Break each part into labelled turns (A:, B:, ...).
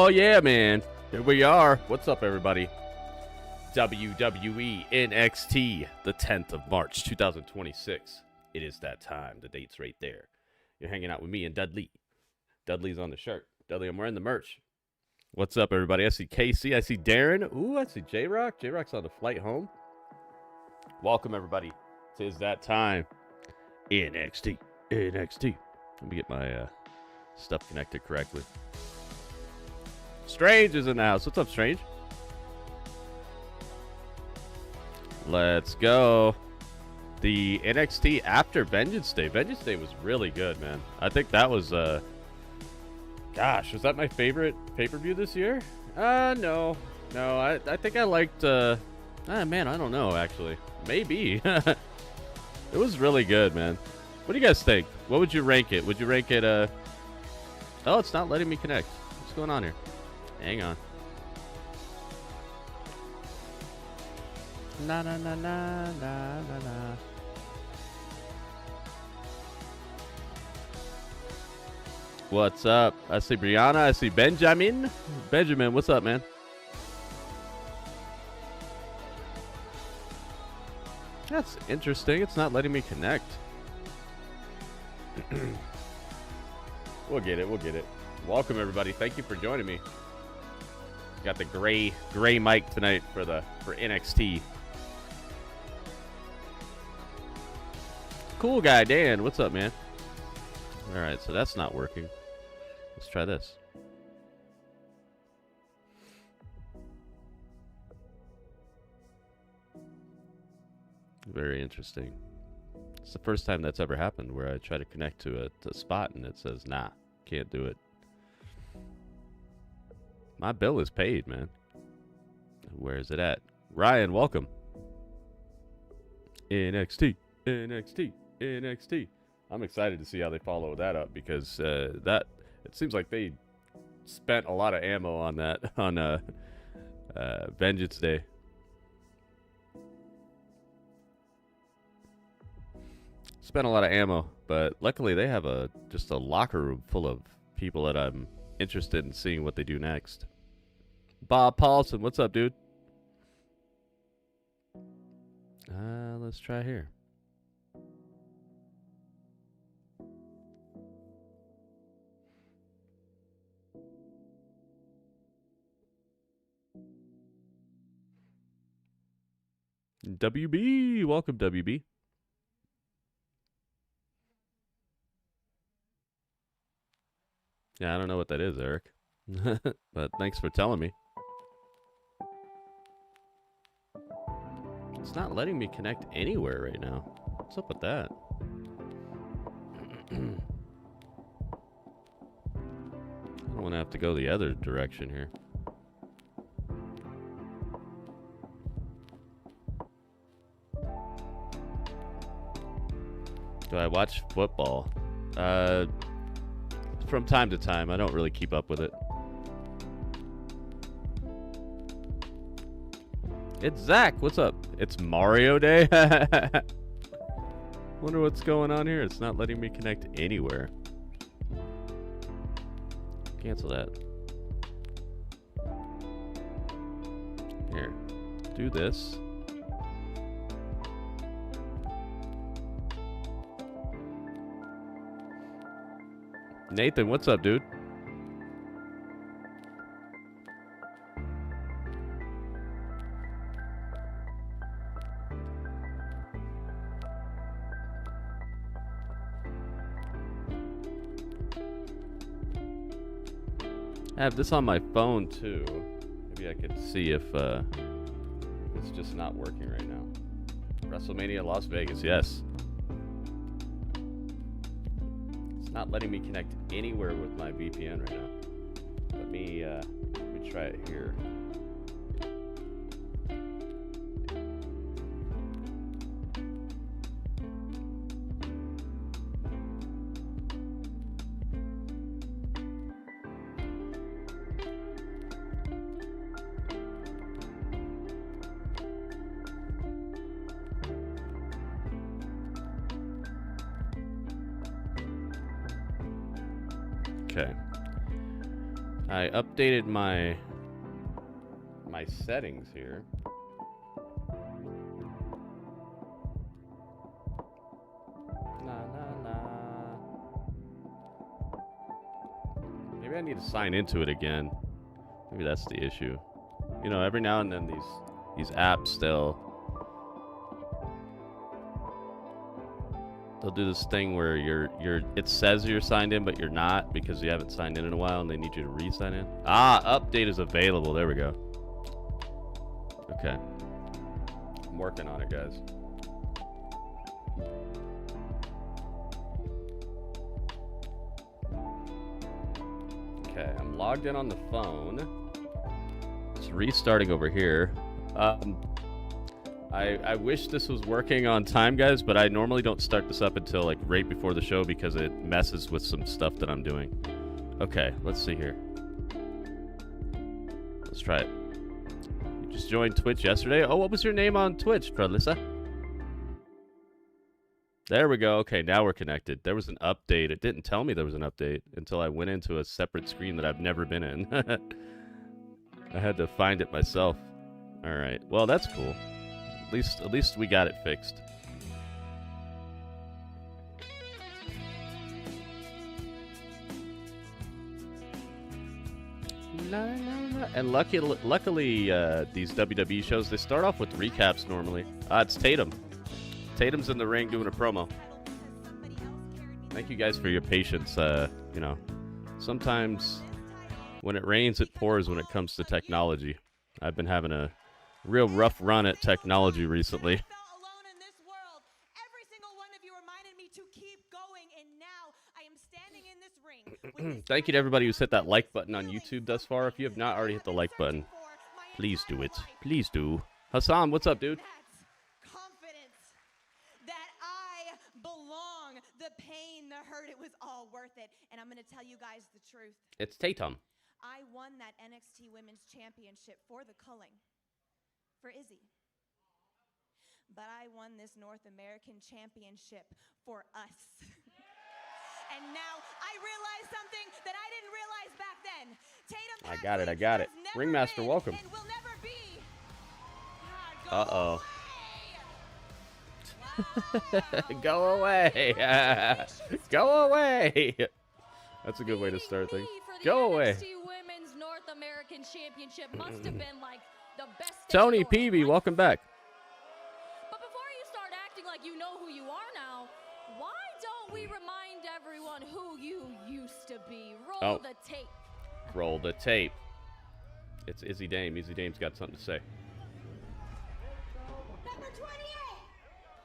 A: yeah, man. Here we are. What's up, everybody? WWE NXT, the 10th of March, 2026. It is that time. The date's right there. You're hanging out with me and Dudley. Dudley's on the shirt. Dudley, I'm wearing the merch. What's up, everybody? I see Casey. I see Darren. Ooh, I see J-Rock. J-Rock's on the flight home. Welcome, everybody. Tis that time. NXT. NXT. Let me get my stuff connected correctly. Strange is in the house. What's up, Strange? Let's go. The NXT after Vengeance Day. Vengeance Day was really good, man. I think that was, gosh, was that my favorite pay-per-view this year? No. No, I think I liked, man, I don't know, actually. Maybe. It was really good, man. What do you guys think? What would you rank it? Would you rank it, oh, it's not letting me connect. What's going on here? Hang on. Na na na na na na na. What's up? I see Brianna. I see Benjamin. Benjamin, what's up, man? That's interesting. It's not letting me connect. We'll get it. We'll get it. Welcome, everybody. Thank you for joining me. Got the gray mic tonight for NXT. Cool guy, Dan. What's up, man? All right, so that's not working. Let's try this. Very interesting. It's the first time that's ever happened where I try to connect to a spot and it says, nah, can't do it. My bill is paid, man. Where is it at? Ryan, welcome. NXT, NXT, NXT. I'm excited to see how they follow that up because it seems like they spent a lot of ammo on that on Vengeance Day. Spent a lot of ammo, but luckily they have just a locker room full of people that I'm interested in seeing what they do next. Bob Paulson, what's up, dude? Let's try here. WB, welcome, WB. Yeah, I don't know what that is, Eric. But thanks for telling me. It's not letting me connect anywhere right now. What's up with that? I don't want to have to go the other direction here. Do I watch football? From time to time. I don't really keep up with it. It's Zach. What's up? It's Mario Day. Wonder what's going on here. It's not letting me connect anywhere. Cancel that. Here. Do this. Nathan, what's up, dude? I have this on my phone too. Maybe I could see if it's just not working right now. WrestleMania Las Vegas, yes. It's not letting me connect anywhere with my VPN right now. Let me try it here. Okay. I updated my settings here. Maybe I need to sign into it again. Maybe that's the issue. You know, every now and then these apps they'll do this thing where it says you're signed in but you're not because you haven't signed in a while and they need you to re-sign in. Update is available. There we go. Okay. I'm working on it, guys. Okay, I'm logged in on the phone. It's restarting over here. I wish this was working on time, guys, but I normally don't start this up until like right before the show because it messes with some stuff that I'm doing. Okay, let's see here. Let's try it. You just joined Twitch yesterday? Oh, what was your name on Twitch, Trudlissa? There we go. Okay, now we're connected. There was an update. It didn't tell me there was an update until I went into a separate screen that I've never been in. I had to find it myself. All right. Well, that's cool. At least we got it fixed. La, la, la. And luckily, these WWE shows, they start off with recaps normally. It's Tatum. Tatum's in the ring doing a promo. Thank you guys for your patience. You know, sometimes when it rains, it pours when it comes to technology. I've been having a real rough run at technology recently. Thank you to everybody who's hit that like button on YouTube thus far. If you have not already hit the like button, please do it. Please do. Hassan, what's up, dude?
B: The pain, the hurt, it was all worth it. And I'm going to tell you guys the truth.
A: It's Tatum.
B: I won that NXT Women's Championship for the culling, for Izzy. But I won this North American Championship for us. And now I realize something that I didn't realize back then. Tatum
A: I got it. Ringmaster, welcome.
B: And will never be.
A: Uh-oh. Go away. Go away. That's a good way to start things. Go away.
C: Women's North American Championship must have been like the best.
A: Tony Peavy, welcome back.
C: But before you start acting like you know who you are now, why don't we remind everyone who you used to be? Roll the tape.
A: Roll the tape. It's Izzy Dame. Izzy Dame's got something to say.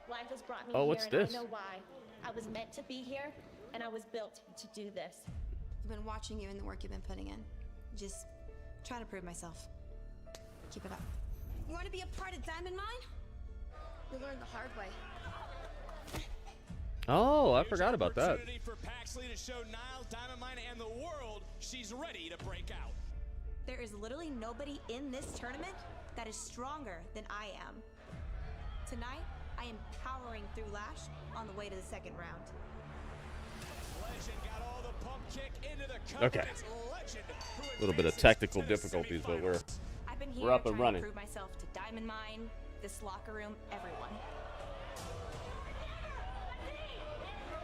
D: Life has brought me
A: what's
D: here, and
A: this?
D: I know why. I was meant to be here, and I was built to do this.
E: I've been watching you and the work you've been putting in. Just trying to prove myself. Keep it up. You want to be a part of Diamond Mine? You'll learn the hard way.
A: Oh, I forgot about that.
F: For Paxley to show Niles, Diamond Mine, and the world she's ready to break out.
E: There is literally nobody in this tournament that is stronger than I am. Tonight, I am powering through Lash on the way to the second round.
F: Legend got all the pump kick into the
A: Okay. A little bit of technical difficulties, but we're up and running.
E: To prove myself to Diamond Mine, this locker room, everyone.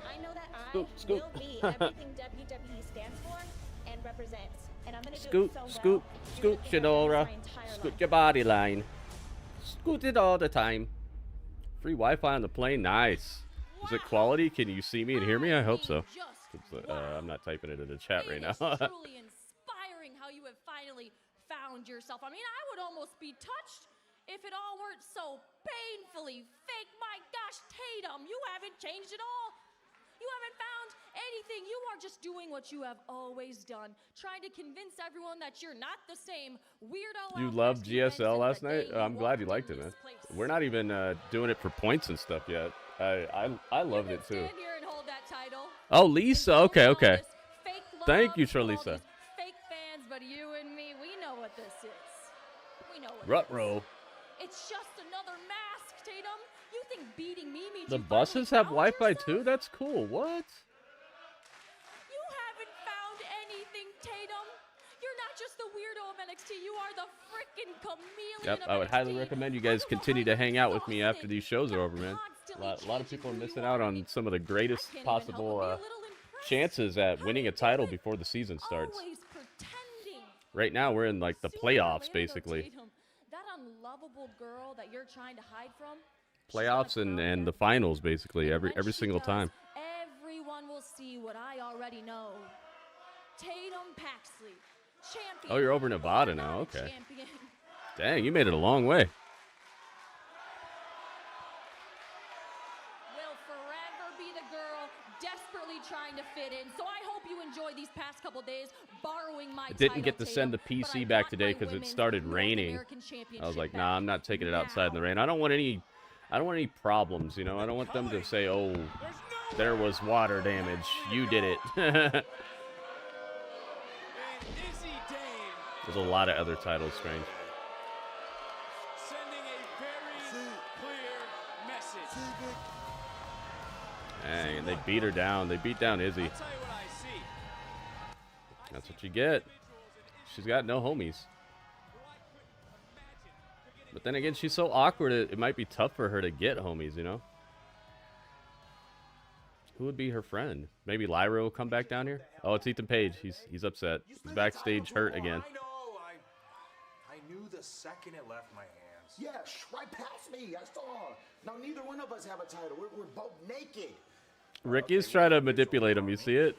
D: I know that I
A: Scoot.
D: will be everything WWE stands for and represents. And I'm going to do
A: Scoot,
D: it so well.
A: scoot, Shadora. Scoot your body line. Scoot it all the time. Free Wi-Fi on the plane, nice. Is it quality? Can you see me and hear me? I hope so. I'm not typing it in the chat right now.
C: It's truly inspiring how you have finally found yourself. I mean, I would almost be touched if it all weren't so painfully fake. My gosh, Tatum, you haven't changed at all. You haven't found anything. You are just doing what you have always done, trying to convince everyone that you're not the same weirdo.
A: You loved GSL last night? I'm glad you liked it, man. We're not even doing it for points and stuff yet. I loved it too.
C: Stand here and hold that title.
A: Oh, Lisa. Okay. Thank you, Charlisa.
C: Fake fans, but you and me, we know what this is. We know what
A: Ruh-roh.
C: It's just another mask, Tatum. You think beating me means
A: The
C: you
A: buses
C: finally
A: have
C: found
A: Wi-Fi
C: yourself?
A: too? That's cool. What?
C: You haven't found anything, Tatum. You're just the weirdo of NXT. You are the freaking chameleon.
A: Yep,
C: of
A: I would highly
C: NXT.
A: recommend you
C: I
A: guys
C: don't know
A: continue
C: how
A: to
C: you're
A: hang out with me after
C: exhausted.
A: these shows are
C: You're
A: over, man.
C: constantly
A: A lot of
C: changing
A: people are
C: who you
A: missing
C: are.
A: out
C: I
A: on
C: mean,
A: some of the
C: I
A: greatest
C: can't even help but
A: possible
C: be a little impressed.
A: chances at
C: How
A: winning
C: you
A: a
C: do
A: title
C: it?
A: before the season starts.
C: Always pretending.
A: Right now, we're in like the
C: Sooner or
A: playoffs,
C: later, though,
A: basically.
C: Tatum, that unlovable girl that you're trying to hide from,
A: Playoffs and the finals, basically,
C: and when
A: every
C: she
A: single
C: does,
A: time.
C: everyone will see what I already know. Tatum Paxley, champion.
A: Oh, you're over Nevada
C: or
A: now,
C: not a
A: okay.
C: champion.
A: Dang, you made it a long way.
C: Will forever be the girl desperately trying to fit in. So I hope you enjoy these past couple days borrowing my
A: I didn't
C: title,
A: get to send the
C: Tatum, but I
A: PC back
C: want
A: today
C: my
A: because it
C: women's
A: started
C: North
A: raining.
C: American
A: I was
C: Championship
A: like,
C: back
A: nah, I'm not taking it outside in the
C: now.
A: rain. I don't want any problems, you know. I don't want them to say, "Oh, there was water damage. You did it."
F: And Izzy Dane
A: There's a lot of other titles, Strange.
F: sending a very clear message.
A: Dang, and they beat her down. They beat down Izzy.
F: I'll tell you what I see.
A: That's what you get. She's got no homies. But then again, she's so awkward, it might be tough for her to get homies, you know? Who would be her friend? Maybe Lyra will come back down here? Oh, it's Ethan Page. He's upset. He's backstage hurt again.
G: I know. I knew the second it left my hands.
H: Yeah, right past me. I saw. Now neither one of us have a title. We're both naked.
A: Ricky's trying to manipulate him. You see it?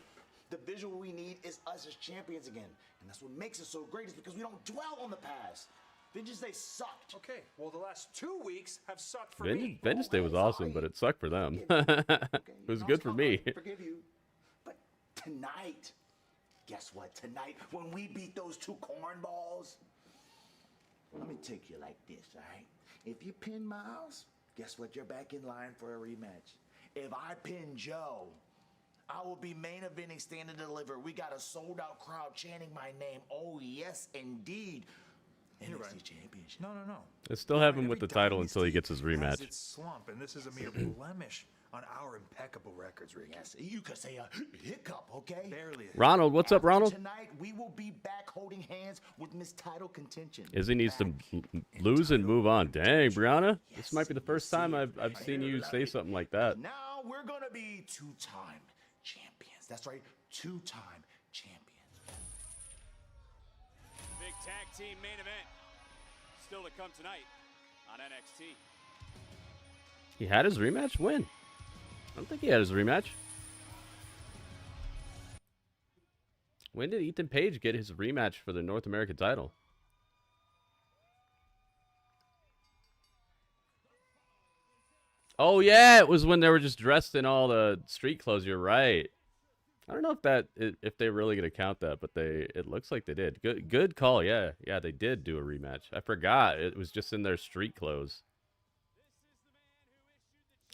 H: The visual we need is us as champions again. And that's what makes it so great is because we don't dwell on the past. Vengeance Day sucked.
G: Okay, well, the last 2 weeks have sucked for me.
A: Vengeance Day was awesome, but it sucked for them. It was good for me.
H: Forgive you. But tonight, guess what? Tonight, when we beat those two cornballs, let me take you like this, all right? If you pin Myles, guess what? You're back in line for a rematch. If I pin Joe, I will be main eventing Stand and Deliver. We got a sold-out crowd chanting my name. Oh, yes, indeed.
G: You're
H: NXT
G: right.
H: Championship.
G: No.
A: Let's still have him
G: Every
A: with the title
G: dynasty
A: until he gets his
G: has
A: rematch.
G: its slump, and this is a mere blemish on our impeccable records, Rick.
H: Yes, you could say a hiccup, okay?
G: Barely.
A: Ronald, what's up,
H: After
A: Ronald?
H: Tonight, we will be back holding hands with Miss Title Contention.
A: Izzy needs to lose and move on. Dang, Brianna. This might be the first time I've seen you say something like that.
H: Now we're going to be two-time champions. That's right, two-time champions.
F: Big tag team main event still to come tonight on NXT.
A: He had his rematch? When? I don't think he had his rematch. When did Ethan Page get his rematch for the North American title? Oh, yeah, it was when they were just dressed in all the street clothes. You're right. I don't know if they're really going to count that, but it looks like they did. Good call, yeah. Yeah, they did do a rematch. I forgot. It was just in their street clothes.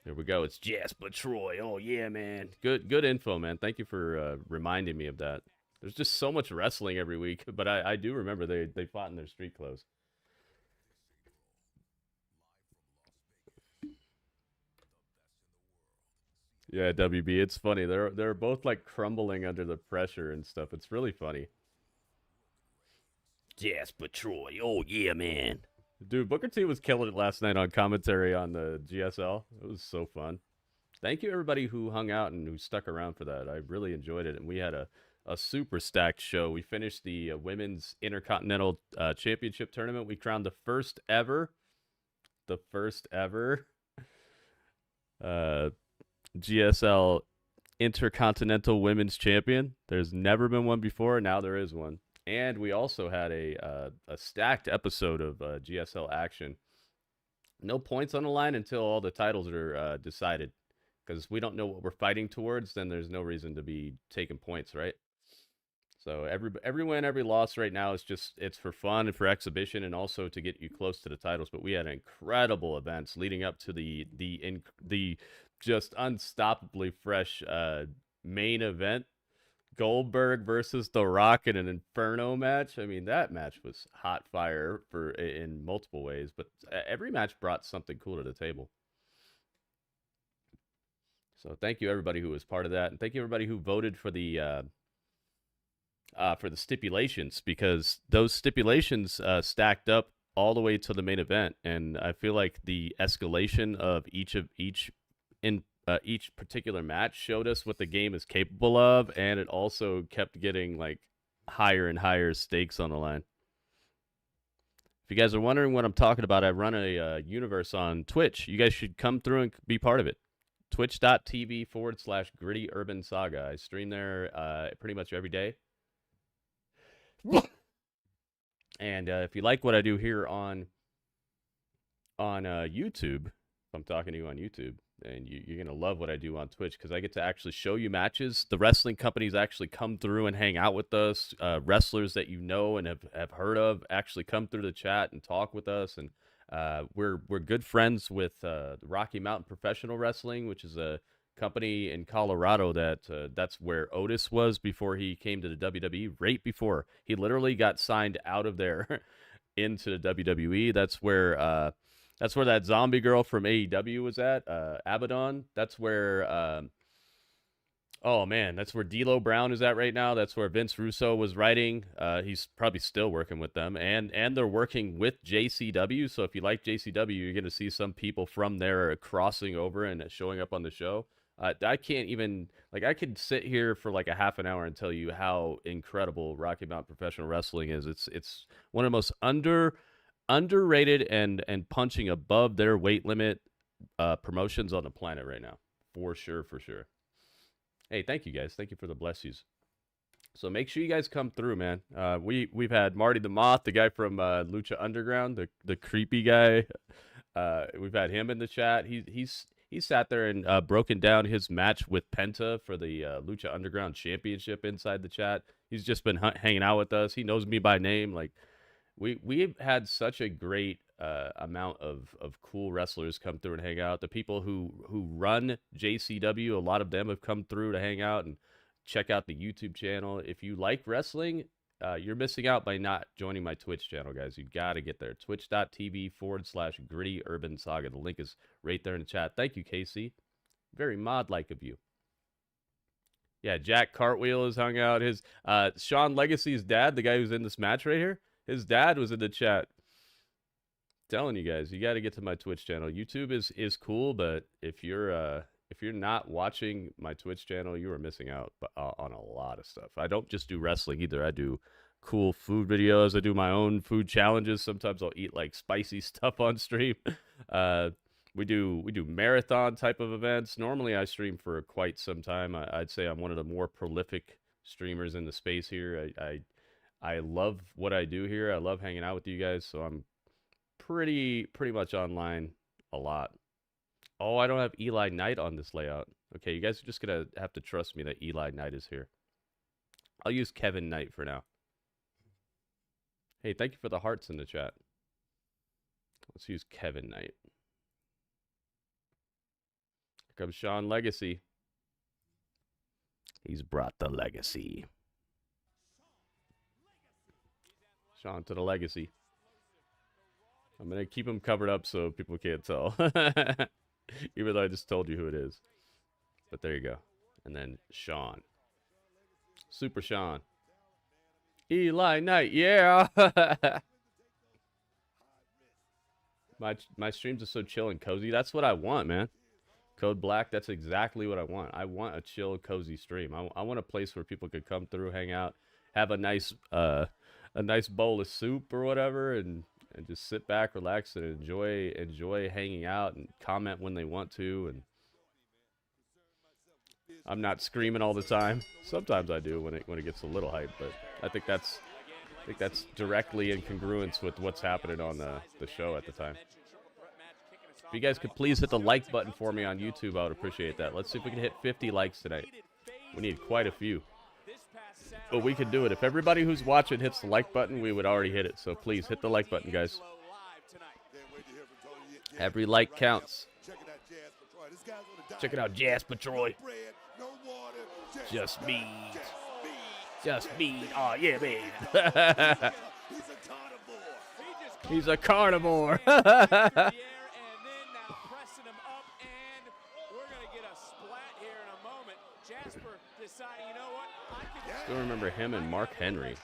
A: Here we go. It's Jasper Troy. Oh, yeah, man. Good info, man. Thank you for reminding me of that. There's just so much wrestling every week, but I do remember they fought in their street clothes. Yeah, WB, it's funny. They're both like crumbling under the pressure and stuff. It's really funny. Jasper Troy. Oh, yeah, man. Dude, Booker T was killing it last night on commentary on the GSL. It was so fun. Thank you, everybody who hung out and who stuck around for that. I really enjoyed it, and we had a super stacked show. We finished the Women's Intercontinental Championship Tournament. We crowned the first ever GSL Intercontinental Women's Champion. There's never been one before. Now there is one. And we also had a stacked episode of GSL action. No points on the line until all the titles are decided. Because we don't know what we're fighting towards, then there's no reason to be taking points, right? So every win, every loss right now is just, it's for fun and for exhibition and also to get you close to the titles. But we had incredible events leading up to the just unstoppably fresh main event. Goldberg versus The Rock in an Inferno match. I mean, that match was hot fire in multiple ways, but every match brought something cool to the table. So thank you everybody who was part of that, and thank you everybody who voted for the for the stipulations, because those stipulations stacked up all the way to the main event, and I feel like the escalation of each particular match showed us what the game is capable of, and it also kept getting like higher and higher stakes on the line. If you guys are wondering what I'm talking about, I run a universe on Twitch. You guys should come through and be part of it. Twitch.tv/Gritty Urban Saga. I stream there pretty much every day. And if you like what I do here on YouTube, if I'm talking to you on YouTube, and you're going to love what I do on Twitch, because I get to actually show you matches. The wrestling companies actually come through and hang out with us. Wrestlers that you know and have heard of actually come through the chat and talk with us. And we're good friends with Rocky Mountain Professional Wrestling, which is a company in Colorado that's where Otis was before he came to the WWE, right before. He literally got signed out of there into the WWE. That's where that zombie girl from AEW was at, Abaddon. That's where, that's where D'Lo Brown is at right now. That's where Vince Russo was writing. He's probably still working with them, and they're working with JCW. So if you like JCW, you're going to see some people from there crossing over and showing up on the show. I can't even, I could sit here for like a half an hour and tell you how incredible Rocky Mountain Professional Wrestling is. It's one of the most underrated and punching above their weight limit promotions on the planet right now, for sure. Hey, thank you guys. Thank you for the bless yous. So make sure you guys come through, man. We've had Marty the Moth, the guy from Lucha Underground, the creepy guy. We've had him in the chat. He sat there and broken down his match with Penta for the Lucha Underground Championship inside the chat. He's just been hanging out with us. He knows me by name. Like, we've had such a great amount of cool wrestlers come through and hang out. The people who run JCW, a lot of them have come through to hang out and check out the YouTube channel. If you like wrestling, you're missing out by not joining my Twitch channel, guys. You got to get there. Twitch.tv/Gritty Urban Saga. The link is right there in the chat. Thank you, Casey. Very mod-like of you. Yeah, Jack Cartwheel has hung out. His Sean Legacy's dad, the guy who's in this match right here, his dad was in the chat. Telling you guys, you got to get to my Twitch channel. YouTube is cool, but if you're not watching my Twitch channel, you are missing out on a lot of stuff. I don't just do wrestling either. I do cool food videos. I do my own food challenges. Sometimes I'll eat like spicy stuff on stream. We do marathon type of events. Normally I stream for quite some time. I'd say I'm one of the more prolific streamers in the space here. I love what I do here. I love hanging out with you guys, so I'm pretty much online a lot. Oh, I don't have Eli Knight on this layout. Okay, you guys are just going to have to trust me that Eli Knight is here. I'll use Kevin Knight for now. Hey, thank you for the hearts in the chat. Let's use Kevin Knight. Here comes Sean Legacy. He's brought the legacy. Sean to the legacy. I'm going to keep him covered up so people can't tell. Even though I just told you who it is. But there you go. And then Sean. Super Sean. Eli Knight, yeah. My streams are so chill and cozy. That's what I want, man. Code Black, that's exactly what I want. I want a chill, cozy stream. I want a place where people could come through, hang out, have a nice bowl of soup or whatever, and just sit back, relax, and enjoy hanging out and comment when they want to. And I'm not screaming all the time. Sometimes I do when it gets a little hype, but I think that's directly in congruence with what's happening on the show at the time. If you guys could please hit the like button for me on YouTube, I would appreciate that. Let's see if we can hit 50 likes tonight. We need quite a few. But we can do it. If everybody who's watching hits the like button, we would already hit it. So please hit the like button, guys. Every like counts. Check it out, Jasper Troy. Just meat. Just meat. Oh, yeah, man. He's a carnivore. Still remember him and Mark Henry.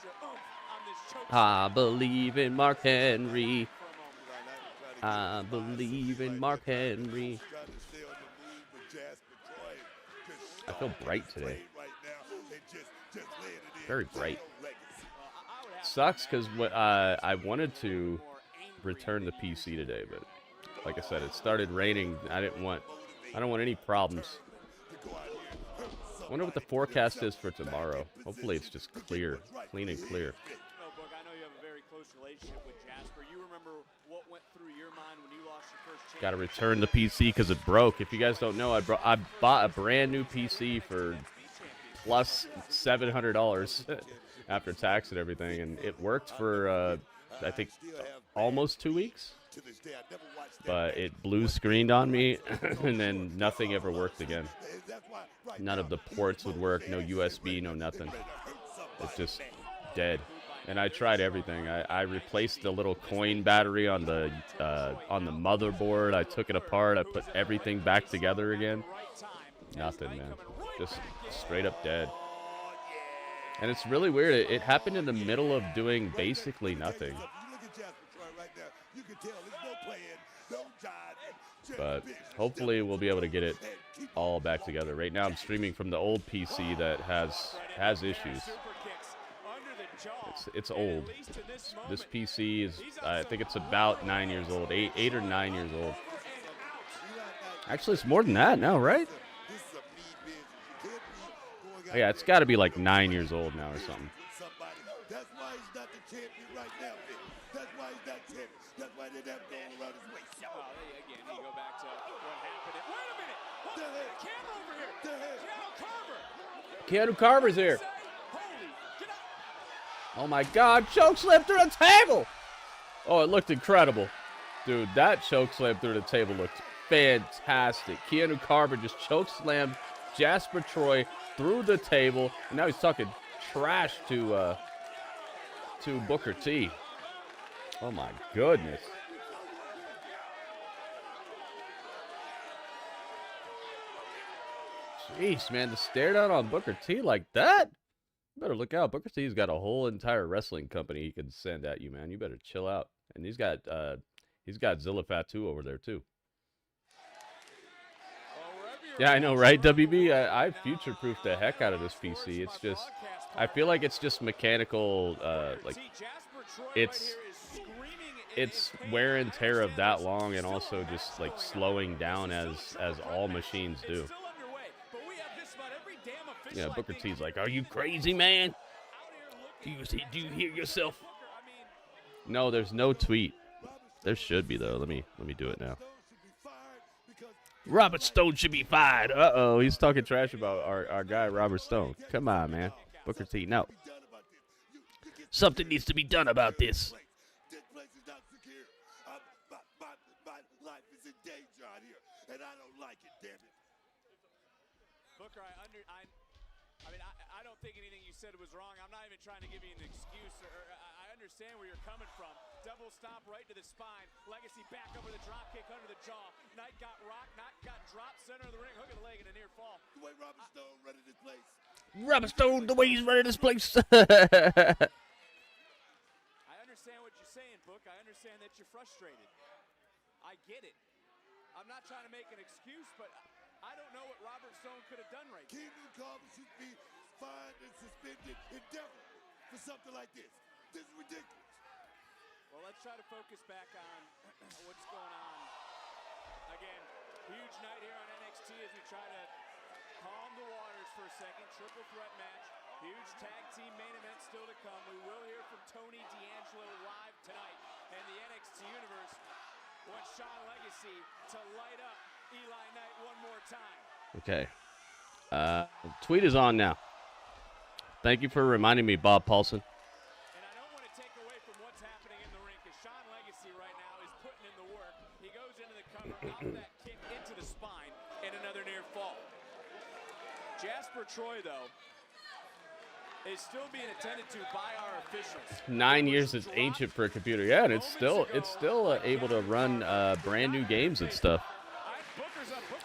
A: I believe in Mark Henry. I believe in Mark Henry. I feel bright today. Very bright. Sucks because I wanted to return the PC today, but like I said, it started raining. I don't want any problems. I wonder what the forecast is for tomorrow. Hopefully it's just clear, clean and clear.
F: I know you have a very close relationship with Jasper. You remember what went through your mind when you lost your first chance?
A: Got to return the PC because it broke. If you guys don't know, I bought a brand new PC for plus $700 after tax and everything, and it worked for I think almost 2 weeks. But it blue screened on me, and then nothing ever worked again. None of the ports would work, no USB, no nothing. It's just dead. And I tried everything. I replaced the little coin battery on the motherboard. I took it apart. I put everything back together again. Nothing, man. Just straight up dead. And it's really weird. It happened in the middle of doing basically nothing. But hopefully we'll be able to get it all back together. Right now I'm streaming from the old PC that has issues. It's old. This PC is, I think it's about 9 years old, 8 or 9 years old. Actually, it's more than that now, right? Oh, yeah, it's got to be like 9 years old now or something.
I: That's why he's not the champion right now. That's why he's not champion. That's why they have going around his waist.
F: Again, you go back to what happened. Wait a minute! Look, the camera over here.
A: Keanu Carver's here. Oh my God! Choke slam through the table. Oh, it looked incredible, dude. That choke slam through the table looked fantastic. Keanu Carver just choke slammed Jasper Troy through the table, and now he's talking trash to Booker T. Oh my goodness. Jeez, man, to stare down on Booker T like that? You better look out. Booker T's got a whole entire wrestling company he can send at you, man. You better chill out. And he's got Zilla Fatu over there too. Yeah, I know, right, WB? I future-proofed the heck out of this PC. It's just, I feel like it's just mechanical, like, it's wear and tear of that long, and also just, like, slowing down as all machines do. Yeah, Booker T's like, are you crazy, man? Do you hear yourself? No, there's no tweet. There should be, though. Let me do it now. Robert Stone should be fired. Uh-oh, he's talking trash about our guy, Robert Stone. Come on, man. Booker T, no. Something needs to be done about this.
I: This place is not secure. My life is in danger out here, and I don't like it, damn it.
F: Booker, I don't think anything you said was wrong. I'm not even trying to give you an excuse. I understand where you're coming from. Double stomp right to the spine. Legacy back over the drop kick under the jaw. Knight got rocked. Knight got dropped center of the ring. Hook of the leg and a near fall.
I: The way Robert Stone running this place.
A: Robert Stone, the way he's running this place.
F: I understand what you're saying, Book. I understand that you're frustrated. I get it. I'm not trying to make an excuse, but I don't know what Robert Stone could have done right there.
I: Keanu Carver should be fined and suspended indefinitely for something like this. This is ridiculous.
F: Well, let's try to focus back on what's going on. Again, huge night here on NXT as we try to calm the waters for a second. Triple threat match. Huge tag team main event still to come. We will hear from Tony D'Angelo live tonight. And the NXT Universe wants Sean Legacy to light up Eli Knight one more time.
A: Okay. Tweet is on now. Thank you for reminding me, Bob Paulson.
F: And I don't want to take away from what's happening in the ring because Sean Legacy right now is putting in the work. He goes into the cover, off that kick into the spine, and another near fall. Jasper Troy, though, is still being attended to by our officials.
A: 9 years is ancient for a computer. Yeah, and it's still able to run brand new games and stuff.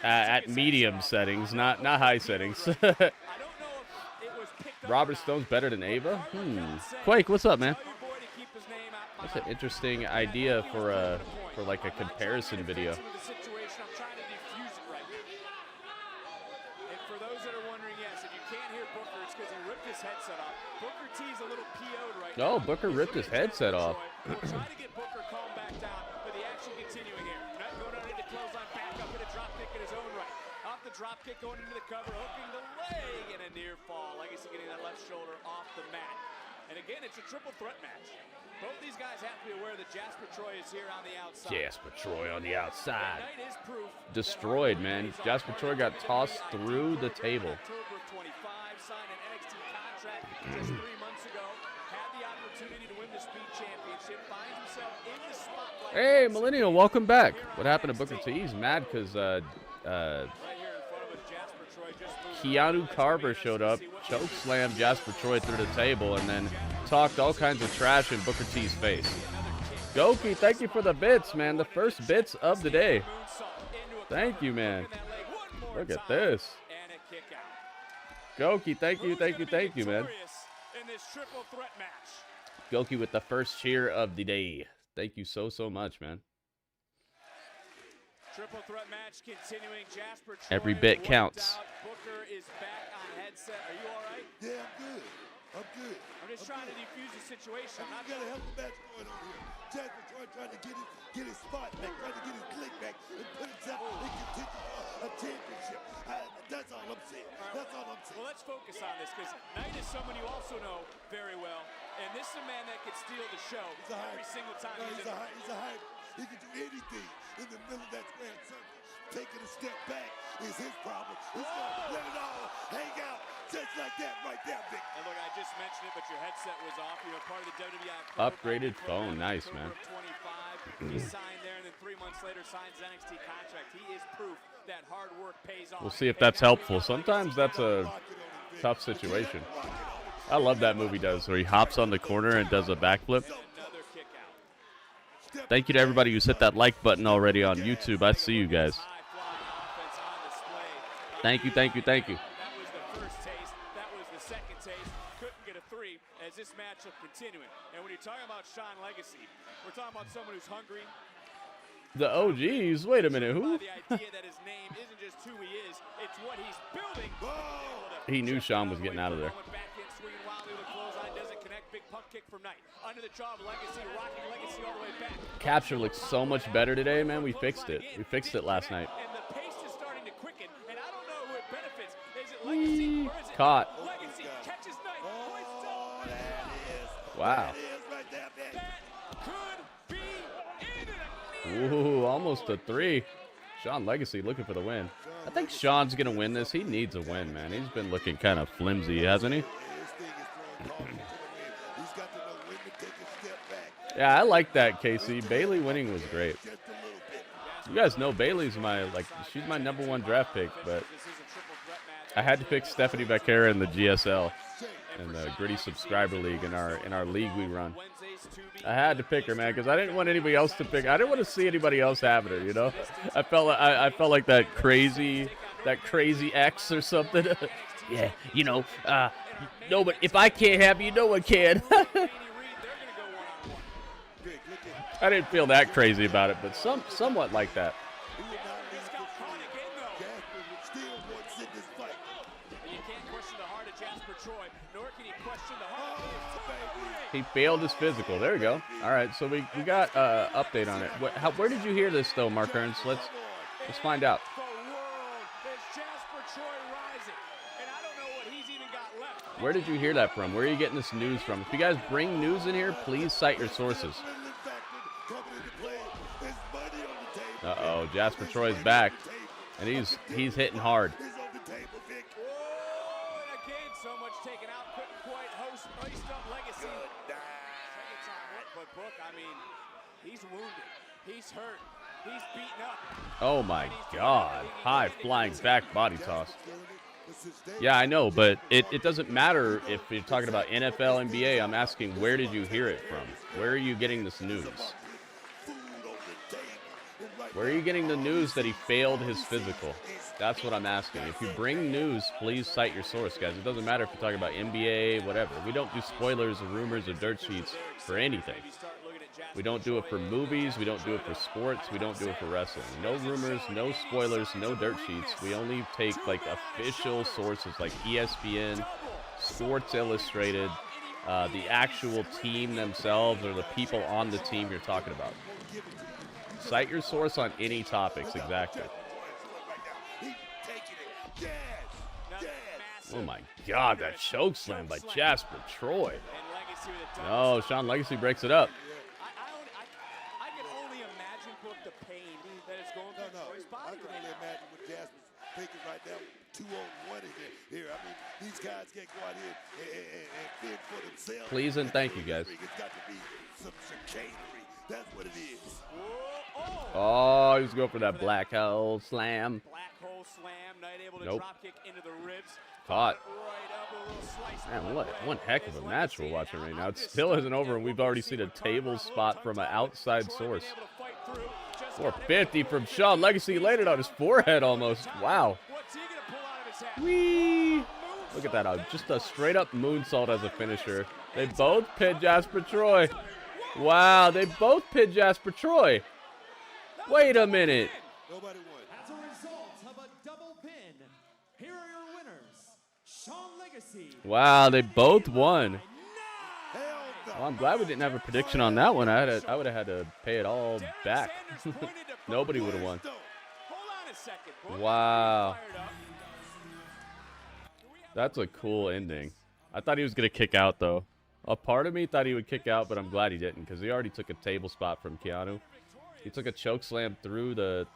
A: At medium settings, not high settings. Robert Stone's better than Ava? Quake, what's up, man? That's an interesting idea for like a comparison video.
F: And for those that are wondering, yes, if you can't hear Booker, it's because he ripped his headset off. Booker T's a little PO'd right now.
A: Oh, Booker ripped his headset off.
F: We'll try to get Booker calmed back down, but the action continuing here. Not going underneath the clothesline, back up in a drop kick in his own right. Off the drop kick, going into the cover, hooking the leg, and a near fall. Legacy getting that left shoulder off the mat. And again, it's a triple threat match. Both these guys have to be aware that Jasper Troy is here on the outside.
A: Jasper Troy on the outside.
F: Tonight is proof
A: Destroyed, man. Jasper Troy got tossed through the table.
F: October of 25, signed an NXT contract just 3 months ago. Had the opportunity to win the Speed Championship. Finds himself in the spotlight.
A: Hey, Millennial, welcome back. What happened to Booker T? He's mad because
F: Right here in front of us, Jasper Troy just moved
A: Keanu Carver showed up, choke slammed Jasper Troy through the table, and then talked all kinds of trash in Booker T's face. Goki, thank you for the bits, man. The first bits of the day. Thank you, man. Look at this.
F: and a kick out.
A: Goki, thank you, thank you, thank you, man.
F: In this triple threat match.
A: Goki with the first cheer of the day. Thank you so, so much, man.
F: Triple threat match continuing. Jasper Troy
A: Every bit
F: wiped
A: counts.
F: out. Booker is back on headset. Are you all right?
I: Yeah, I'm good. I'm good.
F: I'm just trying to defuse the situation. I'm not
I: We got a hell of a match going on here. Jasper Troy trying to get his spot back, trying to get his click back, and put himself in contention for a championship. That's all I'm saying. That's all I'm saying.
F: Well, let's focus on this because Knight is someone you also know very well, and this is a man that can steal the show every single time he's in.
I: He's a hype. He can do anything in the middle of that square circle. Taking a step back is his problem. He's gonna let it all hang out just like that right there, Vic.
F: And look, I just mentioned it, but your headset was off. You know, part of the WWE
A: Upgraded phone. Nice, man.
F: 25. He signed there, and then 3 months later signs an NXT contract. He is proof that hard work pays off.
A: We'll see if that's helpful. Sometimes that's a tough situation. I love that movie does, where he hops on the corner and does a backflip.
F: Another kick out.
A: Thank you to everybody who's hit that like button already on YouTube. I see you guys.
F: High-flying offense on display.
A: Thank you, thank you, thank you.
F: That was the first taste. That was the second taste. Couldn't get a 3 as this matchup continuing. And when you're talking about Sean Legacy, we're talking about someone who's hungry.
A: The OGs. Wait a minute, who?
F: The idea that his name isn't just who he is, it's what he's building.
A: He knew Sean was getting out of there.
F: Backhand swinging wildly with a clothesline, doesn't connect. Big pump kick from Knight. Under the jaw of Legacy, rocking Legacy all the way back.
A: Capture looks so much better today, man. We fixed it. We fixed it last night.
F: And the pace is starting to quicken, and I don't know who it benefits. Is it Legacy or is it
A: Caught.
F: Legacy catches Knight, hoists up.
A: Wow.
F: That could be it.
A: Ooh, almost a 3. Sean Legacy looking for the win. I think Sean's going to win this. He needs a win, man. He's been looking kind of flimsy, hasn't he? Yeah, I like that, Casey. Bailey winning was great. You guys know Bailey's she's my #1 draft pick, but I had to pick Stephanie Becerra in the GSL, in the Gritty Subscriber League, in our league we run. I had to pick her, man, because I didn't want anybody else to pick. I didn't want to see anybody else having her, you know. I felt like that crazy X or something. Yeah, you know. No, but if I can't have you, no one can. I didn't feel that crazy about it, but somewhat like that. He failed his physical. There we go. All right, so we got update on it. Where did you hear this though, Mark Ernst? Let's find out. Where did you hear that from? Where are you getting this news from? If you guys bring news in here, please cite your sources. Uh-oh, Jasper Troy's back, and he's hitting hard.
F: So much taken out, couldn't quite hoist up Legacy. But Book, I mean, he's wounded, he's hurt, he's beaten up.
A: Oh my God, high flying back body toss. Yeah, I know, but it doesn't matter if you're talking about NFL, NBA. I'm asking, where did you hear it from? Where are you getting this news? Where are you getting the news that he failed his physical? That's what I'm asking. If you bring news, please cite your source, guys. It doesn't matter if you're talking about NBA, whatever. We don't do spoilers or rumors or dirt sheets for anything. We don't do it for movies. We don't do it for sports. We don't do it for wrestling. No rumors, no spoilers, no dirt sheets. We only take like official sources like ESPN, Sports Illustrated, the actual team themselves or the people on the team you're talking about. Cite your source on any topics, exactly. Oh my God, that choke slam by Jasper Troy. No, Sean Legacy breaks it up.
F: I can only imagine the pain that is going through Troy's body.
I: I can only imagine what Jasper's thinking right now. 2-on-1 here. I mean, these guys can't go out here and fend for themselves.
A: Please and thank you, guys.
I: It's got to be some chicanery. That's what it is.
A: Oh, he was going for that black hole slam.
F: Black hole slam. Knight able to
A: Nope.
F: drop kick into the ribs.
A: Caught.
F: Right up, a little slice.
A: Man, what one heck of a match we're watching right now. It still isn't over, and we've already seen a table spot from an outside source. 450 from Sean Legacy. Laid it on his forehead almost. Wow. Whee! Look at that. Just a straight-up moonsault as a finisher. They both pinned Jasper Troy. Wow, they both pinned Jasper Troy. Wait a minute.
I: Nobody won.
J: As a result of a double pin, here are your winners, Sean Legacy.
A: Wow, they both won. Well, I'm glad we didn't have a prediction on that one. I would have had to pay it all back. Nobody would have won. Wow. That's a cool ending. I thought he was going to kick out, though. A part of me thought he would kick out, but I'm glad he didn't, because he already took a table spot from Keanu. He took a choke slam through the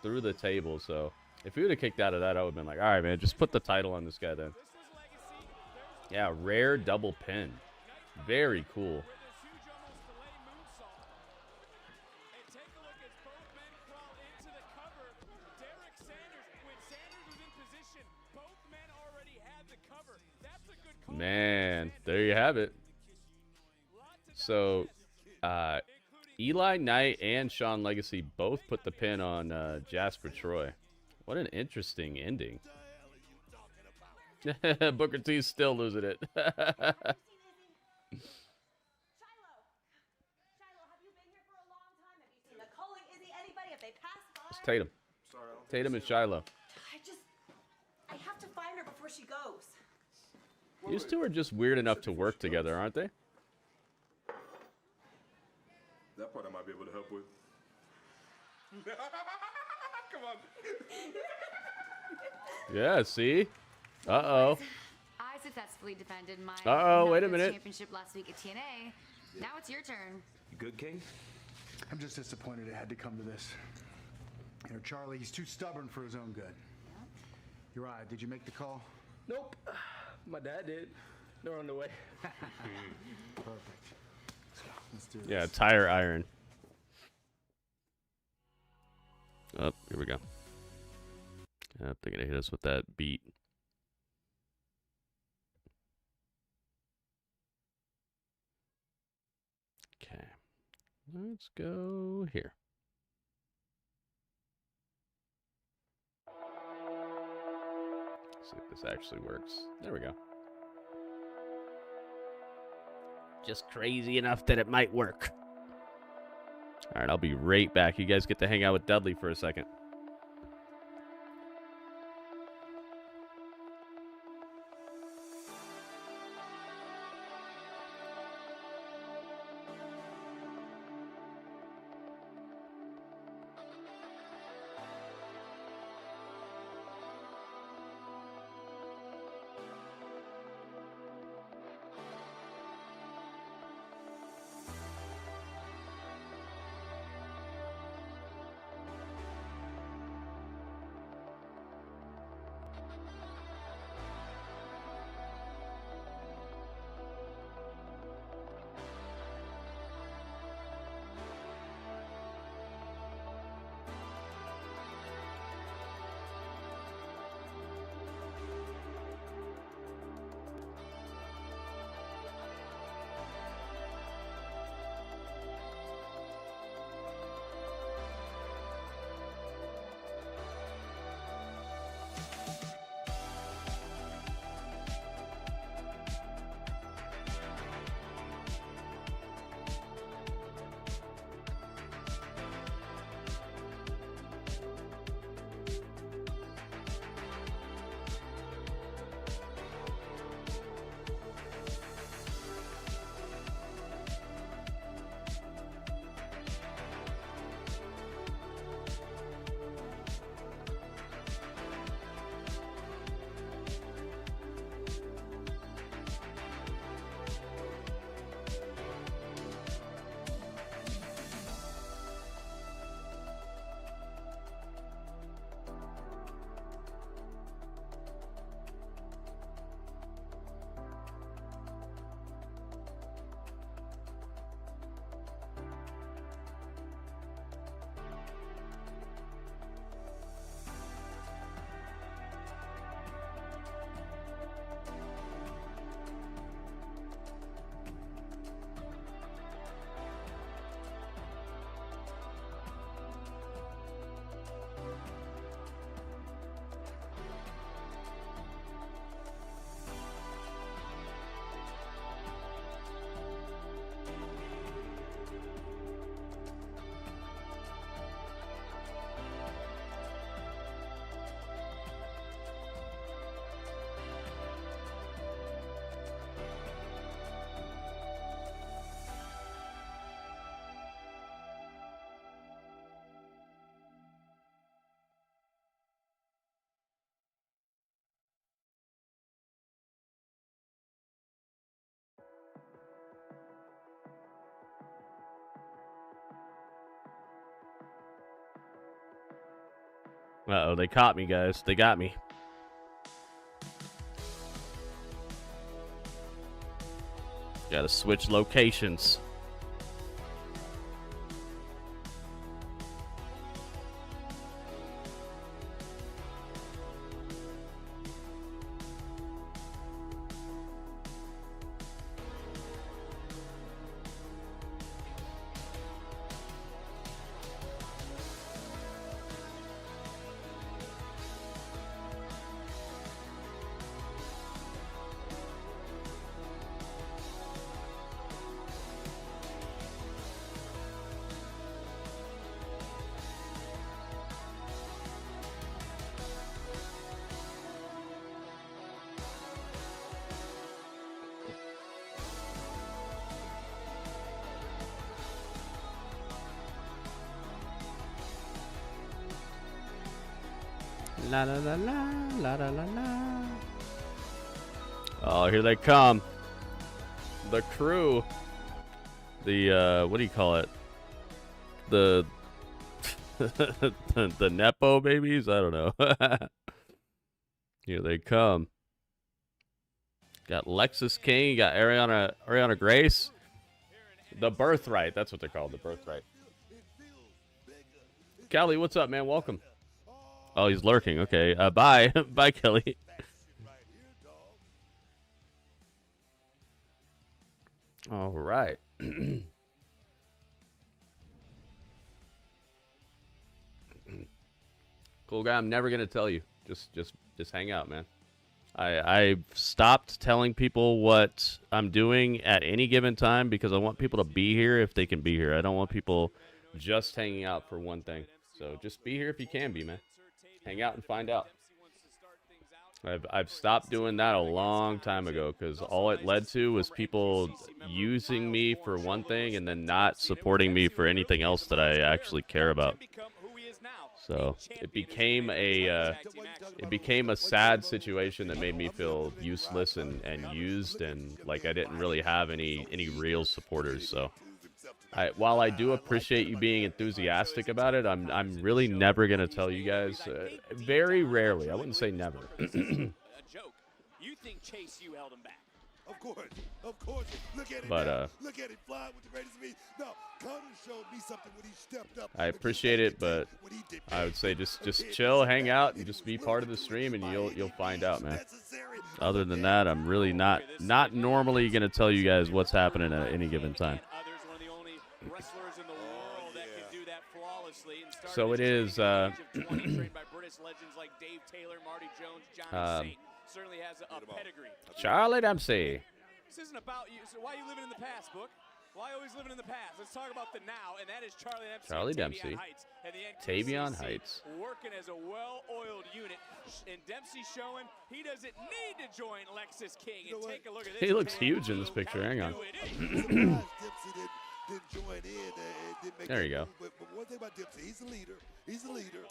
A: table, so if he would have kicked out of that, I would have been like, all right, man, just put the title on this guy then. Yeah, rare double pin. Very cool. Man, there you have it. So, Eli Knight and Sean Legacy both put the pin on Jasper Troy. What an interesting ending. Booker T's still losing it. It's Tatum. Tatum and Shiloh.
B: I have to find her before she goes.
A: These two are just weird enough to work together, aren't they?
K: That part I might be able to help with. Come on.
A: Yeah, see? Uh-oh.
L: I successfully defended my
A: wait a minute.
L: championship last week at TNA. Now it's your turn.
G: You good, King?
M: I'm just disappointed it had to come to this. You know, Charlie, he's too stubborn for his own good. Yeah. Uriah, did you make the call?
N: Nope. My dad did. They're on the way.
M: Perfect. Let's do this.
A: Yeah, tire iron. Oh, here we go. They're going to hit us with that beat. Okay. Let's go here. See if this actually works. There we go. Just crazy enough that it might work. All right, I'll be right back. You guys get to hang out with Dudley for a second. Uh-oh, they caught me, guys. They got me. Gotta switch locations. La la la la la la la la. Oh, here they come. The crew. The what do you call it? The the Nepo babies? I don't know. Here they come. Got Lexus King, got Ariana Grace. The Birthright, that's what they're called, the Birthright. Kelly, what's up, man? Welcome. Oh, he's lurking. Okay. Bye. Bye, Kelly. All right. Cool guy. I'm never going to tell you. Just hang out, man. I've stopped telling people what I'm doing at any given time because I want people to be here if they can be here. I don't want people just hanging out for one thing. So just be here if you can be, man. Hang out and find out. I've stopped doing that a long time ago because all it led to was people using me for one thing and then not supporting me for anything else that I actually care about. So it became a sad situation that made me feel useless and used, and like I didn't really have any real supporters. So while I do appreciate you being enthusiastic about it, I'm really never gonna tell you guys. Very rarely, I wouldn't say never.
F: A joke. You think Chase you held him back?
I: Of course. Look at it.
A: But
I: now. Look at it flying with the greatest speed. No, Connor showed me something when he stepped up.
A: I appreciate it, but I would say just chill, hang out, and just be part of the stream, and you'll find out, man. Other than that, I'm really not normally gonna tell you guys what's happening at any given time.
F: Wrestlers in the world that can do that flawlessly. And
A: So it is.
F: trained by British legends like Dave Taylor, Marty Jones, Johnny Saint. Certainly has a pedigree.
A: Charlie Dempsey.
F: This isn't about you. So why are you living in the past, Book? Why always living in the past? Let's talk about the now, and that is Charlie Dempsey.
A: Charlie Dempsey. Tavion Heights.
F: Working as a well-oiled unit, and Dempsey showing he doesn't need to join Lexus King. And take a look at this.
A: He looks huge in this picture. Hang on. There you go.
I: But one thing about Dempsey, he's a leader. He's a leader.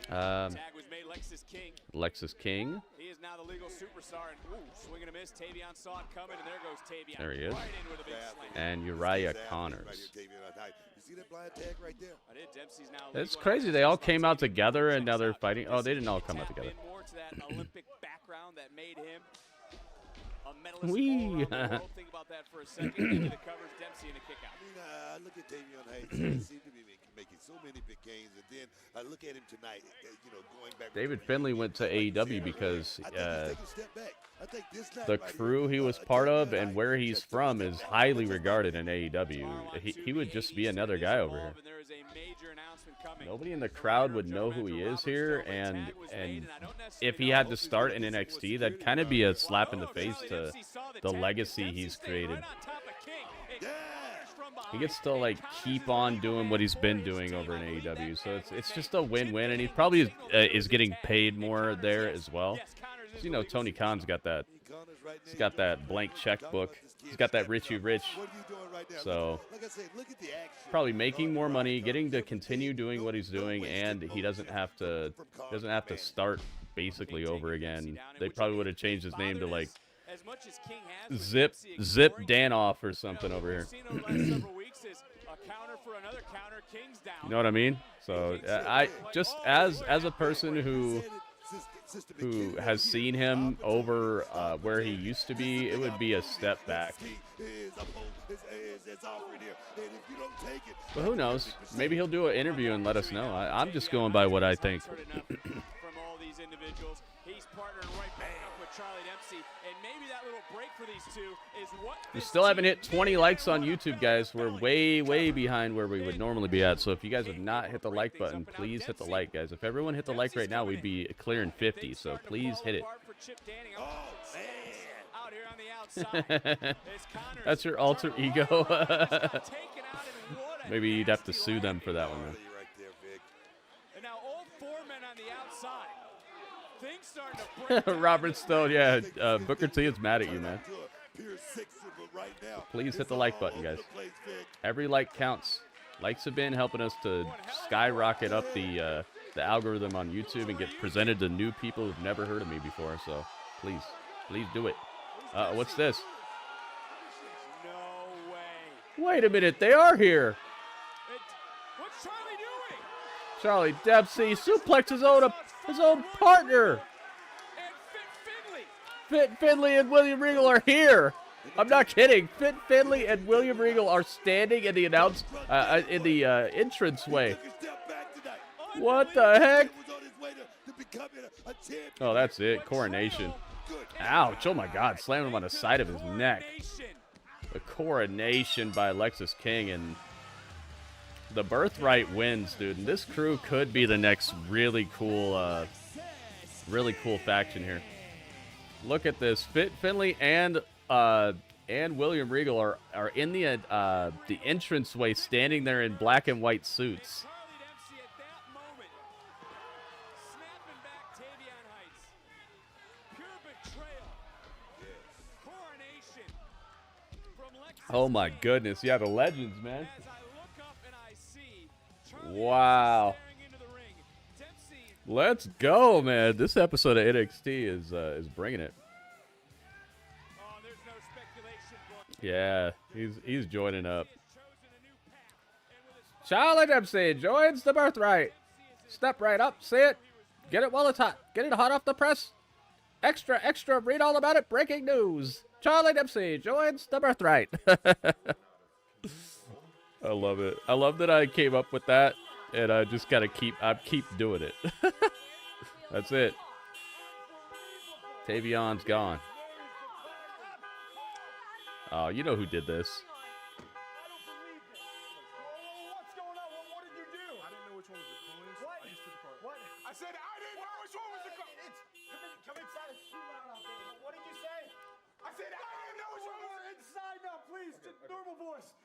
F: Tag was made Lexus King.
A: Lexus King.
F: He is now the legal superstar, and swing and a miss. Tavion saw it coming, and there goes Tavion.
A: There he is.
F: Right in with a big slam.
A: And Uriah Connors.
I: You see that blind tag right there?
F: I did. Dempsey's now
A: It's crazy. They all came out together, and now they're fighting. Oh, they didn't all come out together.
F: More to that Olympic background that made him a medalist
A: Wee.
F: all around the world. Think about that for a second. Into the covers, Dempsey in a kick out.
I: I mean, I look at Tavion Heights. He seems to be making so many big gains, and then I look at him tonight. Going back.
A: David Finley went to AEW because
I: I think
A: the crew he was part of and where he's from is highly regarded in AEW. He would just be another guy over here. Nobody in the crowd would know who he is here, and if he had to start in NXT, that'd kind of be a slap in the face to the legacy he's created. He gets to like keep on doing what he's been doing over in AEW, so it's just a win-win, and he probably is getting paid more there as well. You know, Tony Khan's got that. He's got that blank checkbook. He's got that Richie Rich. So probably making more money, getting to continue doing what he's doing, and he doesn't have to start basically over again. They probably would have changed his name to like Zip Danoff or something over here.
F: counter for another counter. King's down.
A: You know what I mean? So I just as a person who has seen him over where he used to be, it would be a step back. But who knows? Maybe he'll do an interview and let us know. I'm just going by what I think.
F: From all these individuals, he's partnering right back up with Charlie Dempsey, and maybe that little break for these two is what.
A: We still haven't hit 20 likes on YouTube, guys. We're way behind where we would normally be at. So if you guys have not hit the like button, please hit the like, guys. If everyone hit the like right now, we'd be clearing 50. So please hit it. That's your alter ego. Maybe you'd have to sue them for that one. Man.
F: And now old four men on the outside. Things starting to break.
A: Robert Stone, yeah. Booker T is mad at you, man. Please hit the like button, guys. Every like counts. Likes have been helping us to skyrocket up the algorithm on YouTube and get presented to new people who've never heard of me before. So please do it. What's this?
F: No way.
A: Wait a minute, they are here.
F: What's Charlie doing?
A: Charlie Dempsey suplexed his own partner. Fit Finley and William Regal are here. I'm not kidding. Fit Finley and William Regal are standing in the entranceway. What the heck? Oh, that's it. Coronation. Ouch. Oh, my God. Slammed him on the side of his neck. The coronation by Alexis King. And the Birthright wins, dude. And this crew could be the next really cool faction here. Look at this. Fit Finley and William Regal are in the entranceway, standing there in black and white suits. Oh my goodness. Yeah, the legends, man. Wow. Let's go, man. This episode of NXT is bringing it. Yeah, he's joining up. Charlie Dempsey joins the Birthright. Step right up, see it. Get it while it's hot. Get it hot off the press. Extra, read all about it. Breaking news. Charlie Dempsey joins the Birthright. I love it. I love that I came up with that, and I just gotta keep doing it. That's it. Tavion's gone. Oh, you know who did this.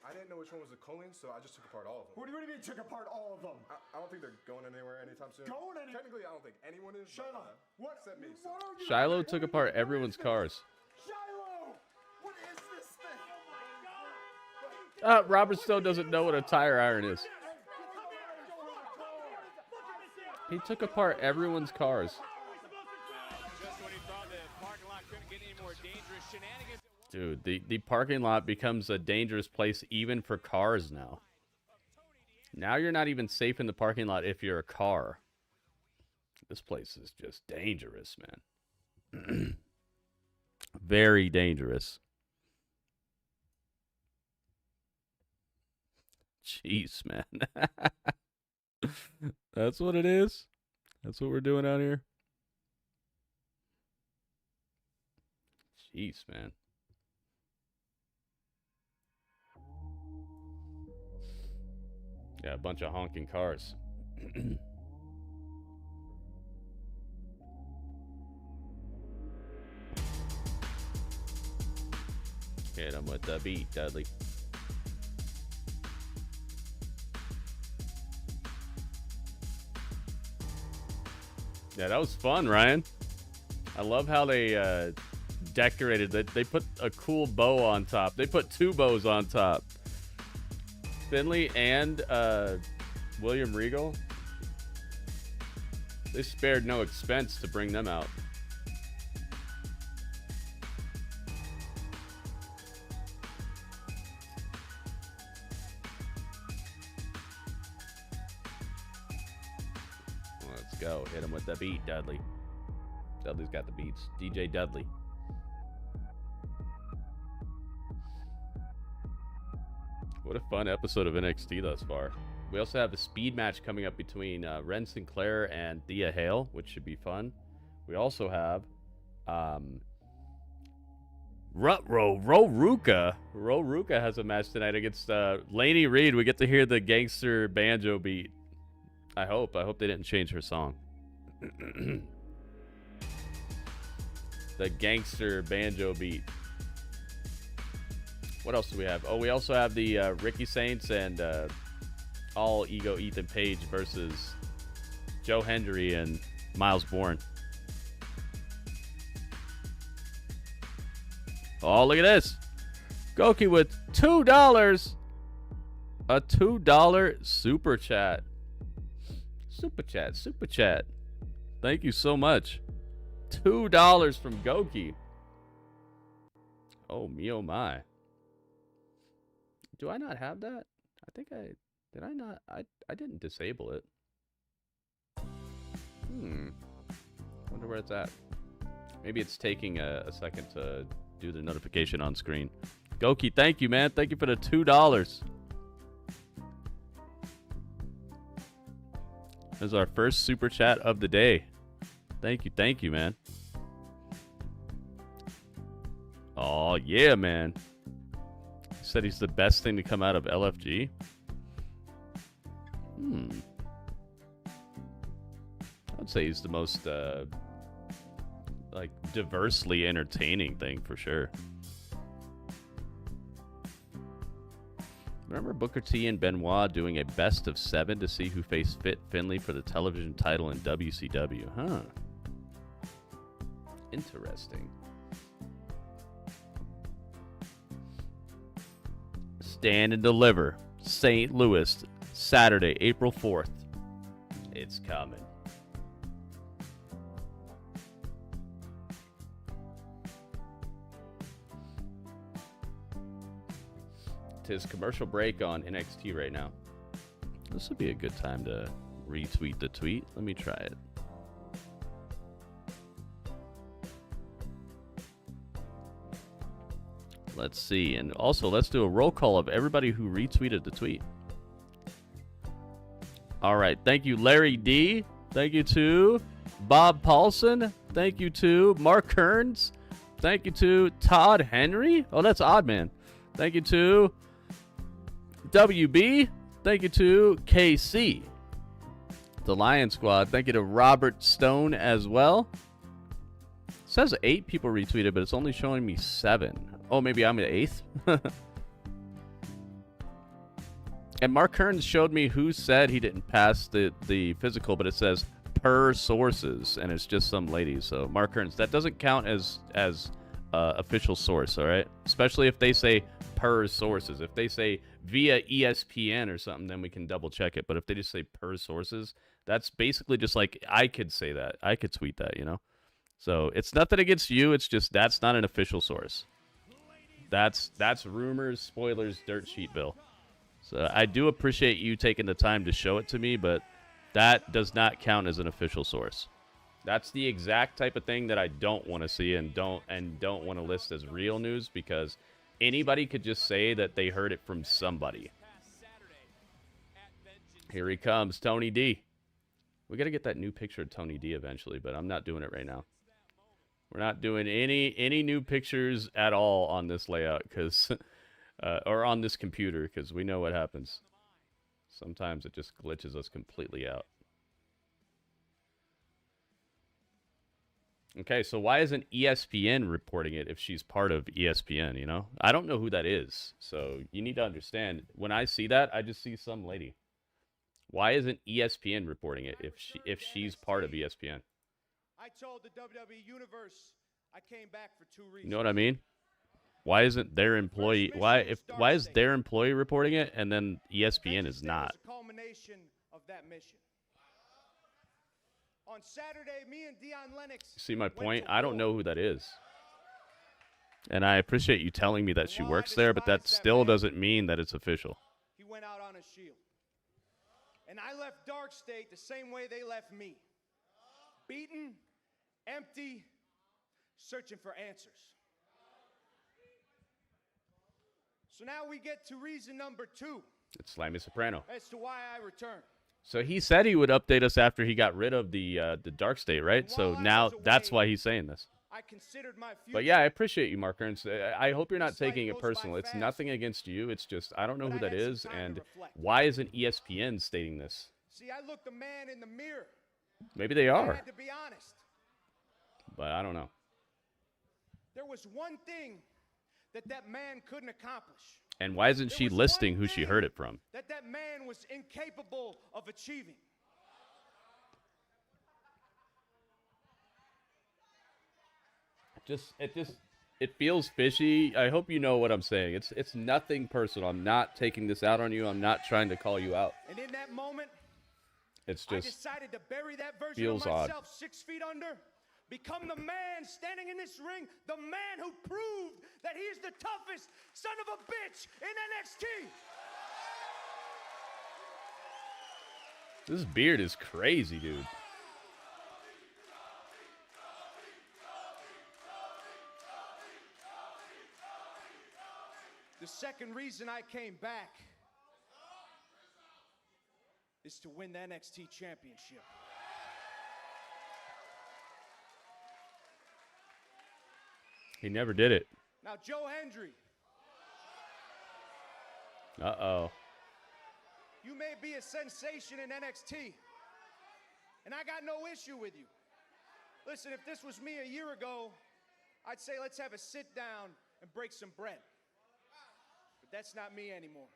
K: I didn't know which one was the choline, so I just took apart all of them.
O: What do you mean took apart all of them?
K: I don't think they're going anywhere anytime soon. Technically, I don't think anyone is.
O: Shut up. What?
K: Except me. So.
A: Shiloh took apart everyone's cars.
O: Shiloh! What is this thing?
A: Robert Stone doesn't know what a tire iron is. He took apart everyone's cars. Dude, the parking lot becomes a dangerous place even for cars now. Now you're not even safe in the parking lot if you're a car. This place is just dangerous, man. Very dangerous. Jeez, man. That's what it is? That's what we're doing out here? Jeez, man. Yeah, a bunch of honking cars. Hit him with the beat, Dudley. Yeah, that was fun, Ryan. I love how they decorated it. They put a cool bow on top. They put two bows on top. Finley and William Regal. They spared no expense to bring them out. Let's go. Hit him with the beat, Dudley. Dudley's got the beats. DJ Dudley. What a fun episode of NXT thus far. We also have a speed match coming up between Wren Sinclair and Thea Hale, which should be fun. We also have Ruca. Ruca has a match tonight against Lainey Reid. We get to hear the gangster banjo beat. I hope they didn't change her song. The gangster banjo beat. What else do we have? Oh, we also have the Ricky Saints and All Ego Ethan Page versus Joe Hendry and Myles Borne. Oh, look at this. Goki with $2. A $2 super chat. Super chat. Thank you so much. $2 from Goki. Oh, me oh my. Do I not have that? I think did I not? I didn't disable it. Wonder where it's at. Maybe it's taking a second to do the notification on screen. Goki, thank you, man. Thank you for the $2. This is our first super chat of the day. Thank you, man. Oh, yeah, man. He said he's the best thing to come out of LFG. I would say he's the most, like, diversely entertaining thing for sure. Remember Booker T and Benoit doing a best of 7 to see who faced Fit Finlay for the television title in WCW? Huh. Interesting. Stand and Deliver, St. Louis, Saturday, April 4th. It's coming. Tis commercial break on NXT right now. This would be a good time to retweet the tweet. Let me try it. Let's see. And also, let's do a roll call of everybody who retweeted the tweet. All right. Thank you, Larry D. Thank you to Bob Paulson. Thank you to Mark Kearns. Thank you to Todd Henry. Oh, that's odd, man. Thank you to WB. Thank you to KC. The Lion Squad. Thank you to Robert Stone as well. It says 8 people retweeted, but it's only showing me 7. Oh, maybe I'm the 8th. And Mark Kearns showed me who said he didn't pass the physical, but it says per sources, and it's just some lady. So Mark Kearns, that doesn't count as official source, all right? Especially if they say per sources. If they say via ESPN or something, then we can double check it. But if they just say per sources, that's basically just like I could say that. I could tweet that, you know? So it's nothing against you. It's just that's not an official source. That's rumors, spoilers, dirt sheet, Bill. So I do appreciate you taking the time to show it to me, but that does not count as an official source. That's the exact type of thing that I don't want to see and don't want to list as real news, because anybody could just say that they heard it from somebody. Here he comes, Tony D. We got to get that new picture of Tony D eventually, but I'm not doing it right now. We're not doing any new pictures at all on this layout, because or on this computer, because we know what happens. Sometimes it just glitches us completely out. Okay, so why isn't ESPN reporting it if she's part of ESPN, you know? I don't know who that is, so you need to understand. When I see that, I just see some lady. Why isn't ESPN reporting it if she's part of ESPN?
P: I told the WWE Universe I came back for 2 reasons.
A: You know what I mean? Why isn't their employee why is their employee reporting it and then ESPN is not?
P: The culmination of that mission. On Saturday, me and Dion Lennox.
A: See my point? I don't know who that is. And I appreciate you telling me that she works there, but that still doesn't mean that it's official.
P: He went out on a shield. And I left Dark State the same way they left me. beaten, empty, searching for answers. So now we get to reason number 2.
A: It's Slimy Soprano.
P: As to why I returned.
A: So he said he would update us after he got rid of the dark state, right? So now that's why he's saying this.
P: I considered my future.
A: But yeah, I appreciate you, Mark Ernst. I hope you're not taking it personal. It's nothing against you. It's just I don't know who that is, and why isn't ESPN stating this?
P: See, I looked the man in the mirror.
A: Maybe they
P: I
A: are,
P: had to be honest.
A: but I don't know.
P: There was one thing that man couldn't accomplish.
A: And why isn't she listing who she heard it from?
P: That man was incapable of achieving.
A: It feels fishy. I hope you know what I'm saying. It's nothing personal. I'm not taking this out on you. I'm not trying to call you out.
P: And in that moment,
A: It's
P: I
A: just
P: decided to bury that version
A: feels
P: of
A: odd.
P: myself 6 feet under, become the man standing in this ring, the man who proved that he is the toughest son of a bitch in NXT.
A: This beard is crazy, dude.
P: The second reason I came back is to win the NXT championship.
A: He never did it.
P: Now, Joe Hendry,
A: Uh-oh.
P: you may be a sensation in NXT, and I got no issue with you. Listen, if this was me a year ago, I'd say let's have a sit down and break some bread. But that's not me anymore.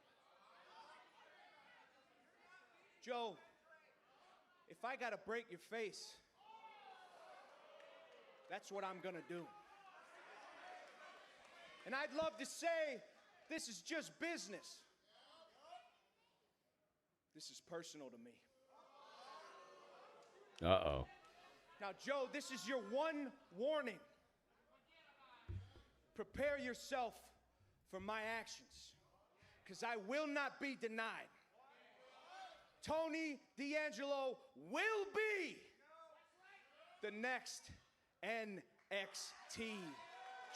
P: Joe, if I gotta break your face, that's what I'm gonna do. And I'd love to say this is just business. This is personal to me.
A: Uh-oh.
P: Now, Joe, this is your one warning. Prepare yourself for my actions, because I will not be denied. Tony D'Angelo will be the next NXT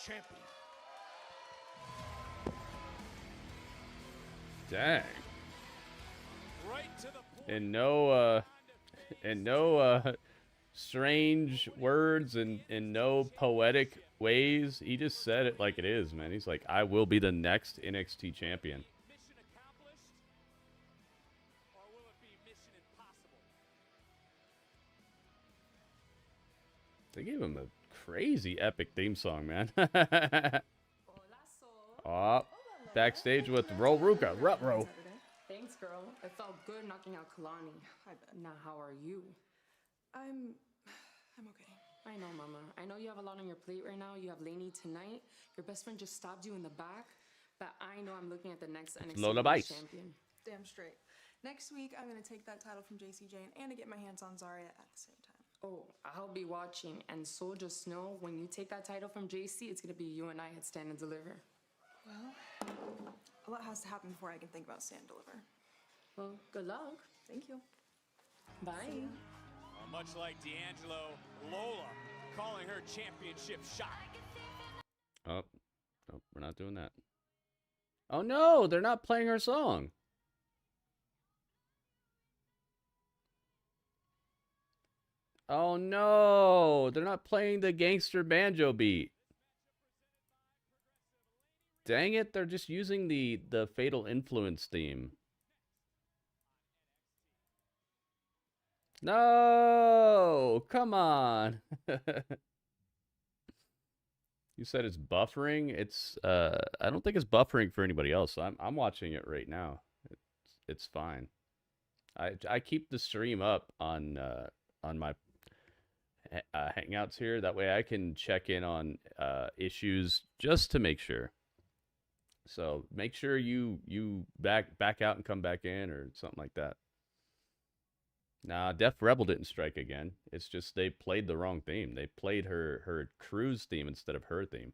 P: champion.
A: Dang.
F: Right to the point.
A: And no strange words and no poetic ways. He just said it like it is, man. He's like, I will be the next NXT champion.
F: Mission accomplished, or will it be mission impossible?
A: They gave him a crazy epic theme song, man. Oh, backstage with Ruca. Ruh-roh.
Q: Thanks, girl. It felt good knocking out Kalani. Now, how are you?
R: I'm okay.
Q: I know, Mama. I know you have a lot on your plate right now. You have Lainey tonight. Your best friend just stabbed you in the back. But I know I'm looking at the next NXT
A: Lola Bice.
Q: champion.
R: Damn straight. Next week, I'm going to take that title from JC Jane and to get my hands on Zarya at the same time.
Q: Oh, I'll be watching. And so just know, when you take that title from JC, it's going to be you and I at Stand and Deliver.
R: Well, a lot has to happen before I can think about Stand and Deliver.
Q: Well, good luck.
R: Thank you.
Q: Bye.
F: Much like D'Angelo, Lola calling her championship shot.
A: Oh, nope, we're not doing that. Oh no, they're not playing her song. Oh no, they're not playing the gangster banjo beat. Dang it, they're just using the Fatal Influence theme. No, come on. You said it's buffering. It's I don't think it's buffering for anybody else. I'm watching it right now. It's fine. I keep the stream up on my Hangouts here. That way I can check in on issues just to make sure. So make sure you back out and come back in or something like that. Nah, Def Rebel didn't strike again. It's just they played the wrong theme. They played her cruise theme instead of her theme.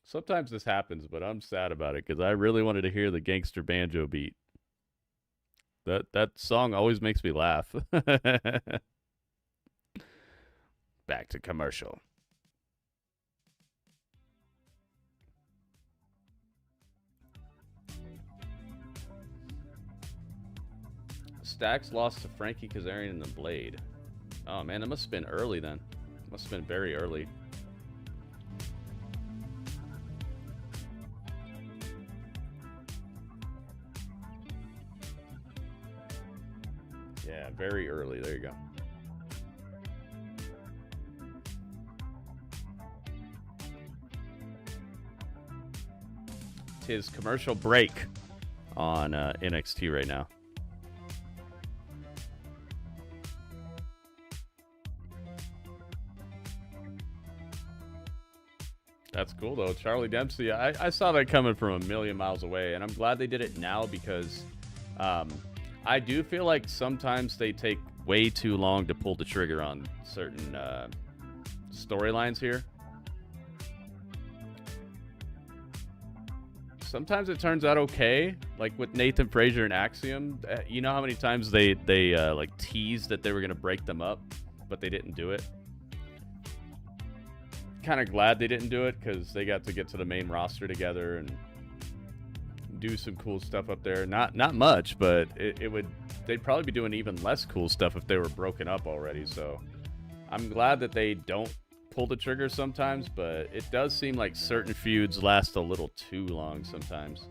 A: Sometimes this happens, but I'm sad about it because I really wanted to hear the gangster banjo beat. That song always makes me laugh. back to commercial. Stax lost to Frankie Kazarian in the Blade. Oh man, it must have been early then. Must have been very early. Yeah, very early. There you go. Tis commercial break on NXT right now. That's cool though. Charlie Dempsey, I saw that coming from a million miles away, and I'm glad they did it now because I do feel like sometimes they take way too long to pull the trigger on certain storylines here. Sometimes it turns out okay, like with Nathan Frazier and Axiom. You know how many times they like teased that they were gonna break them up, but they didn't do it. Kind of glad they didn't do it because they got to get to the main roster together and do some cool stuff up there. Not much, but they'd probably be doing even less cool stuff if they were broken up already. So I'm glad that they don't pull the trigger sometimes, but it does seem like certain feuds last a little too long sometimes.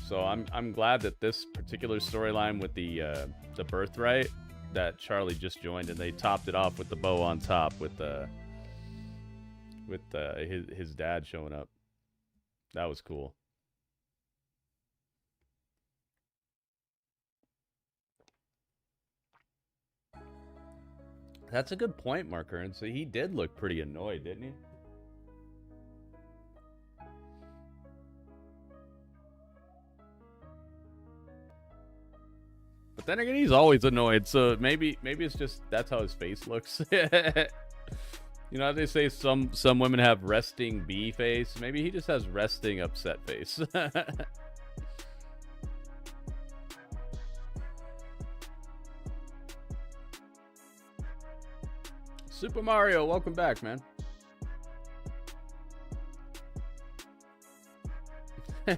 A: So I'm glad that this particular storyline with the birthright that Charlie just joined, and they topped it off with the bow on top with his dad showing up. That was cool. That's a good point, Mark Currency. He did look pretty annoyed, didn't he? But then again, he's always annoyed, so maybe it's just that's how his face looks. You know how they say some women have resting bee face? Maybe he just has resting upset face. Super Mario, welcome back, man.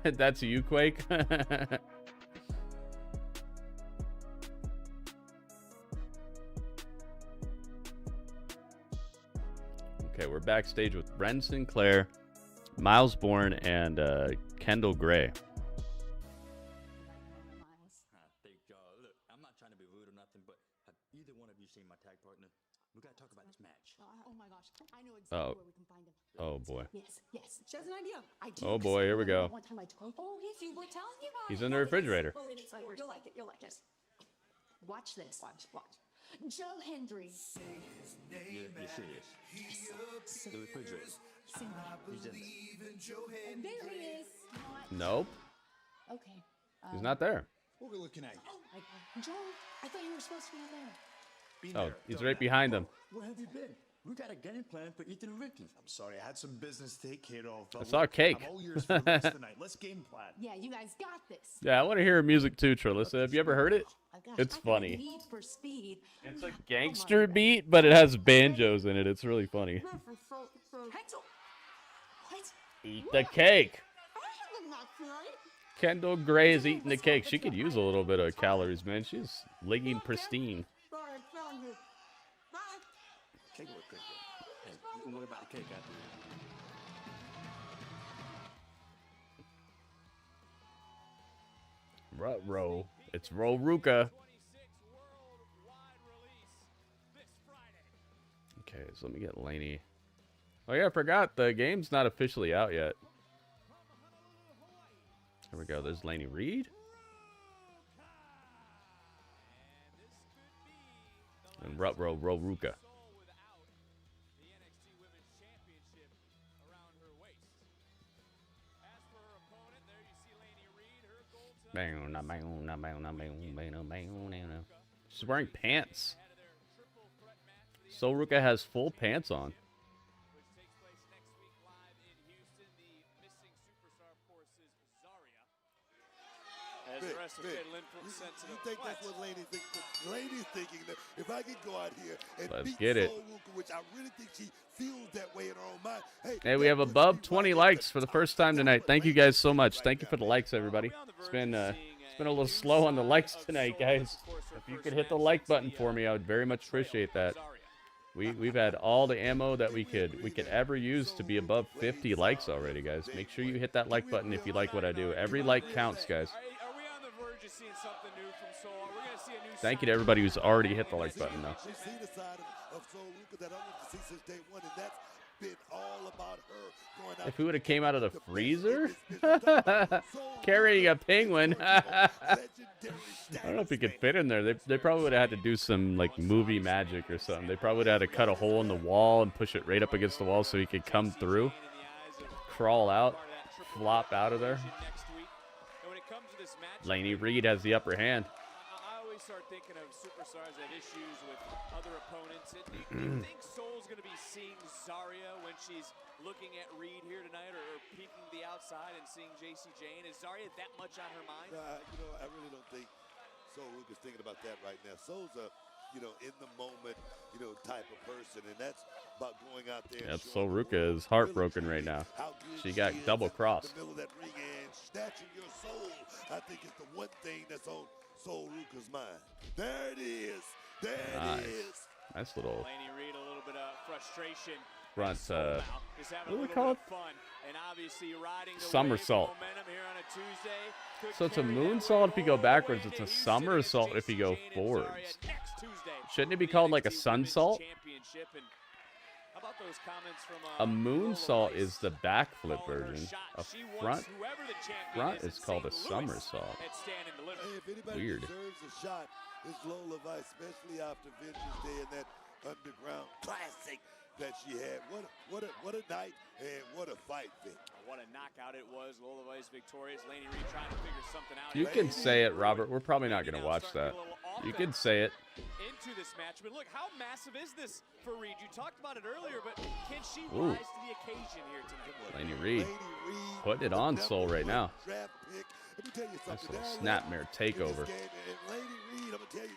A: That's you, Quake. Okay, we're backstage with Wren Sinclair, Myles Borne, and Kendall Gray.
S: Look, I'm not trying to be rude or nothing, but have either one of you seen my tag partner? We gotta talk about this match.
T: Oh my gosh, I know exactly where we can find him.
A: Oh boy.
T: Yes. She has an idea. I do.
A: Oh boy, here we go.
T: One time I told. Oh, yes, you were telling me about.
A: He's in the refrigerator.
T: Oh, it is. You'll like it. You'll like it. Watch this. Watch. Joe Hendry.
S: You're serious? The refrigerator. He's in there.
T: There he is.
A: Nope.
T: Okay.
A: He's not there.
G: What are we looking at?
T: Joe, I thought you were supposed to be in there.
A: Oh, he's right behind him.
S: Where have you been? We got a game plan for Ethan and Ricky.
G: I'm sorry, I had some business to take care of.
A: I saw a cake.
G: I'm all yours for the rest tonight. Let's game plan.
T: Yeah, you guys got this.
A: Yeah, I want to hear music too, Trilissa. Have you ever heard it?
T: Oh, gosh,
A: It's
T: I got
A: funny.
T: Need for Speed.
A: It's a gangster beat, but it has banjos in it. It's really funny.
T: Pencil. What?
A: Eat the cake.
T: I have not tonight.
A: Kendall Gray is eating the cake. She could use a little bit of calories, man. She's looking pristine.
T: Sorry, I found you. Bye.
S: Cake look good. Hey, you can worry about the cake after
A: Ruh-roh. It's Ruca. Okay, so let me get Lainey. Oh yeah, I forgot. The game's not officially out yet. There we go. There's Lainey Reid. And Ruca. She's wearing pants. So Ruca has full pants on.
F: As the rest of Finland sent to
I: You
F: the
I: think that's what Lainey thinks? Lainey's thinking that if I could go out here and
A: Let's
I: beat
A: get it.
I: Soul Ruca, which I really think she feels that way in her own mind.
A: Hey, we have above 20 likes for the first time tonight. Thank you guys so much. Thank you for the likes, everybody. It's been a little slow on the likes tonight, guys. If you could hit the like button for me, I would very much appreciate that. We've had all the ammo that we could ever use to be above 50 likes already, guys. Make sure you hit that like button if you like what I do. Every like counts, guys.
F: Are we on the verge of seeing something new from Soul? Are we going to see a new
A: Thank you to everybody who's already hit the like button, though.
I: We've seen the side of Soul Ruca that I want to see since day one, and that's been all about her going out.
A: If we would have came out of the freezer carrying a penguin, I don't know if he could fit in there. They probably would have had to do some like movie magic or something. They probably would have had to cut a hole in the wall and push it right up against the wall so he could come through, crawl out, flop out of there. Lainey Reid has the upper hand.
F: I always start thinking of superstars that have issues with other opponents. Do you think Soul's going to be seeing Zarya when she's looking at Reid here tonight, or peeking to the outside and seeing JC Jane? Is Zarya that much on her mind?
I: I really don't think Soul Ruca's thinking about that right now. Soul's a, in the moment, type of person, and that's about going out there.
A: Yep, Soul Ruca is heartbroken right now. She got double crossed.
I: In the middle of that ring and snatching your soul, I think it's the one thing that's on Soul Ruca's mind. There it is. There it is.
A: Nice little
F: Lainey Reid, a little bit of frustration.
A: front, what do we call it?
F: Fun. And obviously riding the
A: Somersault.
F: momentum here on a Tuesday.
A: So it's a moonsault if you go backwards. It's a somersault if you go forwards. Shouldn't it be called like a sunsault?
F: How about those comments from
A: A moonsault is the backflip version. A front is called a somersault.
I: Hey, if anybody
A: Weird.
I: deserves a shot, it's Lola Vice, especially after Vengeance Day and that underground classic that she had. What a night and what a fight, Vic.
F: What a knockout it was. Lola Vice victorious. Lainey Reid trying to figure something out.
A: You can say it, Robert. We're probably not going to watch that. You can say it.
F: Into this match, but look, how massive is this for Reid? You talked about it earlier, but can she
A: Ooh.
F: rise to the occasion here tonight?
A: Lainey Reid putting it on Soul right now.
I: Draft pick. Let me tell you
A: Nice
I: something.
A: little
I: There,
A: snapmare takeover.
I: And Lainey Reid, I'm gonna tell you,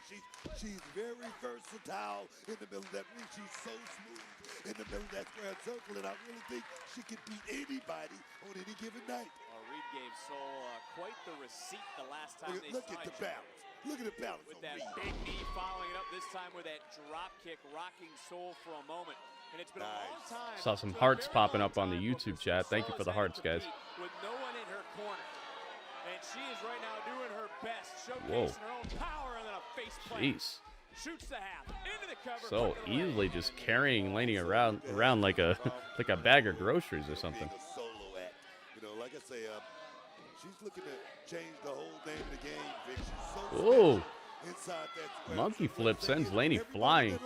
I: she's very versatile in the middle of that ring. She's so smooth in the middle of that square circle, and I really think she can beat anybody on any given night.
F: Reid gave Soul quite the receipt the last time they
I: Look
F: saw
I: at the
F: each other.
I: balance. Look at the balance
F: With
I: on
F: that
I: Reid.
F: big knee following it up this time with that drop kick, rocking Soul for a moment. And it's been a long time.
A: Saw some hearts popping up on the YouTube chat. Thank you for the hearts, guys.
F: With no one in her corner. And she is right now doing her best,
A: Whoa.
F: showcasing her own power, and then a face plant.
A: Jeez.
F: Shoots the half into the cover.
A: So easily just carrying Lainey around like a bag of groceries or something.
I: Being a solo act. Like I say, she's looking to change the whole name of the game, Vic. She's so
A: Ooh.
I: inside that square.
A: Monkey flip sends Lainey flying.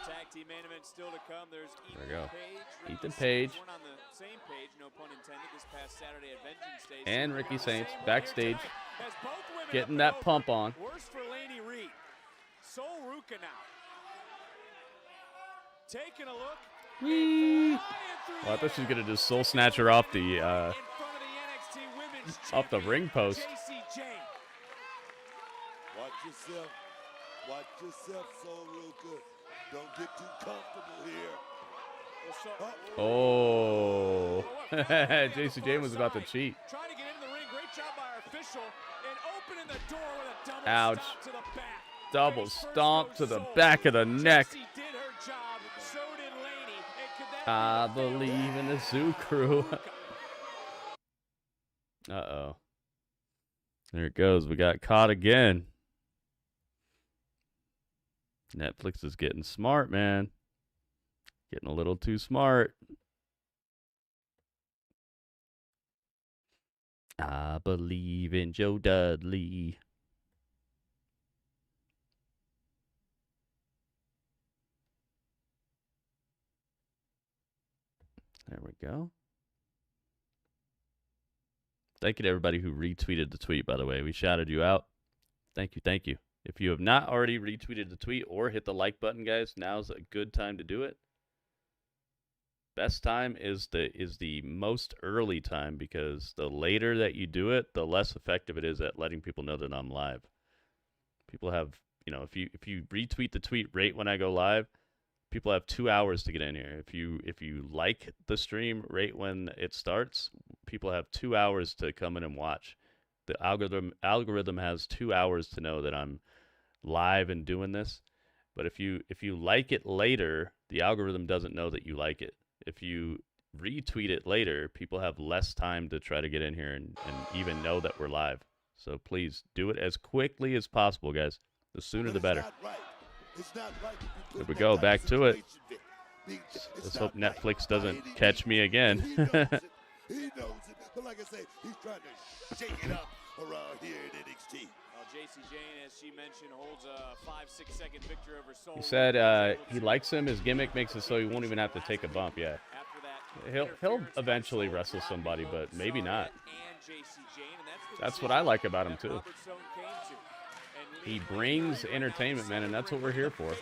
F: Tag team main event still to come. There's
A: There we go.
F: Page,
A: Ethan Page.
F: One on the same page, no pun intended, this past Saturday at Vengeance Day.
A: And Ricky Saints backstage
F: As both women
A: getting
F: up
A: that pump on.
F: Worse for Lainey Reid. Soul Ruca now. Taking a look.
A: Whee! Well, I thought she was gonna just soul snatch her off the off the ring post.
I: Watch yourself. Watch yourself, Soul Ruca. Don't get too comfortable here.
A: Oh, JC Jane was about to cheat.
F: Trying to get into the ring. Great job by our official. And opening the door with a double
A: Ouch.
F: stomp to the back.
A: Double stomp to the back of the neck.
F: She did her job. So did Lainey. And could that
A: I believe in the Zoo Crew. Uh-oh. There it goes. We got caught again. Netflix is getting smart, man. Getting a little too smart. I believe in Joe Dudley. There we go. Thank you to everybody who retweeted the tweet, by the way. We shouted you out. Thank you, thank you. If you have not already retweeted the tweet or hit the like button, guys, now's a good time to do it. Best time is the most early time, because the later that you do it, the less effective it is at letting people know that I'm live. People have, if you retweet the tweet right when I go live, people have 2 hours to get in here. If you like the stream right when it starts, people have 2 hours to come in and watch. The algorithm has 2 hours to know that I'm live and doing this. But if you like it later, the algorithm doesn't know that you like it. If you retweet it later, people have less time to try to get in here and even know that we're live. So please do it as quickly as possible, guys. The sooner the better. There we go, back to it. Let's hope Netflix doesn't catch me again.
I: He knows it. But like I say, he's trying to shake it up around here at NXT.
F: JC Jane, as she mentioned, holds a 5-6 second victory over Soul.
A: He said he likes him. His gimmick makes it so he won't even have to take a bump. Yeah, he'll eventually wrestle somebody, but maybe not. That's what I like about him too. He brings entertainment, man, and that's what we're here for.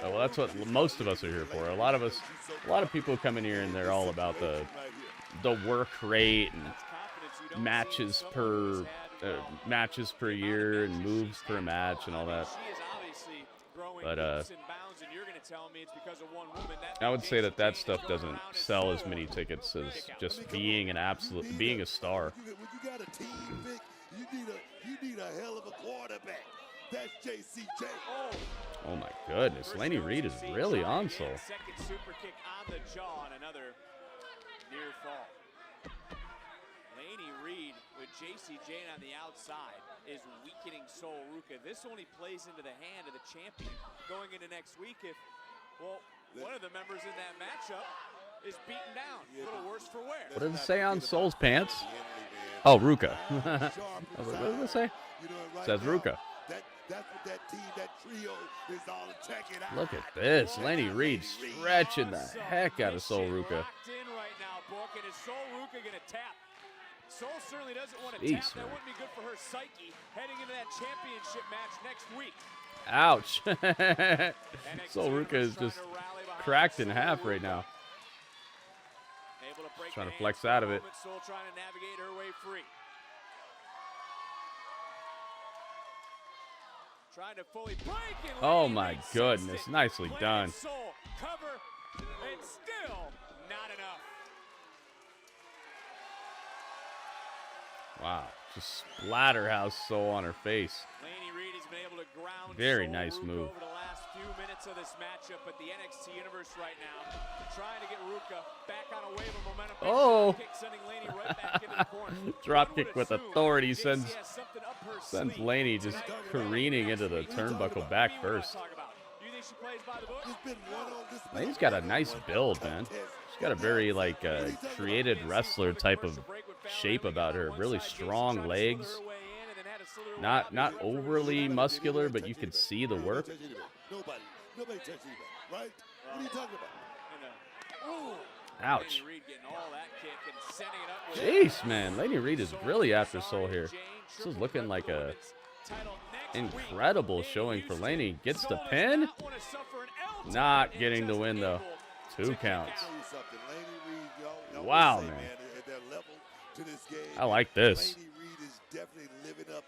A: Well, that's what most of us are here for. A lot of people come in here and they're all about the work rate and matches per year and moves per match and all that. But I would say that stuff doesn't sell as many tickets as just being a star.
I: When you got a team pick, you need a hell of a quarterback. That's JC Jane.
A: Oh my goodness, Lainey Reid is really on Soul.
F: Second super kick on the jaw and another near fall. Lainey Reid with JC Jane on the outside is weakening Soul Ruca. This only plays into the hand of the champion going into next week if, one of the members in that matchup is beaten down. A little worse for wear.
A: What does it say on Soul's pants? Oh, Ruca. What does it say? It says Ruca.
I: That's what that team, that trio is all. Check it out.
A: Look at this. Lainey Reid stretching the heck out of Soul Ruca.
F: In right now, Book, and is Soul Ruca going to tap? Soul certainly doesn't want to
A: Jeez,
F: tap. That wouldn't be good for her psyche heading into that championship match next week.
A: Ouch. Soul Ruca is just cracked in half right now. Trying to flex out of it.
F: Soul trying to navigate her way free. Trying to fully break and
A: Oh my goodness, nicely done.
F: Soul cover and still not enough.
A: Wow, just splatterhouse Soul on her face.
F: Lainey Reid has been able to ground
A: Very
F: Soul
A: nice
F: Ruca
A: move.
F: over the last few minutes of this matchup, but the NXT universe right now trying to get Ruca back on a wave of momentum.
A: Oh,
F: Kick, sending Lainey right back into the corner.
A: drop kick with authority sends Lainey just careening into the turnbuckle back first. Lainey's got a nice build, man. She's got a very created wrestler type of shape about her. Really strong legs. Not overly muscular, but you can see the work.
I: Nobody touched anybody, right? What are you talking about?
A: Ouch. Jeez, man. Lainey Reid is really after Soul here. This is looking like a incredible showing for Lainey. Gets the pin. Not getting the win, though. 2 counts. Wow, man. I like this.
I: Lainey Reid is definitely living up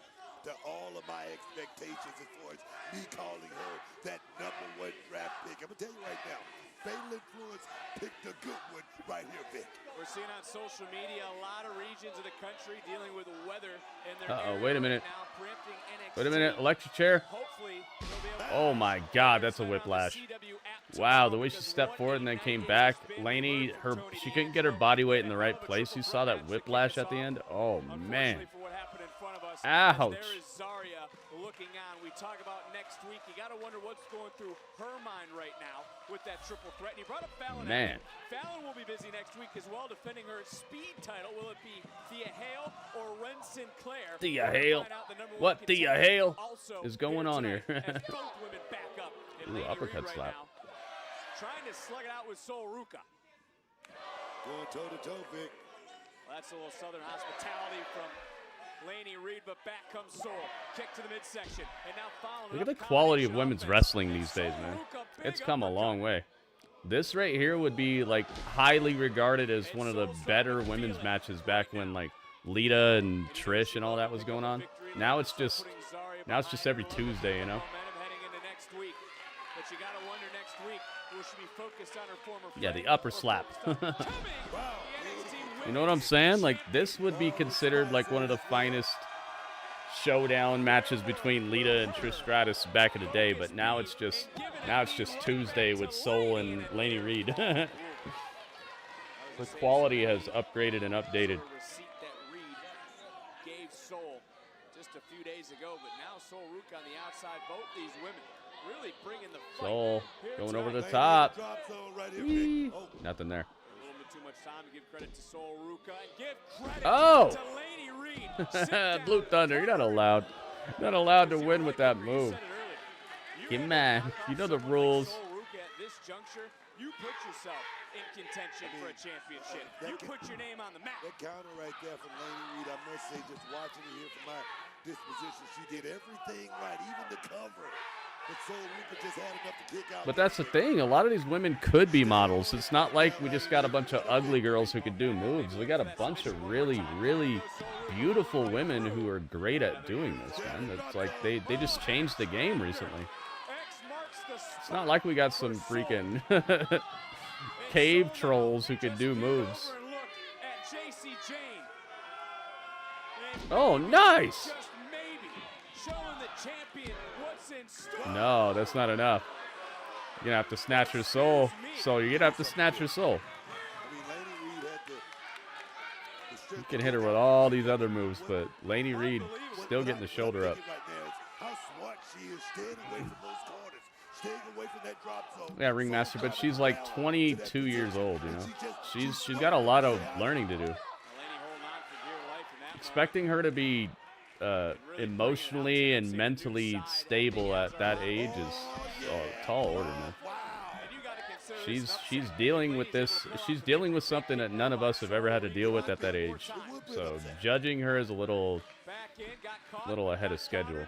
I: to all of my expectations as far as me calling her that #1 draft pick. I'm going to tell you right now, Fatal Influence picked a good one right here, Vic.
F: We're seeing on social media a lot of regions of the country dealing with weather in their
A: Uh-oh, wait a minute.
F: now, preempting NXT.
A: Wait a minute, electric chair.
F: Hopefully, they'll be able to
A: Oh my God, that's a whiplash. Wow, the way she stepped forward and then came back. Lainey, she couldn't get her body weight in the right place. You saw that whiplash at the end? Oh, man. Ouch.
F: There is Zarya looking on. We talk about next week. You got to wonder what's going through her mind right now with that triple threat. And you brought up Fallon.
A: Man.
F: Fallon will be busy next week as well, defending her speed title. Will it be Thea Hale or Wren Sinclair?
A: Thea Hale. What Thea Hale is going on here?
F: Both women back up.
A: Ooh, uppercut slap.
F: Trying to slug it out with Soul Ruca.
I: Going toe-to-toe, Vic.
F: Well, that's a little Southern hospitality from Lainey Reid, but back comes Soul. Kick to the midsection. And now following
A: Look at the quality of women's wrestling these days, man. It's come a long way. This right here would be like highly regarded as one of the better women's matches back when like Lita and Trish and all that was going on. Now it's just every Tuesday, you know. Yeah, the upper slap. You know what I'm saying? Like this would be considered like one of the finest showdown matches between Lita and Trish Stratus back in the day, but now it's just Tuesday with Soul and Lainey Reid. The quality has upgraded and updated.
F: Gave Soul just a few days ago, but now Soul Ruca on the outside, both these women really bringing the fight.
A: Soul going over the top. Whee. Nothing there.
F: A little bit too much time to give credit to Soul Ruca and give credit
A: to
F: Lainey Reid.
A: Blue Thunder, you're not allowed. You're not allowed to win with that move. Get mad. You know the rules.
F: At this juncture, you put yourself in contention for a championship. You put your name on the map.
I: That counter right there from Lainey Reid, I must say, just watching it here from my disposition, she did everything right, even the cover. But Soul Ruca just had enough to kick out.
A: But that's the thing. A lot of these women could be models. It's not like we just got a bunch of ugly girls who could do moves. We got a bunch of really, really beautiful women who are great at doing this, man. It's like they just changed the game recently. It's not like we got some freaking cave trolls who could do moves. Oh, nice! No, that's not enough. You're gonna have to snatch her soul. So you're gonna have to snatch her soul. You can hit her with all these other moves, but Lainey Reid still getting the shoulder up. Yeah, Ringmaster, but she's like 22 years old, you know. She's got a lot of learning to do. Expecting her to be emotionally and mentally stable at that age is a tall order, man. She's dealing with this. She's dealing with something that none of us have ever had to deal with at that age. So judging her is a little ahead of schedule.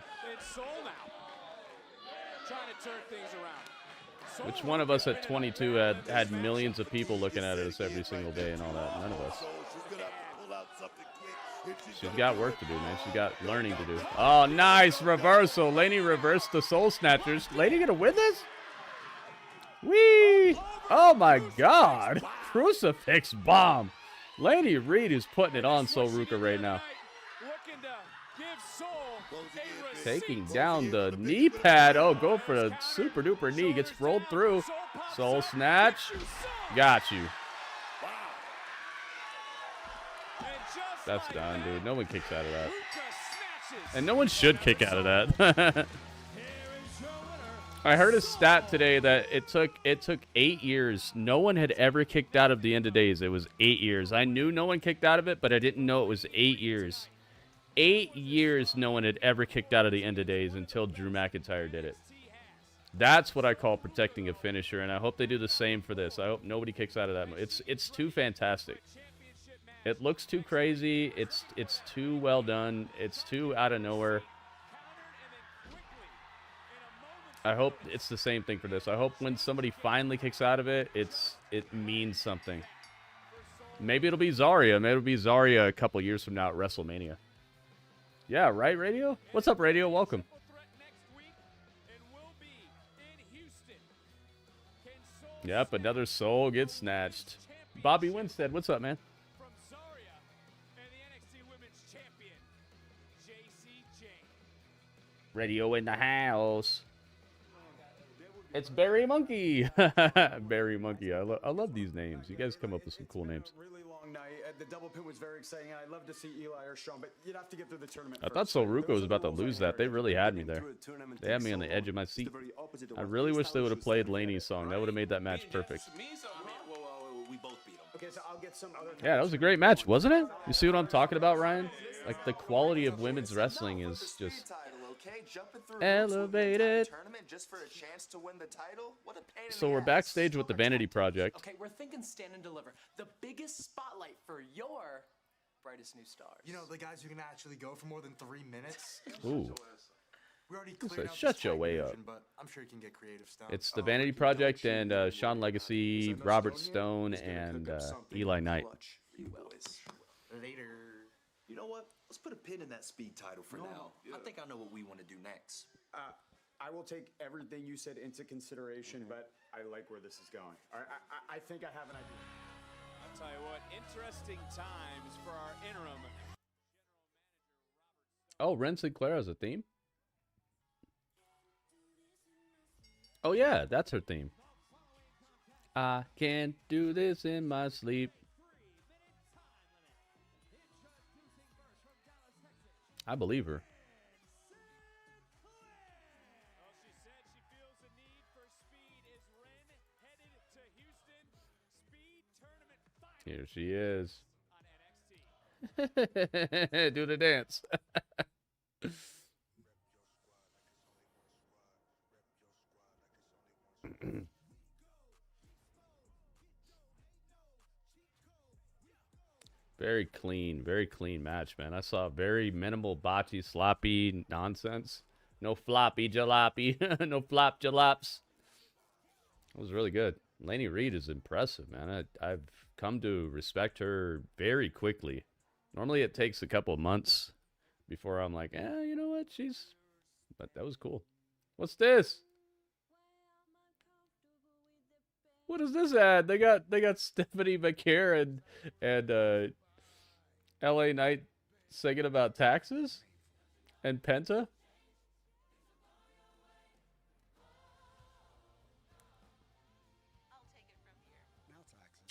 A: Which one of us at 22 had millions of people looking at us every single day and all that? None of us. She's got work to do, man. She's got learning to do. Oh, nice reversal. Lainey reversed the Soul Snatchers. Lainey gonna win this? Whee! Oh my God! Crucifix bomb. Lainey Reid is putting it on Soul Ruca right now. Taking down the knee pad. Oh, go for the super duper knee. Gets rolled through. Soul snatch. Got you. That's done, dude. No one kicks out of that. And no one should kick out of that. I heard a stat today that it took 8 years. No one had ever kicked out of the end of days. It was 8 years. I knew no one kicked out of it, but I didn't know it was 8 years. 8 years no one had ever kicked out of the end of days until Drew McIntyre did it. That's what I call protecting a finisher, and I hope they do the same for this. I hope nobody kicks out of that. It's too fantastic. It looks too crazy. It's too well done. It's too out of nowhere. I hope it's the same thing for this. I hope when somebody finally kicks out of it, it means something. Maybe it'll be Zarya. Maybe it'll be Zarya a couple years from now at WrestleMania. Yeah, right, Radio? What's up, Radio? Welcome. Yep, another soul gets snatched. Bobby Winstead, what's up, man? Radio in the house. It's Barry Monkey. Barry Monkey. I love these names. You guys come up with some cool names.
O: Really long night. The double pin was very exciting. I'd love to see Eli or Sean, but you'd have to get through the tournament.
A: I thought Soul Ruca was about to lose that. They really had me there. They had me on the edge of my seat. I really wish they would have played Lainey's song. That would have made that match perfect.
O: Okay, so I'll get some other.
A: Yeah, that was a great match, wasn't it? You see what I'm talking about, Ryan? Like, the quality of women's wrestling is just elevated. So we're backstage with the Vanity Project.
U: Okay, we're thinking stand and deliver. The biggest spotlight for your brightest new stars.
M: You know, the guys who can actually go for more than 3 minutes.
A: Ooh.
O: We already
A: It's
O: cleared
A: a
O: out
A: shut
O: this
A: your
O: tag
A: way
O: division,
A: up.
O: but I'm sure you can get creative stuff.
A: It's the Vanity Project and Sean Legacy, Robert Stone, and Eli Knight.
G: Later. You know what? Let's put a pin in that speed title for now. I think I know what we want to do next.
O: I will take everything you said into consideration, but I like where this is going. All right, I think I have an idea.
F: I'll tell you what, interesting times for our interim.
A: Oh, Wren Sinclair has a theme? Oh, yeah, that's her theme. I can't do this in my sleep. I believe her. Here she is. Do the dance. very clean match, man. I saw very minimal botchy, sloppy nonsense. No floppy jalopy, no flop jalops. It was really good. Lainey Reid is impressive, man. I've come to respect her very quickly. Normally it takes a couple of months before I'm like, you know what, but that was cool. What's this? What is this ad? They got Stephanie McCare and Eli Knight singing about taxes and Penta.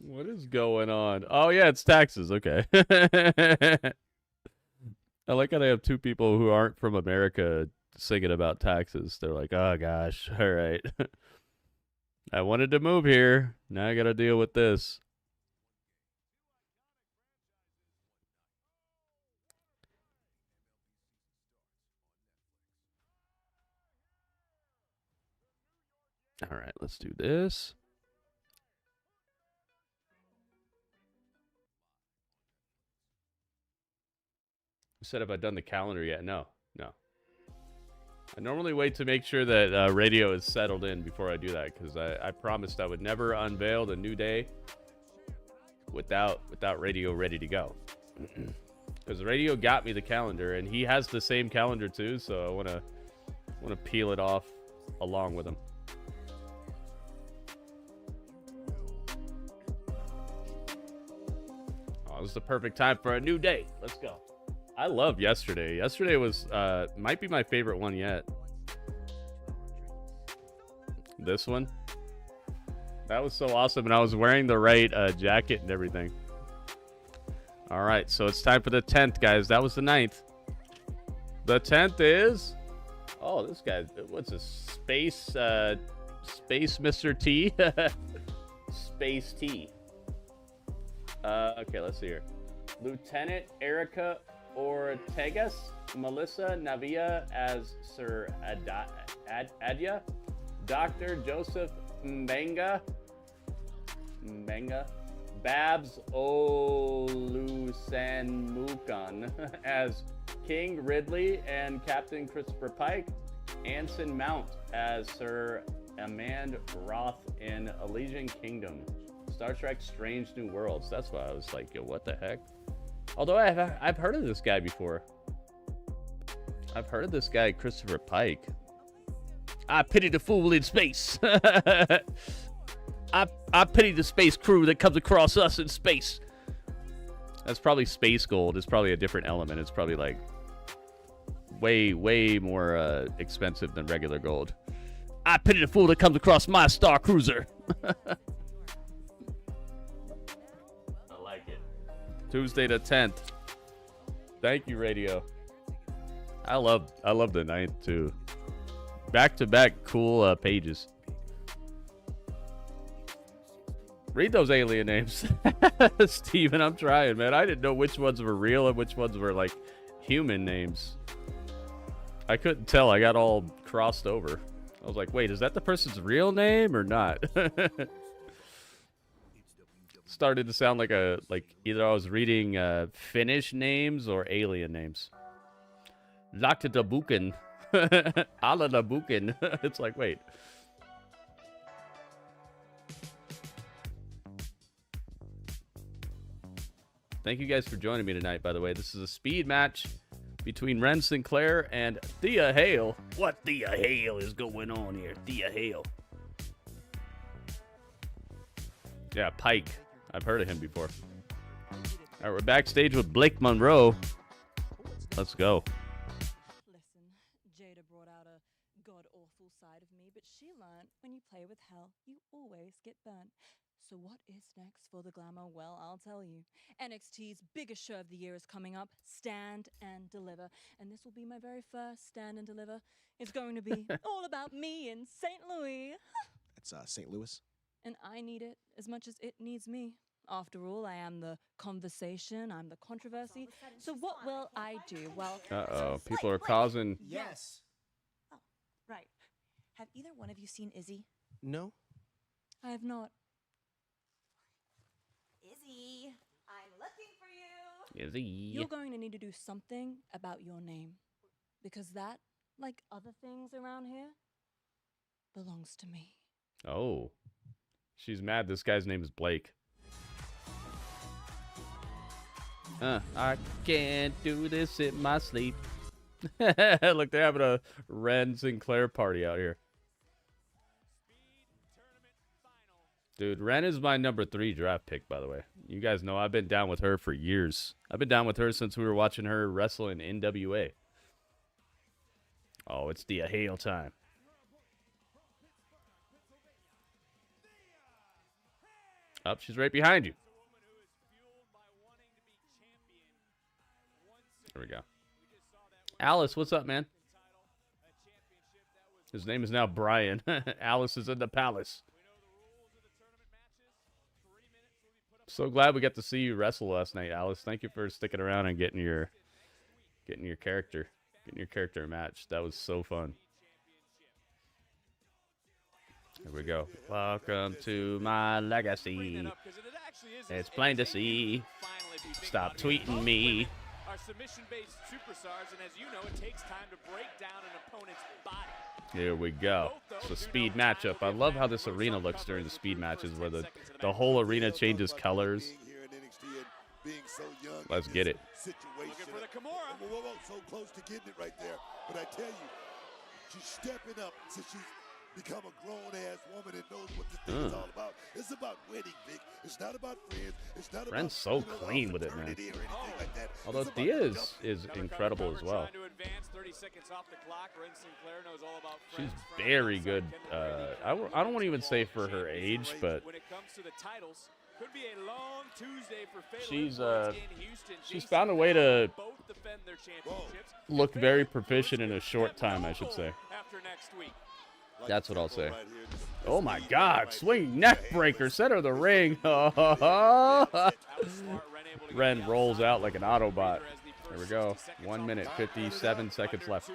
A: What is going on? Oh yeah, it's taxes. Okay. I like how they have two people who aren't from America singing about taxes. They're like, oh gosh, all right. I wanted to move here. Now I got to deal with this. All right, let's do this. Said, have I done the calendar yet? No. I normally wait to make sure that radio is settled in before I do that, because I promised I would never unveil the new day without radio ready to go. Because radio got me the calendar, and he has the same calendar too, so I want to peel it off along with him. Oh, this is the perfect time for a new day. Let's go. I love yesterday. Yesterday was might be my favorite one yet. This one. That was so awesome, and I was wearing the right jacket and everything. All right, so it's time for the 10th, guys. That was the 9th. The 10th is... Oh, this guy... What's this? Space Mr. T? Space T. Okay, let's see here. Lieutenant Erica Ortegas, Melissa Navia as Sir Adya, Dr. Joseph Mbenga, Babs Olusanmukan as King Ridley and Captain Christopher Pike, Anson Mount as Sir Amand Roth in Elysian Kingdom, Star Trek Strange New Worlds. That's why I was like, yo, what the heck? Although I've heard of this guy before. I've heard of this guy, Christopher Pike. I pity the fool in space. I pity the space crew that comes across us in space. That's probably space gold. It's probably a different element. It's probably like way more expensive than regular gold. I pity the fool that comes across my star cruiser. Tuesday the 10th. Thank you, radio. I love the 9th too. Back-to-back cool pages. Read those alien names. Steven, I'm trying, man. I didn't know which ones were real and which ones were like human names. I couldn't tell. I got all crossed over. I was like, wait, is that the person's real name or not? Started to sound like either I was reading Finnish names or alien names. Dr. Dabukin. Ala Nabukin. It's like, wait. Thank you guys for joining me tonight, by the way. This is a speed match between Wren Sinclair and Thea Hale. What Thea Hale is going on here? Thea Hale. Yeah, Pike. I've heard of him before. All right, we're backstage with Blake Monroe. Let's go.
E: Listen, Jada brought out a god-awful side of me, but she learned when you play with hell, you always get burnt. So what is next for the glamour? Well, I'll tell you. NXT's biggest show of the year is coming up, Stand and Deliver. And this will be my very first Stand and Deliver. It's going to be all about me in St. Louis.
V: That's St. Louis.
E: And I need it as much as it needs me. After all, I am the conversation, I'm the controversy. So what will I do? Well,
A: Uh-oh. People are causing...
E: Yes.
B: Oh, right. Have either one of you seen Izzy?
V: No.
E: I have not.
B: Izzy, I'm looking for you.
A: Izzy.
E: You're going to need to do something about your name. Because that, like other things around here, belongs to me.
A: Oh. She's mad this guy's name is Blake. I can't do this in my sleep. Look, they're having a Wren Sinclair party out here. Dude, Wren is my number 3 draft pick, by the way. You guys know I've been down with her for years. I've been down with her since we were watching her wrestle in NWA. Oh, it's the Hale time. Up, she's right behind you. There we go. Alice, what's up, man? His name is now Brian. Alice is in the palace. So glad we got to see you wrestle last night, Alice. Thank you for sticking around and getting your character match. That was so fun. Here we go. Welcome to my legacy. It's plain to see. Stop tweeting me.
F: Are submission-based superstars, and as you know, it takes time to break down an opponent's body.
A: Here we go. It's a speed matchup. I love how this arena looks during the speed matches where the whole arena changes colors. Let's get it.
I: Looking for the Kimura. Whoa, so close to getting it right there. But I tell you, she's stepping up since she's become a grown-ass woman and knows what this thing is all about. It's about winning, Vic. It's not about friends. It's not
A: Wren's
I: about
A: so clean with it, man.
I: like that.
A: Although Thea is incredible as well. She's very good. I don't want to even say for her age, but she's found a way to look very proficient in a short time, I should say. That's what I'll say. Oh my God! Swing neck breaker, center of the ring. Wren rolls out like an Autobot. There we go. 1 minute, 57 seconds left.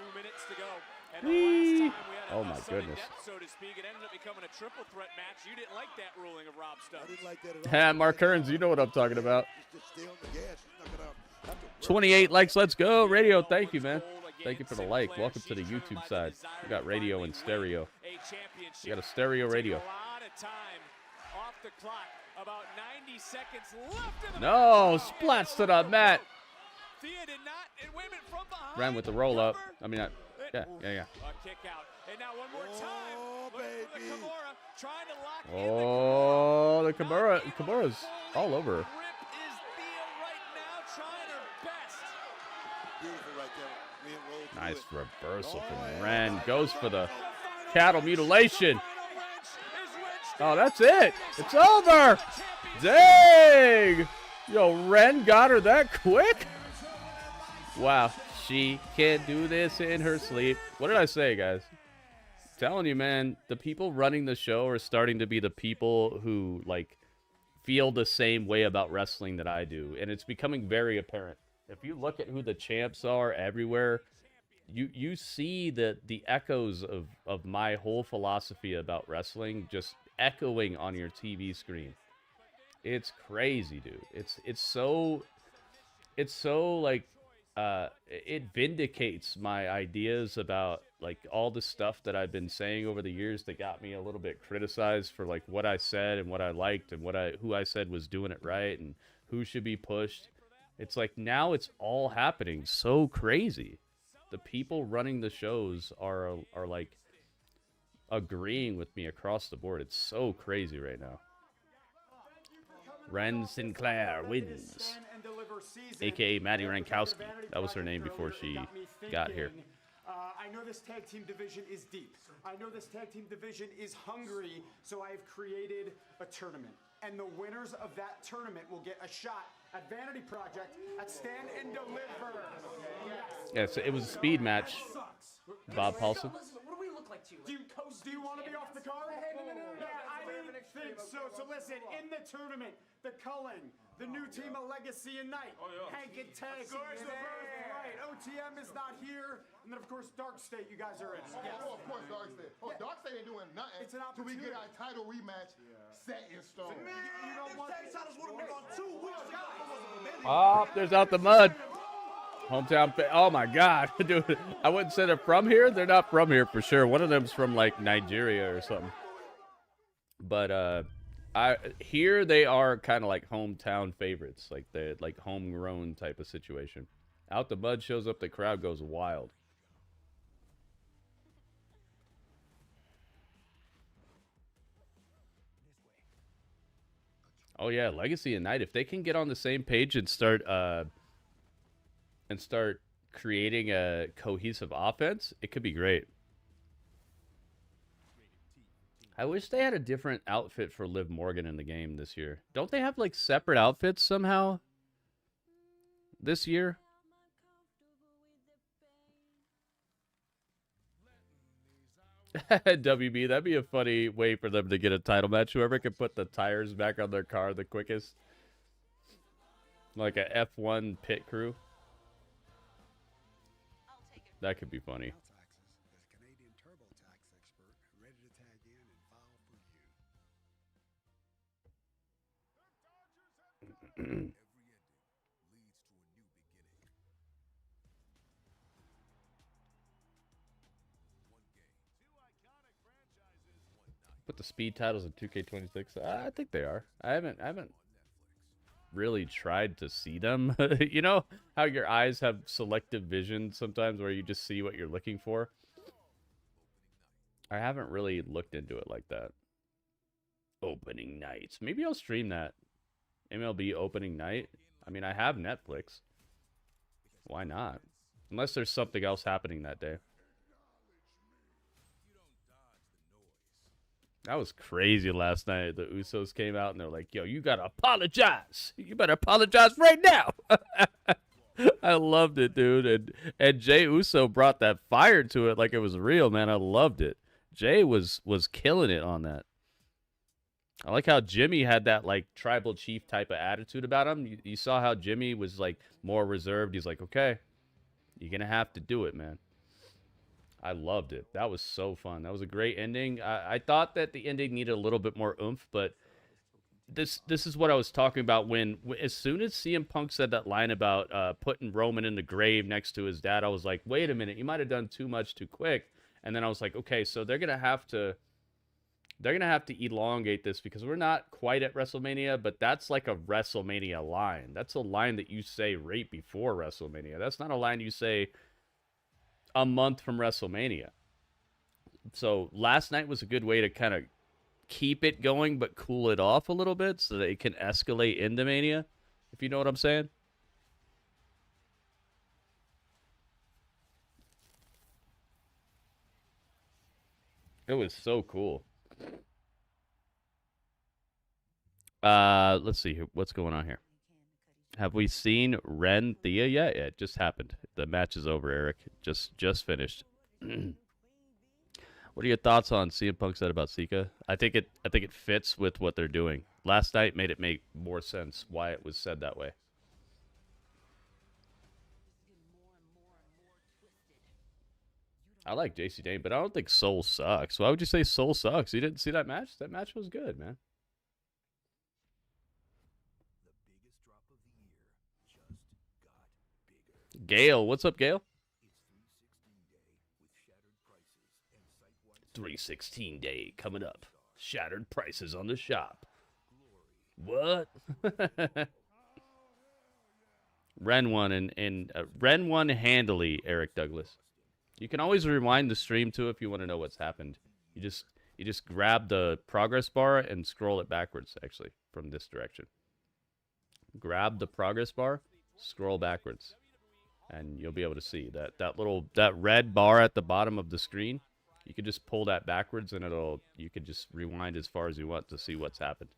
A: Whee! Oh my goodness.
F: So to speak, it ended up becoming a triple threat match. You didn't like that ruling of Rob Stubbs.
I: I didn't like that at all.
A: Mark Kearns, you know what I'm talking about. 28 likes, let's go. Radio, thank you, man. Thank you for the like. Welcome to the YouTube side. We got radio and stereo. We got a stereo radio. No, splats to the mat. Ran with the roll up. I mean, yeah.
F: A kick out. And now one more time.
I: Baby.
F: Trying to lock
A: Oh, the Kimura's all over her. Nice reversal from Wren. Goes for the cattle mutilation. Oh, that's it. It's over. Dang. Yo, Wren got her that quick? Wow. She can't do this in her sleep. What did I say, guys? I'm telling you, man, the people running the show are starting to be the people who, like, feel the same way about wrestling that I do. And it's becoming very apparent. If you look at who the champs are everywhere, you see the echoes of my whole philosophy about wrestling just echoing on your TV screen. It's crazy, dude. It's so like it vindicates my ideas about like all the stuff that I've been saying over the years that got me a little bit criticized for like what I said and what I liked and who I said was doing it right and who should be pushed. It's like now it's all happening so crazy. The people running the shows are like agreeing with me across the board. It's so crazy right now. Wren Sinclair wins, aka Maddie Rankowski. That was her name before she got here.
O: I know this tag team division is deep. I know this tag team division is hungry, so I've created a tournament. And the winners of that tournament will get a shot at Vanity Project at Stand and Deliver.
A: Yeah, so it was a speed match. Bob Paulson.
U: What do we look like to you?
O: Do you want to be off the card? Yeah, I didn't think so. So listen, in the tournament, the Culling, the new team of Legacy and Knight, Hank and Tag. Right, OTM is not here. And then, of course, Dark State, you guys are in.
C: Oh, of course, Dark State. Oh, Dark State ain't doing nothing.
O: It's an
C: till we
O: opportunity.
C: get our title rematch set in stone.
O: You don't want
A: Oh, there's out the mud. Hometown. Oh my God, dude! I wouldn't say they're from here. They're not from here for sure. One of them's from like Nigeria or something. But here they are kind of like hometown favorites, like they're like homegrown type of situation. Out the mud shows up, the crowd goes wild. Oh yeah, Legacy and Knight, if they can get on the same page and start creating a cohesive offense, it could be great. I wish they had a different outfit for Liv Morgan in the game this year. Don't they have like separate outfits somehow this year? WB, that'd be a funny way for them to get a title match. Whoever can put the tires back on their car the quickest. Like a F1 pit crew. That could be funny. Put the speed titles in 2K26. I think they are. I haven't really tried to see them. You know how your eyes have selective vision sometimes where you just see what you're looking for? I haven't really looked into it like that. Opening nights. Maybe I'll stream that. MLB opening night. I mean, I have Netflix. Why not? Unless there's something else happening that day. That was crazy last night. The Usos came out and they're like, yo, you gotta apologize. You better apologize right now. I loved it, dude. And Jey Uso brought that fire to it like it was real, man. I loved it. Jey was killing it on that. I like how Jimmy had that like tribal chief type of attitude about him. You saw how Jimmy was like more reserved. He's like, okay, you're going to have to do it, man. I loved it. That was so fun. That was a great ending. I thought that the ending needed a little bit more oomph, but this is what I was talking about when as soon as CM Punk said that line about putting Roman in the grave next to his dad, I was like, wait a minute, you might have done too much too quick. And then I was like, okay, so they're gonna have to elongate this because we're not quite at WrestleMania, but that's like a WrestleMania line. That's a line that you say right before WrestleMania. That's not a line you say a month from WrestleMania. So last night was a good way to kind of keep it going but cool it off a little bit so that it can escalate into Mania, if you know what I'm saying. It was so cool. Let's see what's going on here. Have we seen Wren Thea yet? Yeah, it just happened. The match is over, Eric. Just finished. What are your thoughts on CM Punk said about Sika? I think it fits with what they're doing. Last night made it make more sense why it was said that way. I like JC Dane, but I don't think Soul sucks. Why would you say Soul sucks? You didn't see that match? That match was good, man. Gail. What's up, Gail? 316 day coming up. Shattered prices on the shop. What? Wren won and Wren won handily, Eric Douglas. You can always rewind the stream too if you want to know what's happened. You just grab the progress bar and scroll it backwards, actually, from this direction. Grab the progress bar, scroll backwards, and you'll be able to see that red bar at the bottom of the screen. You can just pull that backwards, and you can just rewind as far as you want to see what's happened.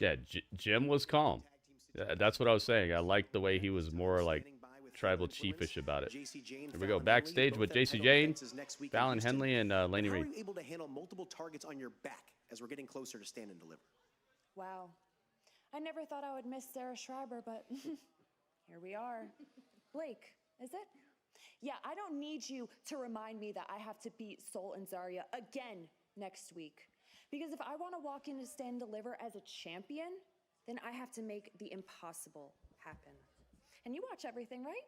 A: Yeah, Jim was calm. That's what I was saying. I liked the way he was more like tribal chiefish about it. Here we go. Backstage with JC Jane, Fallon Henley, and Lainey Reid.
V: How are you able to handle multiple targets on your back as we're getting closer to stand and deliver?
D: Wow. I never thought I would miss Sarah Schreiber, but here we are. Blake, is it? Yeah, I don't need you to remind me that I have to beat Sol and Zarya again next week. Because if I want to walk in to stand and deliver as a champion, then I have to make the impossible happen. And you watch everything, right?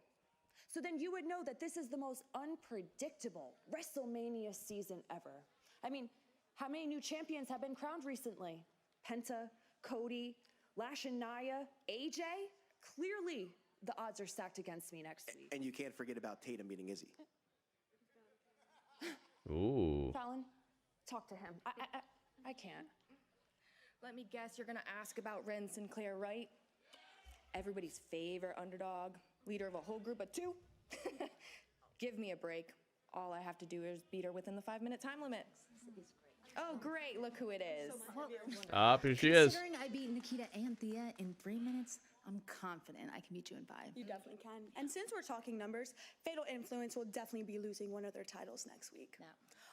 D: So then you would know that this is the most unpredictable WrestleMania season ever. I mean, how many new champions have been crowned recently? Penta, Cody, Lash and Nia, AJ? Clearly, the odds are stacked against me next week.
V: And you can't forget about Tatum beating Izzy.
A: Ooh.
D: Fallon, talk to him. I can't. Let me guess, you're gonna ask about Wren Sinclair, right? Everybody's favorite underdog, leader of a whole group of 2? Give me a break. All I have to do is beat her within the 5-minute time limit. Oh, great, look who it is.
A: Here she is.
H: Considering I beat Nikita and Thea in 3 minutes, I'm confident I can beat you in 5.
R: You definitely can. And since we're talking numbers, Fatal Influence will definitely be losing one of their titles next week.
H: Yeah.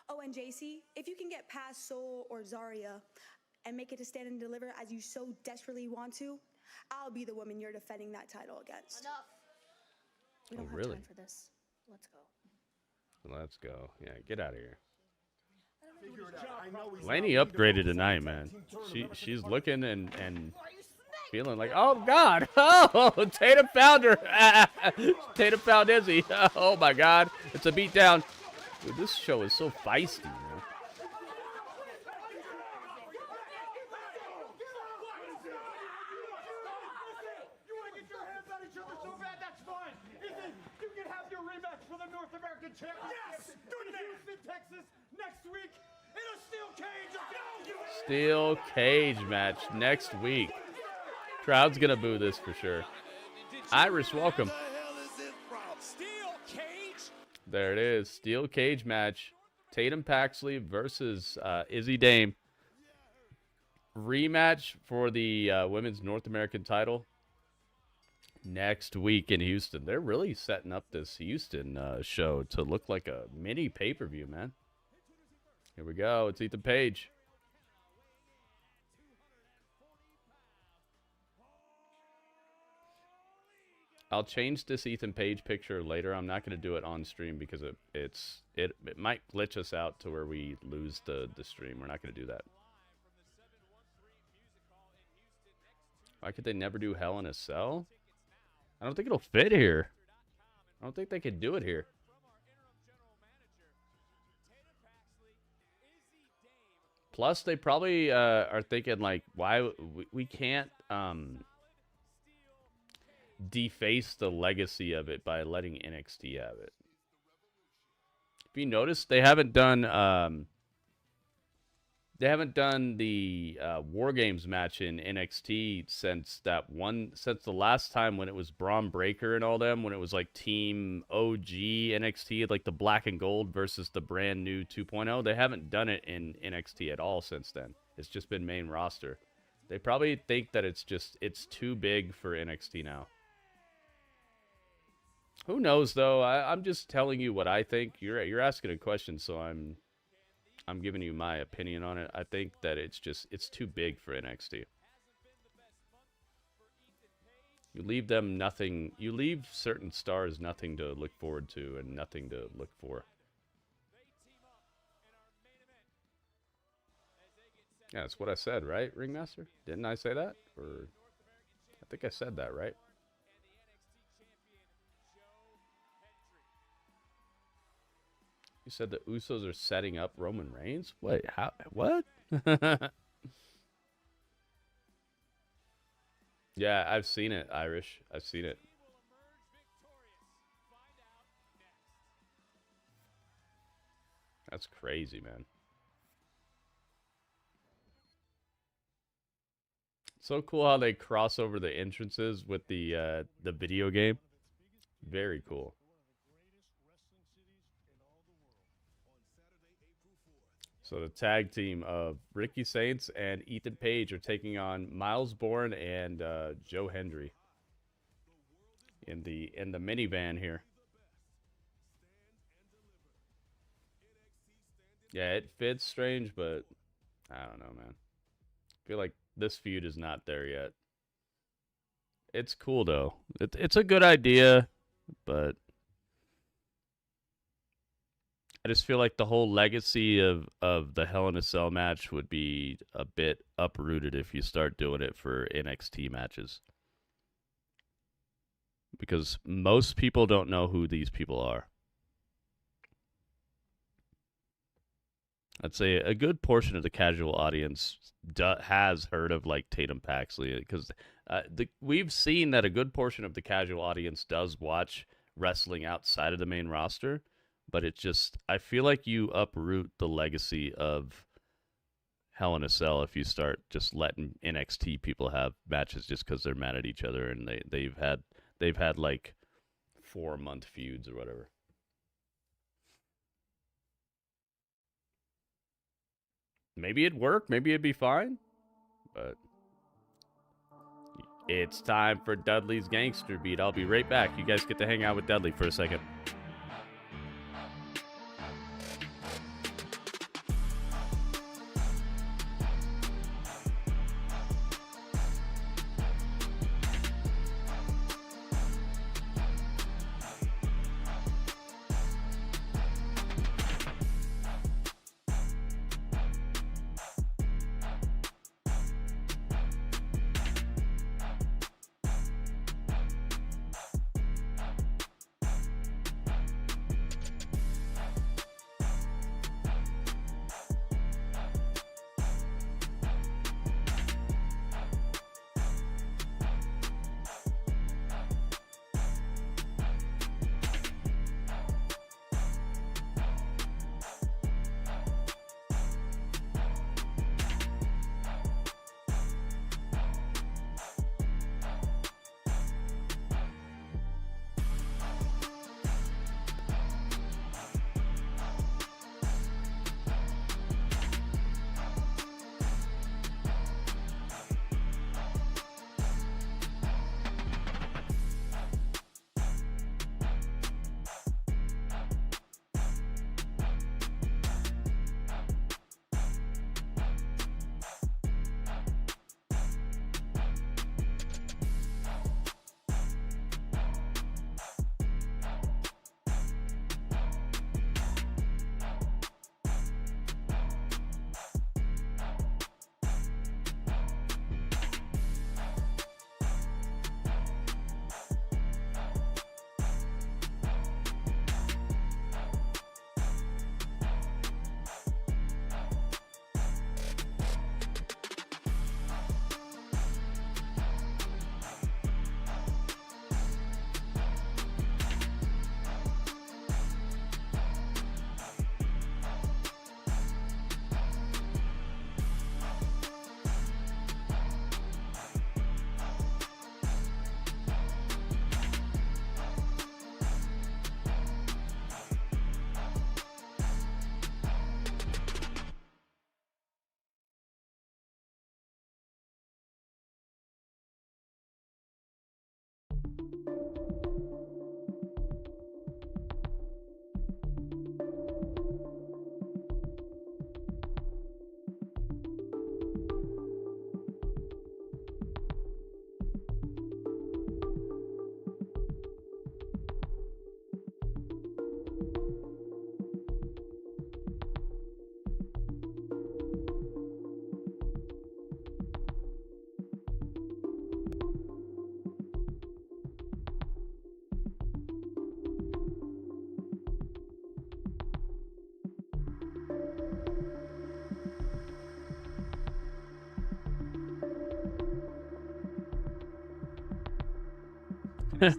R: Oh, and JC, if you can get past Sol or Zarya and make it to stand and deliver as you so desperately want to, I'll be the woman you're defending that title against.
H: Enough. We don't have
A: really?
H: time for this. Let's go.
A: Let's go. Yeah, get out of here.
C: I know he's
A: Lainey upgraded tonight, man. She's looking and feeling like, oh God, oh Tatum found her. Tatum found Izzy. Oh my God, it's a beatdown. Dude, this show is so feisty, man.
O: Yes! In Houston, Texas, next week in a steel cage.
A: Steel cage match next week. Crowd's gonna boo this for sure. Iris, welcome.
F: Steel cage.
A: There it is. Steel cage match. Tatum Paxley versus Izzy Dame. Rematch for the women's North American title next week in Houston. They're really setting up this Houston show to look like a mini pay-per-view, man. Here we go. It's Ethan Page. I'll change this Ethan Page picture later. I'm not going to do it on stream because it might glitch us out to where we lose the stream. We're not going to do that. Why could they never do Hell in a Cell? I don't think it'll fit here. I don't think they could do it here. Plus, they probably are thinking, like, why we can't deface the legacy of it by letting NXT have it. If you notice, they haven't done the War Games match in NXT since the last time when it was Braun Breaker and all them, when it was like Team OG NXT, like the black and gold versus the brand new 2.0. They haven't done it in NXT at all since then. It's just been main roster. They probably think that it's too big for NXT now. Who knows though? I'm just telling you what I think. You're asking a question, so I'm giving you my opinion on it. I think that it's too big for NXT. You leave them nothing. You leave certain stars nothing to look forward to and nothing to look for. Yeah, that's what I said, right, Ringmaster? Didn't I say that? Or I think I said that, right? You said the Usos are setting up Roman Reigns? Wait, how? What? Yeah, I've seen it, Irish. I've seen it. That's crazy, man. So cool how they cross over the entrances with the video game. Very cool. So the tag team of Ricky Saints and Ethan Page are taking on Myles, Borne, and Joe Hendry in the minivan here. Yeah, it fits strange, but I don't know, man. I feel like this feud is not there yet. It's cool though. It's a good idea, but I just feel like the whole legacy of the Hell in a Cell match would be a bit uprooted if you start doing it for NXT matches. Because most people don't know who these people are. I'd say a good portion of the casual audience has heard of like Tatum Paxley, because we've seen that a good portion of the casual audience does watch wrestling outside of the main roster. But it just, I feel like you uproot the legacy of Hell in a Cell if you start just letting NXT people have matches just because they're mad at each other and they've had like 4-month feuds or whatever. Maybe it'd work, maybe it'd be fine, but it's time for Dudley's Gangster Beat. I'll be right back. You guys get to hang out with Dudley for a second.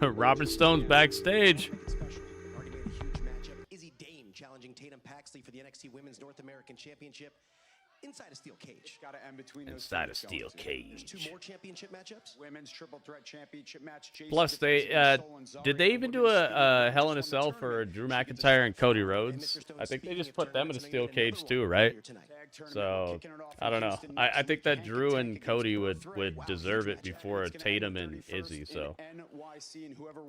A: Robert Stone's backstage.
V: Already made a huge matchup. Izzy Dame challenging Tatum Paxley for the NXT Women's North American Championship. Inside a steel cage.
O: Got to end between those
A: Inside
O: two
A: a steel
V: There's
A: cage.
V: 2 more championship matchups.
O: Women's triple threat championship match. Jason
A: Plus, they did they even do a Hell in a Cell for Drew McIntyre and Cody Rhodes? I think they just put them in a steel cage too, right? So I don't know. I think that Drew and Cody would deserve it before Tatum and Izzy. So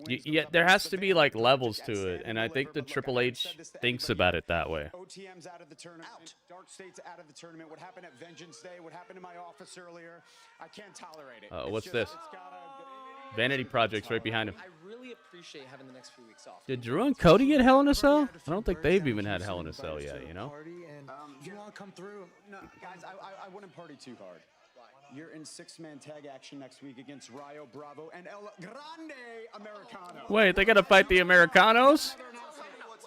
A: yeah, there has to be like levels to it, and I think the Triple H thinks about it that way.
O: OTM's out of the tournament. Dark State's out of the tournament. What happened at Vengeance Day? What happened in my office earlier? I can't tolerate it.
A: What's this? Vanity Project's right behind him.
U: I really appreciate having the next few weeks off.
A: Did Drew and Cody get Hell in a Cell? I don't think they've even had Hell in a Cell yet, you know?
O: You want to come through? No, guys, I wouldn't party too hard. You're in 6-man tag action next week against Rayo Bravo and El Grande Americano.
A: Wait, they got to fight the Americanos?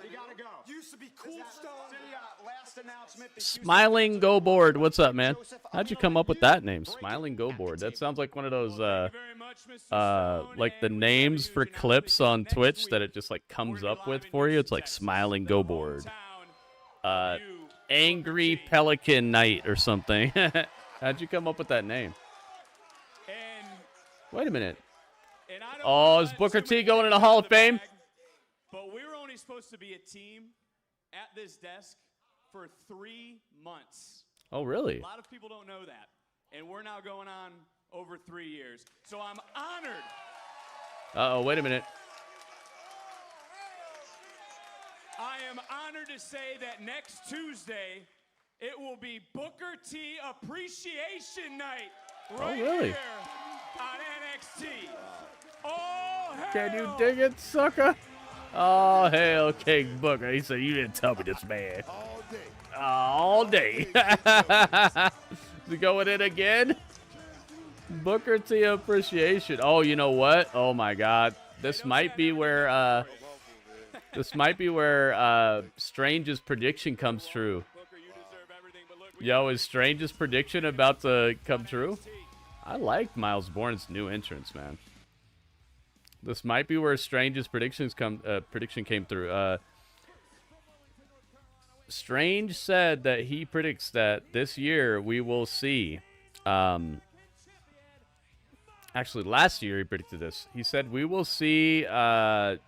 O: You gotta go. Used to be cool stuff. Last announcement.
A: Smiling Go Board. What's up, man? How'd you come up with that name? Smiling Go Board. That sounds like one of those, like the names for clips on Twitch that it just like comes up with for you. It's like Smiling Go Board. Angry Pelican Knight or something. How'd you come up with that name? Wait a minute. Oh, is Booker T going in the Hall of Fame?
F: But we were only supposed to be a team at this desk for 3 months.
A: Oh, really?
F: A lot of people don't know that. And we're now going on over 3 years. So I'm honored.
A: Uh-oh, wait a minute.
F: I am honored to say that next Tuesday, it will be Booker T Appreciation Night. Right
A: really?
F: here on NXT. Oh, hell.
A: Can you dig it, sucker? Oh, hell, King Booker. He said, you didn't tell me this, man. All day. Is he going in again? Booker T Appreciation. Oh, you know what? Oh, my God. This might be where Strange's prediction comes true. Yo, is Strange's prediction about to come true? I like Myles Borne's new entrance, man. This might be where Strange's prediction came through. Strange said that he predicts that this year we will see. Actually, last year he predicted this. He said we will see Zilla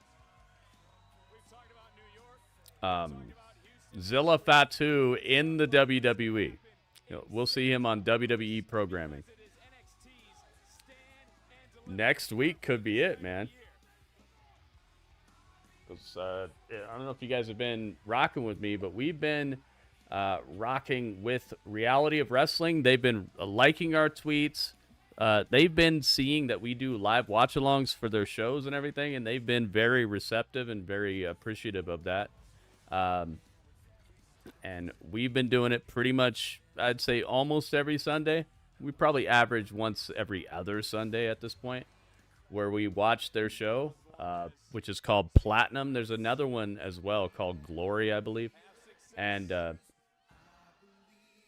A: Fatu in the WWE. You know, we'll see him on WWE programming. Next week could be it, man. I don't know if you guys have been rocking with me, but we've been rocking with Reality of Wrestling. They've been liking our tweets. They've been seeing that we do live watch-alongs for their shows and everything, and they've been very receptive and very appreciative of that. And we've been doing it pretty much, I'd say, almost every Sunday. We probably average once every other Sunday at this point, where we watch their show, which is called Platinum. There's another one as well called Glory, I believe. And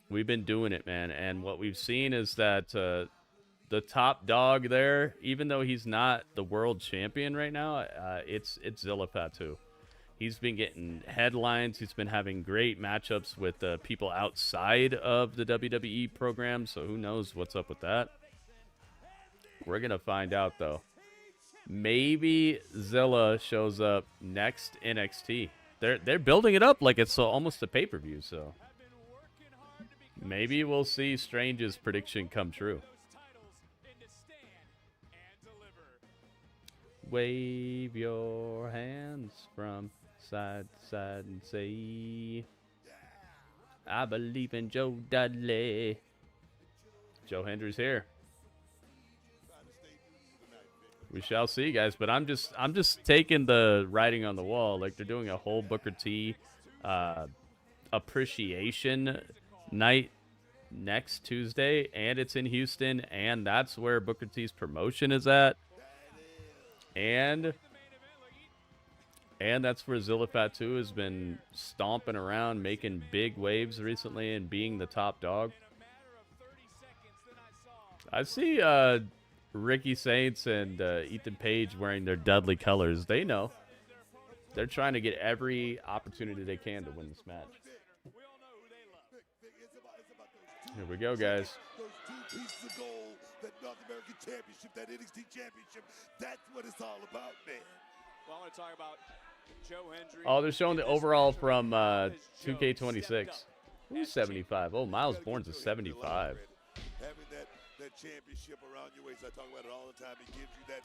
A: we've been doing it, man. And what we've seen is that the top dog there, even though he's not the world champion right now, it's Zilla Fatu. He's been getting headlines. He's been having great matchups with people outside of the WWE program, so who knows what's up with that. We're going to find out, though. Maybe Zilla shows up next NXT. They're building it up like it's almost a pay-per-view, so maybe we'll see Strange's prediction come true. Wave your hands from side to side and say, I believe in Joe Dudley. Joe Hendry's here. We shall see, guys. But I'm just taking the writing on the wall. Like, they're doing a whole Booker T appreciation night next Tuesday, and it's in Houston, and that's where Booker T's promotion is at. And that's where Zilla Fatu has been stomping around, making big waves recently and being the top dog. I see Ricky Saints and Ethan Page wearing their Dudley colors. They know. They're trying to get every opportunity they can to win this match. Here we go, guys.
I: Those 2 pieces of gold, that North American Championship, that NXT Championship, that's what it's all about, man.
F: Well, I want to talk about Joe Hendry.
A: Oh, they're showing the overall from 2K26. Who's 75? Oh, Myles Borne's a 75.
I: Having that championship around your waist, I talk about it all the time. It gives you that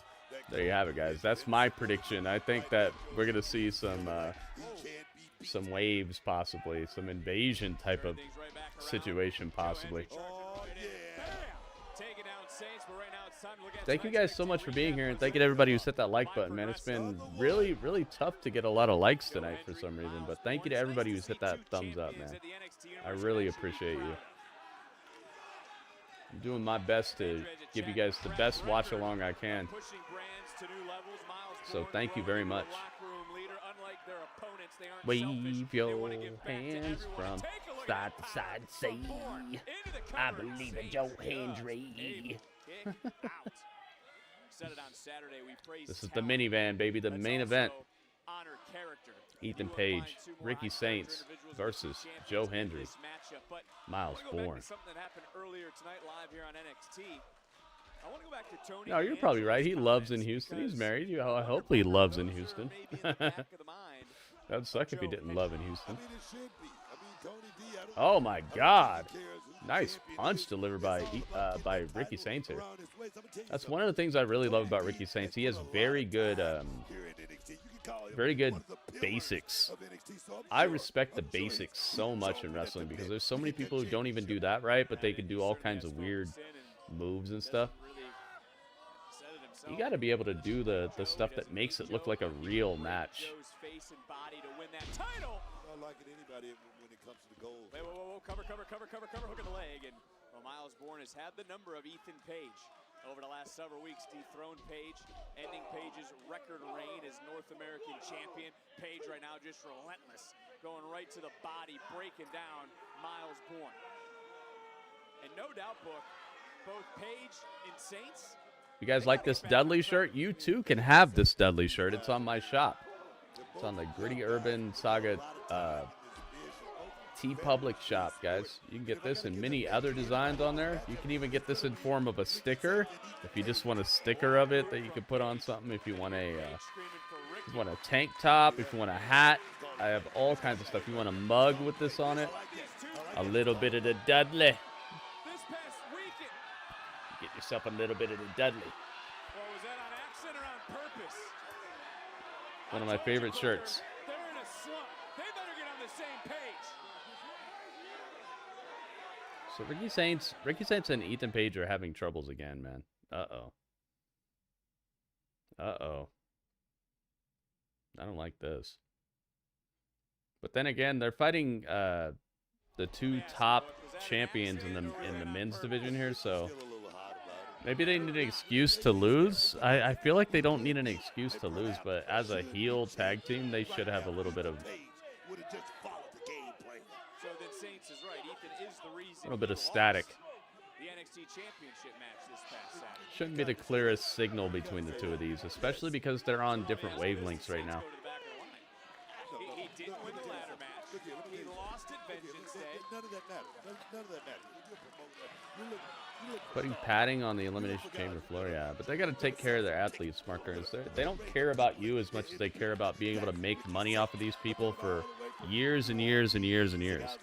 A: There you have it, guys. That's my prediction. I think that we're gonna see some waves, possibly some invasion type of situation, possibly. Thank you guys so much for being here, and thank you to everybody who's hit that like button, man. It's been really, really tough to get a lot of likes tonight for some reason, but thank you to everybody who's hit that thumbs up, man. I really appreciate you. I'm doing my best to give you guys the best watch along I can. So thank you very much. Wave your hands from side to side and say, I believe in Joe Hendry. This is the minivan, baby, the main event. Ethan Page, Ricky Saints versus Joe Hendry, Myles Borne. No, you're probably right. He loves in Houston. He's married. I hope he loves in Houston. That'd suck if he didn't love in Houston. Oh my God! Nice punch delivered by Ricky Saints here. That's one of the things I really love about Ricky Saints. He has very good basics. I respect the basics so much in wrestling because there's so many people who don't even do that right, but they can do all kinds of weird moves and stuff. You got to be able to do the stuff that makes it look like a real match.
F: Wait, whoa, cover, hook in the leg. And Myles Borne has had the number of Ethan Page over the last several weeks. Dethroned Page, ending Page's record reign as North American champion. Page right now just relentless, going right to the body, breaking down Myles Borne. And no doubt, both Page and Saints.
A: You guys like this Dudley shirt? You too can have this Dudley shirt. It's on my shop. It's on the Gritty Urban Saga TeePublic shop, guys. You can get this in many other designs on there. You can even get this in form of a sticker. If you just want a sticker of it that you can put on something. If you want a tank top, if you want a hat, I have all kinds of stuff. You want a mug with this on it. A little bit of the Dudley. Get yourself a little bit of the Dudley.
F: Well, was that on accident or on purpose?
A: One of my favorite shirts.
F: They're in a slump. They better get on the same page.
A: So Ricky Saints and Ethan Page are having troubles again, man. Uh-oh. Uh-oh. I don't like this. But then again, they're fighting the two top champions in the men's division here, so maybe they need an excuse to lose. I feel like they don't need an excuse to lose, but as a heel tag team, they should have a little bit of static.
F: The NXT Championship match this past Saturday.
A: Shouldn't be the clearest signal between the two of these, especially because they're on different wavelengths right now.
F: He didn't win the ladder match. He lost at Vengeance Day.
I: None of that matters. None of that matters.
A: Putting padding on the Elimination Chamber floor, yeah. But they got to take care of their athletes, Markers. They don't care about you as much as they care about being able to make money off of these people for years and years and years and years.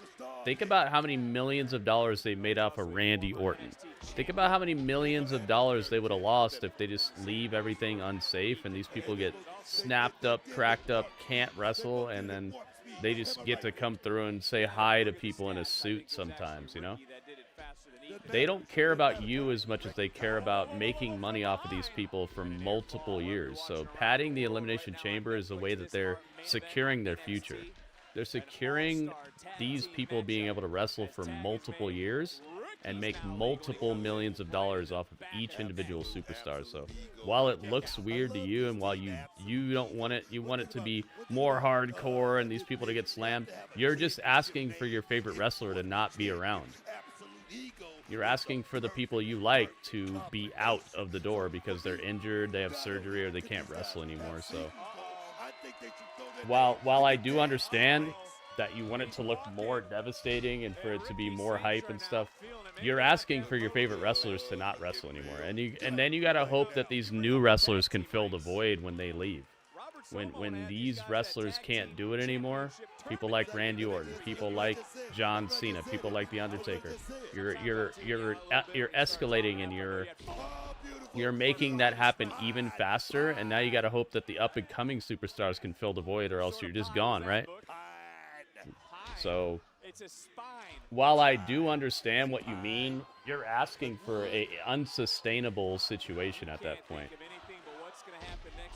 A: Think about how many millions of dollars they made off of Randy Orton. Think about how many millions of dollars they would have lost if they just leave everything unsafe and these people get snapped up, cracked up, can't wrestle, and then they just get to come through and say hi to people in a suit sometimes, you know? They don't care about you as much as they care about making money off of these people for multiple years. So padding the Elimination Chamber is a way that they're securing their future. They're securing these people being able to wrestle for multiple years and make multiple millions of dollars off of each individual superstar. So while it looks weird to you and while you don't want it, you want it to be more hardcore and these people to get slammed, you're just asking for your favorite wrestler to not be around. You're asking for the people you like to be out of the door because they're injured, they have surgery, or they can't wrestle anymore. So while I do understand that you want it to look more devastating and for it to be more hype and stuff, you're asking for your favorite wrestlers to not wrestle anymore. And then you gotta hope that these new wrestlers can fill the void when they leave. When these wrestlers can't do it anymore, people like Randy Orton, people like John Cena, people like The Undertaker, you're escalating and you're making that happen even faster. And now you got to hope that the up and coming superstars can fill the void, or else you're just gone, right? So while I do understand what you mean, you're asking for a unsustainable situation at that point.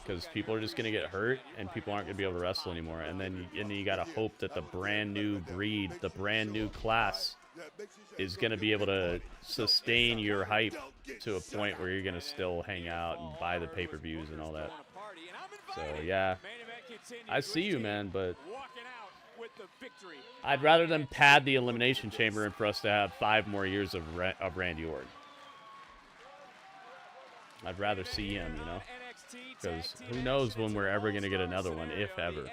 A: Because people are just going to get hurt and people aren't going to be able to wrestle anymore. And then you got to hope that the brand new breed, the brand new class is going to be able to sustain your hype to a point where you're going to still hang out and buy the pay-per-views and all that. So, yeah, I see you, man, but I'd rather them pad the Elimination Chamber and for us to have 5 more years of Randy Orton. I'd rather see him, you know? Because who knows when we're ever going to get another one, if ever.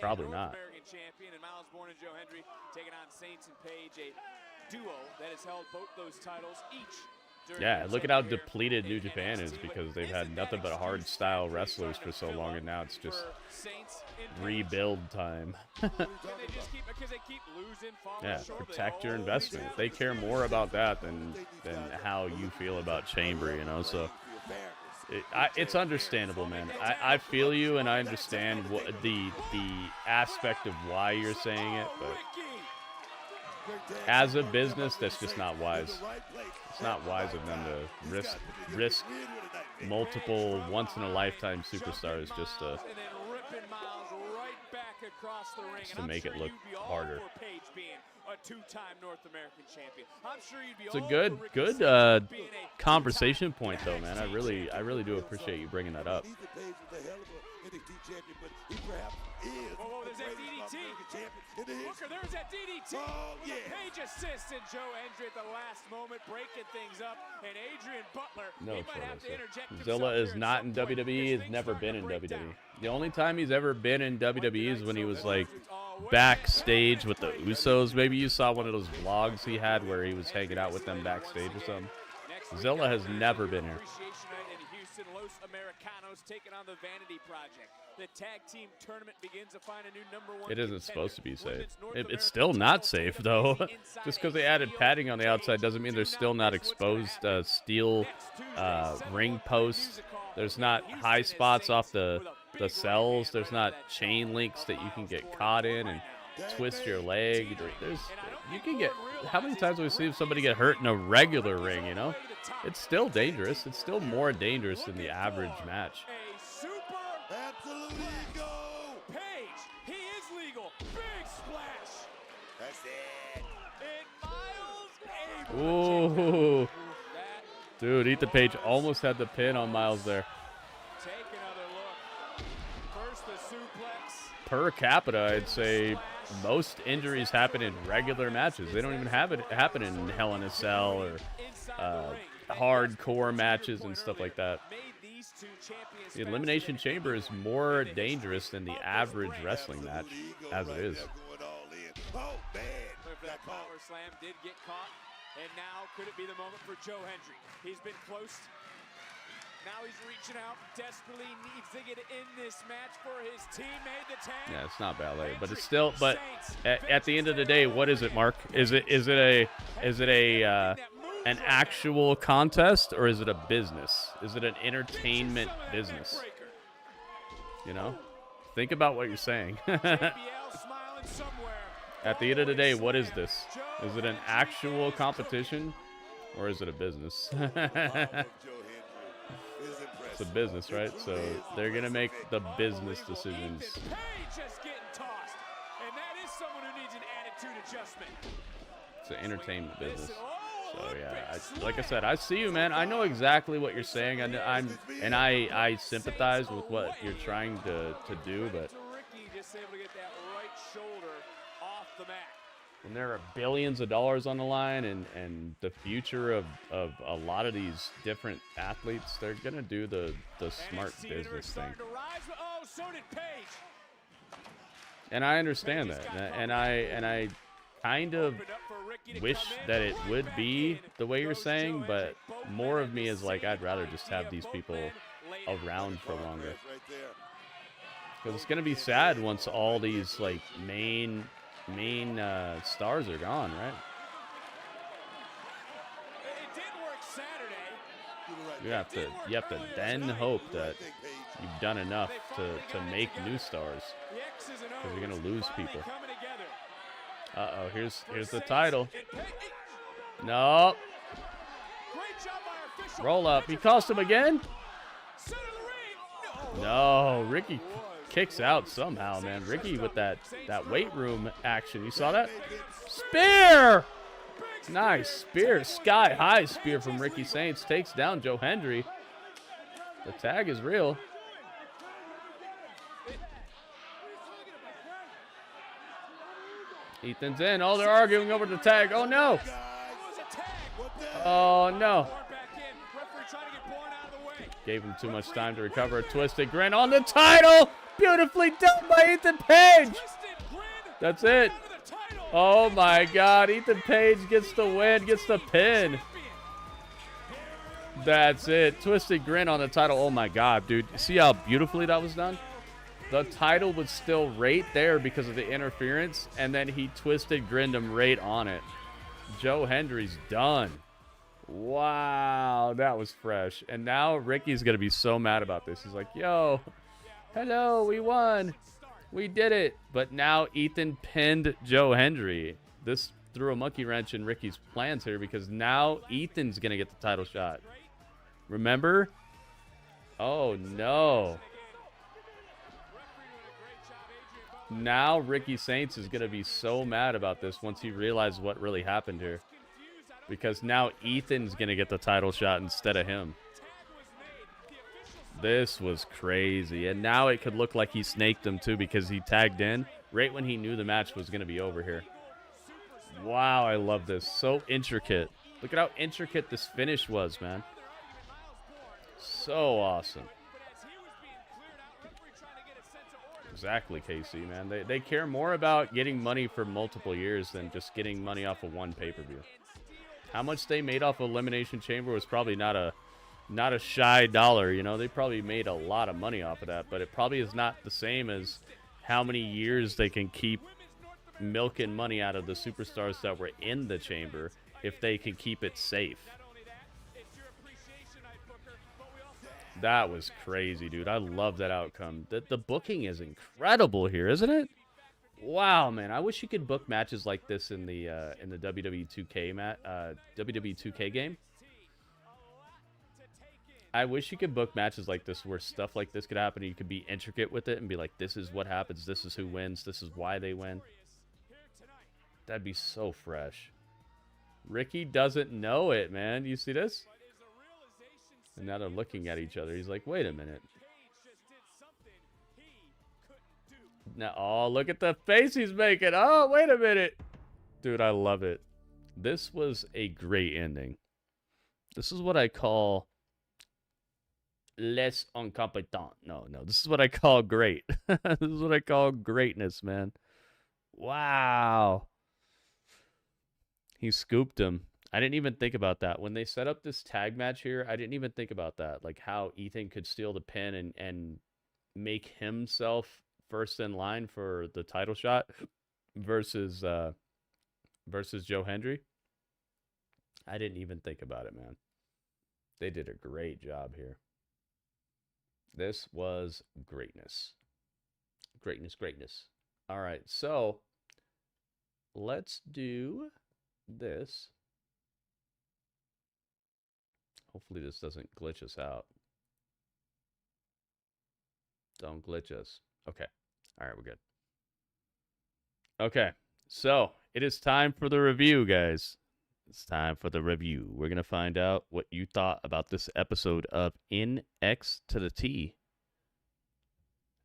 A: Probably not.
F: Champion and Myles, Borne, and Joe Hendry taking on Saints and Paige, a duo that has held both those titles each.
A: Yeah, look at how depleted New Japan is because they've had nothing but hard style wrestlers for so long, and now it's just rebuild time. Yeah, protect your investment. They care more about that than how you feel about Chamber, you know. So it's understandable, man. I feel you, and I understand what the aspect of why you're saying it, but as a business, that's just not wise. It's not wise of them to risk multiple once-in-a-lifetime superstars just to make it look harder.
F: A two-time North American champion. I'm sure you'd be
A: it's a good conversation point, though, man. I really do appreciate you bringing that up.
F: Oh, there's that DDT. Booker, there's that DDT. Oh, yeah. Page assists and Joe Hendry at the last moment breaking things up. And Adrian Butler,
A: no,
F: he might have to interject.
A: Zilla is not in WWE. He's never been in WWE. The only time he's ever been in WWE is when he was like backstage with the Usos. Maybe you saw one of those vlogs he had where he was hanging out with them backstage or something. Zilla has never been here.
F: Los Americanos taking on the Vanity Project. The tag team tournament begins to find a new #1.
A: It isn't supposed to be safe. It's still not safe, though. Just because they added padding on the outside doesn't mean there's still not exposed steel ring posts. There's not high spots off the cells. There's not chain links that you can get caught in and twist your leg. You can get. How many times have we seen somebody get hurt in a regular ring? You know, it's still dangerous. It's still more dangerous than the average match.
I: Absolutely go.
F: Page, he is legal. Big splash.
I: That's it.
F: And Myles.
A: Ooh, dude, Ethan Page almost had the pin on Myles there.
F: Take another look. First the suplex.
A: Per capita, I'd say most injuries happen in regular matches. They don't even have it happen in Hell in a Cell or hardcore matches and stuff like that. The Elimination Chamber is more dangerous than the average wrestling match, as it is.
F: That power slam did get caught, and now could it be the moment for Joe Hendry? He's been close. Now he's reaching out, desperately needs to get in this match for his teammate, the tag.
A: Yeah, it's not ballet, but it's still. But at the end of the day, what is it, Mark? Is it an actual contest, or is it a business? Is it an entertainment business? You know, think about what you're saying. At the end of the day, what is this? Is it an actual competition, or is it a business? It's a business, right? So they're gonna make the business decisions. It's an entertainment business. So yeah, like I said, I see you, man. I know exactly what you're saying, and I sympathize with what you're trying to do, but. when there are billions of dollars on the line and the future of a lot of these different athletes, they're going to do the smart business thing.
F: Oh, so did Paige.
A: And I understand that. And I kind of wish that it would be the way you're saying, but more of me is like, I'd rather just have these people around for longer. Because it's going to be sad once all these like main stars are gone, right?
F: It did work Saturday.
A: You have to then hope that you've done enough to make new stars. Because you're going to lose people. Uh-oh, here's the title. No. Roll up. He cost him again? No, Ricky kicks out somehow, man. Ricky with that weight room action. You saw that? Spear! Nice spear. Sky high spear from Ricky Saints. Takes down Joe Hendry. The tag is real. Ethan's in. Oh, they're arguing over the tag. Oh, no. Oh, no. Gave him too much time to recover. A twisted grin on the title. Beautifully done by Ethan Page. That's it. Oh, my God. Ethan Page gets the win, gets the pin. That's it. Twisted grin on the title. Oh, my God, dude. See how beautifully that was done? The title was still right there because of the interference, and then he twisted grinned him right on it. Joe Hendry's done. Wow, that was fresh. And now Ricky's going to be so mad about this. He's like, yo, hello, we won. We did it. But now Ethan pinned Joe Hendry. This threw a monkey wrench in Ricky's plans here because now Ethan's going to get the title shot. Remember? Oh, no. Now Ricky Saints is going to be so mad about this once he realizes what really happened here. Because now Ethan's going to get the title shot instead of him. This was crazy. And now it could look like he snaked him too because he tagged in right when he knew the match was going to be over here. Wow, I love this. So intricate. Look at how intricate this finish was, man. So awesome. Exactly, KC, man. They care more about getting money for multiple years than just getting money off of one pay-per-view. How much they made off of Elimination Chamber was probably not a shy dollar, you know. They probably made a lot of money off of that, but it probably is not the same as how many years they can keep milking money out of the superstars that were in the chamber if they can keep it safe. That was crazy, dude. I love that outcome. The booking is incredible here, isn't it? Wow, man. I wish you could book matches like this in the WWE 2K game. I wish you could book matches like this where stuff like this could happen and you could be intricate with it and be like, this is what happens, this is who wins, this is why they win. That'd be so fresh. Ricky doesn't know it, man. You see this? And now they're looking at each other. He's like, wait a minute. Now, oh, look at the face he's making. Oh, wait a minute. Dude, I love it. This was a great ending. This is what I call les incompetents. No, this is what I call great. This is what I call greatness, man. Wow. He scooped him. I didn't even think about that. When they set up this tag match here, I didn't even think about that. Like how Ethan could steal the pin and make himself first in line for the title shot versus Joe Hendry. I didn't even think about it, man. They did a great job here. This was greatness. Greatness. All right, so let's do this. Hopefully this doesn't glitch us out. Don't glitch us. Okay. All right, we're good. Okay, so it is time for the review, guys. It's time for the review. We're going to find out what you thought about this episode of NXT.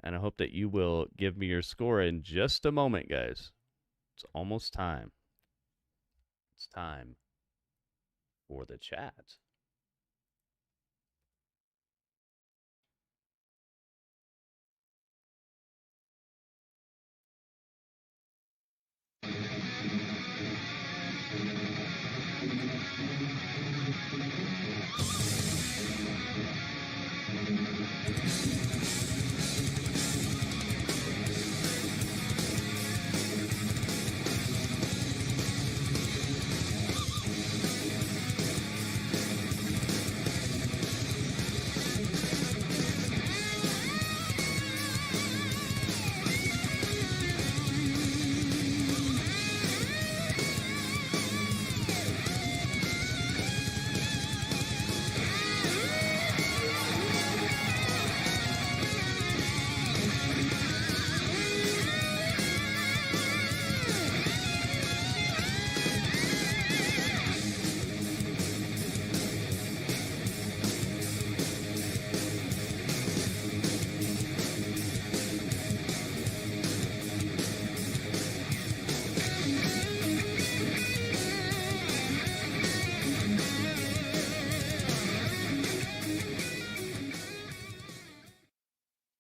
A: And I hope that you will give me your score in just a moment, guys. It's almost time. It's time for the chat.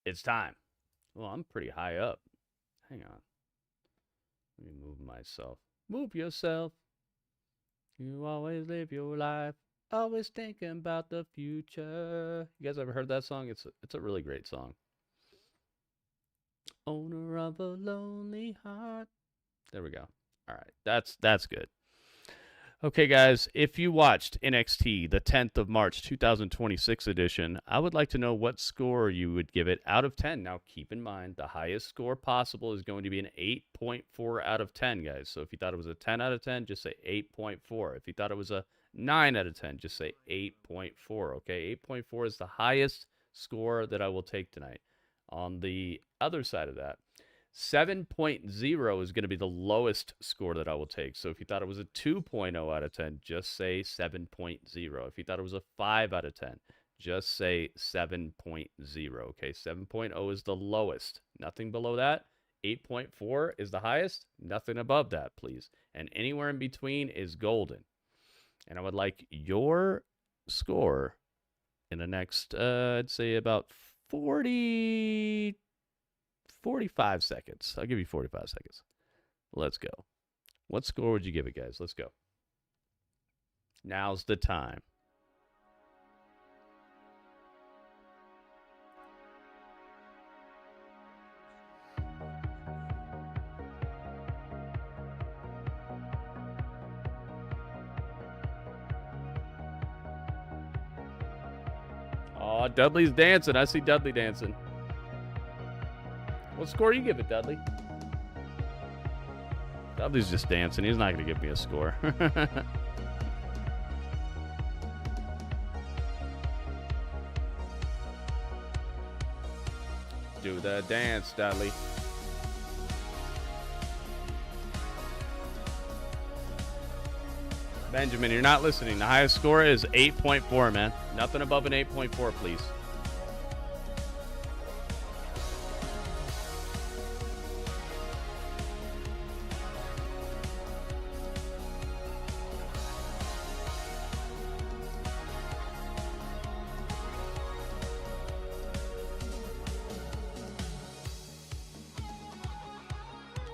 A: It's time. Well, I'm pretty high up. Hang on. Let me move myself. Move yourself. You always live your life. Always thinking about the future. You guys ever heard that song? It's a really great song. Owner of a lonely heart. There we go. All right. That's good. Okay, guys, if you watched NXT, the 10th of March, 2026 edition, I would like to know what score you would give it out of 10. Now, keep in mind, the highest score possible is going to be an 8.4 out of 10, guys. So if you thought it was a 10 out of 10, just say 8.4. If you thought it was a 9 out of 10, just say 8.4, okay? 8.4 is the highest score that I will take tonight. On the other side of that, 7.0 is going to be the lowest score that I will take. So if you thought it was a 2.0 out of 10, just say 7.0. If you thought it was a 5 out of 10, just say 7.0. Okay, 7.0 is the lowest. Nothing below that. 8.4 is the highest. Nothing above that, please. And anywhere in between is golden. And I would like your score in the next, I'd say about 45 seconds. I'll give you 45 seconds. Let's go. What score would you give it, guys? Let's go. Now's the time. Oh, Dudley's dancing. I see Dudley dancing. What score you give it, Dudley? Dudley's just dancing. He's not going to give me a score. Do the dance, Dudley. Benjamin, you're not listening. The highest score is 8.4, man. Nothing above an 8.4, please.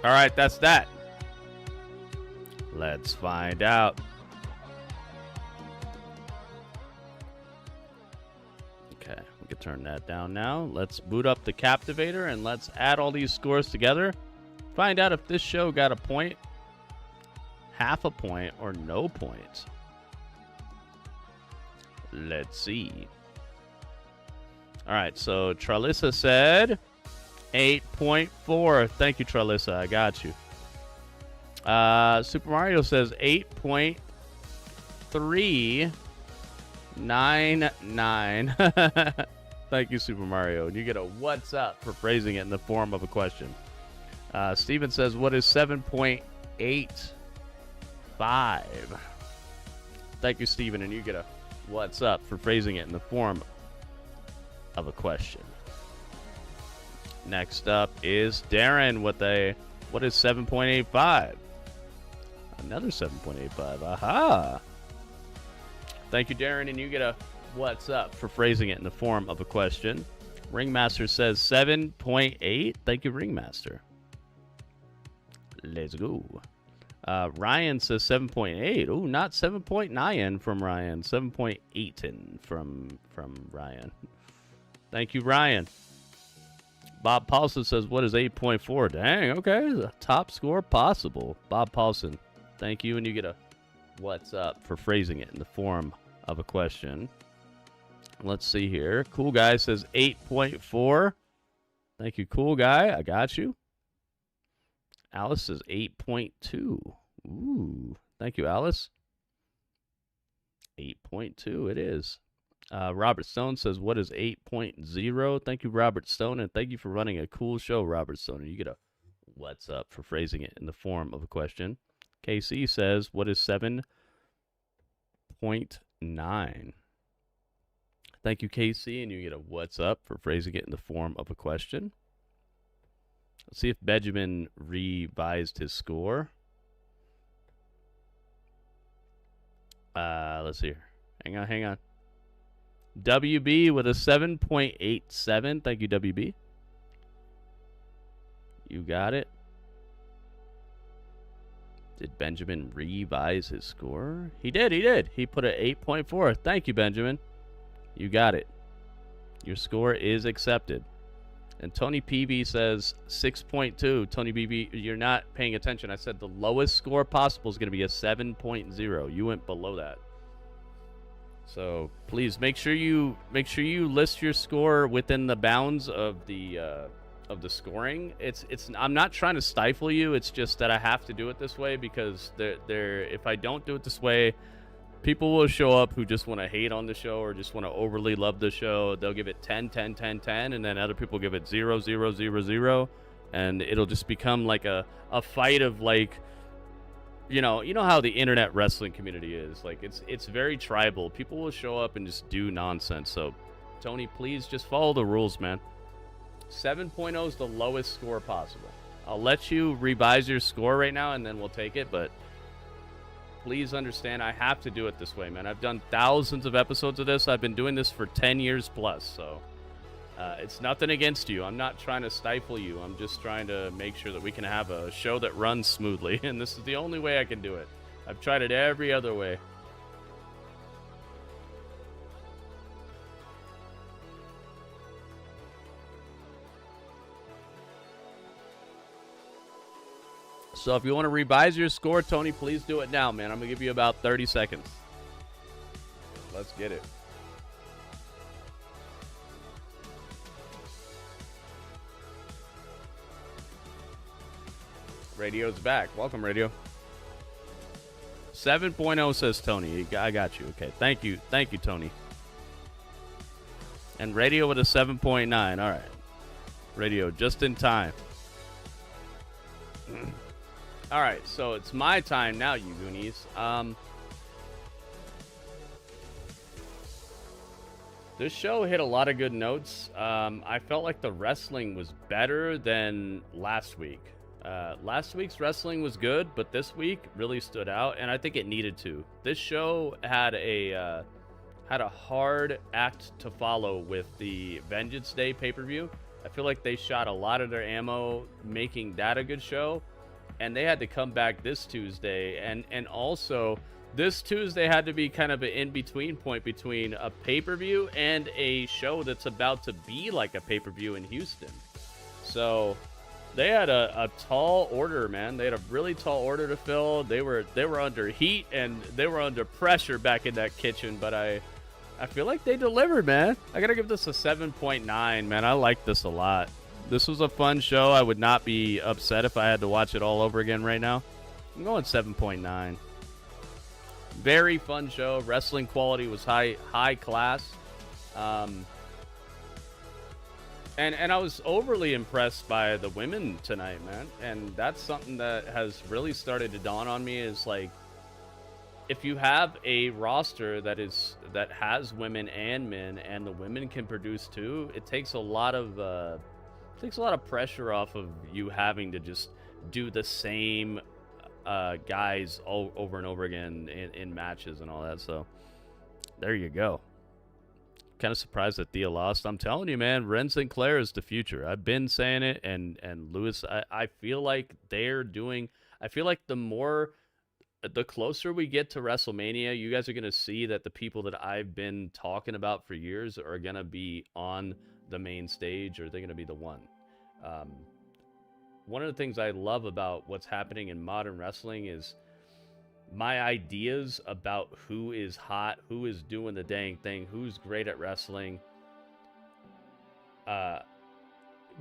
A: All right, that's that. Let's find out. Okay, we can turn that down now. Let's boot up the Captivator and let's add all these scores together. Find out if this show got a point, half a point, or no point. Let's see. All right, so Tralissa said 8.4. Thank you, Tralissa. I got you. Super Mario says 8.399. Thank you, Super Mario. And you get a what's up for phrasing it in the form of a question. Steven says, what is 7.85? Thank you, Steven. And you get a what's up for phrasing it in the form of a question. Next up is Darren with a, what is 7.85? Another 7.85. Aha! Thank you, Darren, and you get a what's up for phrasing it in the form of a question. Ringmaster says 7.8. Thank you, Ringmaster. Let's go. Ryan says 7.8. Ooh, not 7.9 from Ryan. 7.8 from Ryan. Thank you, Ryan. Bob Paulson says, what is 8.4? Dang, okay. The top score possible. Bob Paulson, thank you, and you get a what's up for phrasing it in the form of a question. Let's see here. Cool Guy says 8.4. Thank you, Cool Guy. I got you. Alice says 8.2. Ooh. Thank you, Alice. 8.2 it is. Robert Stone says, what is 8.0? Thank you, Robert Stone, and thank you for running a cool show, Robert Stone. And you get a what's up for phrasing it in the form of a question. KC says, what is 7.9? Thank you, KC, and you get a what's up for phrasing it in the form of a question. Let's see if Benjamin revised his score. Let's see here. Hang on. WB with a 7.87. Thank you, WB. You got it. Did Benjamin revise his score? He did. He put an 8.4. Thank you, Benjamin. You got it. Your score is accepted. And Tony PB says 6.2. Tony PB, you're not paying attention. I said the lowest score possible is going to be a 7.0. You went below that. So please make sure you list your score within the bounds of the scoring. I'm not trying to stifle you. It's just that I have to do it this way because if I don't do it this way, people will show up who just want to hate on the show or just want to overly love the show. They'll give it 10, 10, 10, 10, and then other people give it 0, 0, 0, 0, and it'll just become like a fight of like, you know how the internet wrestling community is. Like it's very tribal. People will show up and just do nonsense. So, Tony, please just follow the rules, man. 7.0 is the lowest score possible. I'll let you revise your score right now, and then we'll take it, but please understand, I have to do it this way, man. I've done thousands of episodes of this. I've been doing this for 10 years plus, so it's nothing against you. I'm not trying to stifle you. I'm just trying to make sure that we can have a show that runs smoothly, and this is the only way I can do it. I've tried it every other way. So if you want to revise your score, Tony, please do it now, man. I'm going to give you about 30 seconds. Let's get it. Radio's back. Welcome, Radio. 7.0 says Tony. I got you. Okay. Thank you. Thank you, Tony. And Radio with a 7.9. All right. Radio just in time. All right. So it's my time now, you Goonies. This show hit a lot of good notes. I felt like the wrestling was better than last week. Last week's wrestling was good, but this week really stood out, and I think it needed to. This show had a hard act to follow with the Vengeance Day pay-per-view. I feel like they shot a lot of their ammo making that a good show, and they had to come back this Tuesday, and also this Tuesday had to be kind of an in-between point between a pay-per-view and a show that's about to be like a pay-per-view in Houston. So they had a tall order, man. They had a really tall order to fill. They were under heat and they were under pressure back in that kitchen, but I feel like they delivered, man. I gotta give this a 7.9, man. I like this a lot. This was a fun show. I would not be upset if I had to watch it all over again right now. I'm going 7.9. Very fun show. Wrestling quality was high class. And I was overly impressed by the women tonight, man. And that's something that has really started to dawn on me is like, if you have a roster that has women and men, and the women can produce too, it takes a lot of pressure off of you having to just do the same guys over and over again in matches and all that. So there you go. Kind of surprised that Thea lost. I'm telling you, man, Wren Sinclair is the future. I've been saying it, and Lewis, I feel like they're doing. I feel like the closer we get to WrestleMania, you guys are going to see that the people that I've been talking about for years are going to be on the main stage, or they're going to be the one. One of the things I love about what's happening in modern wrestling is my ideas about who is hot, who is doing the dang thing, who's great at wrestling.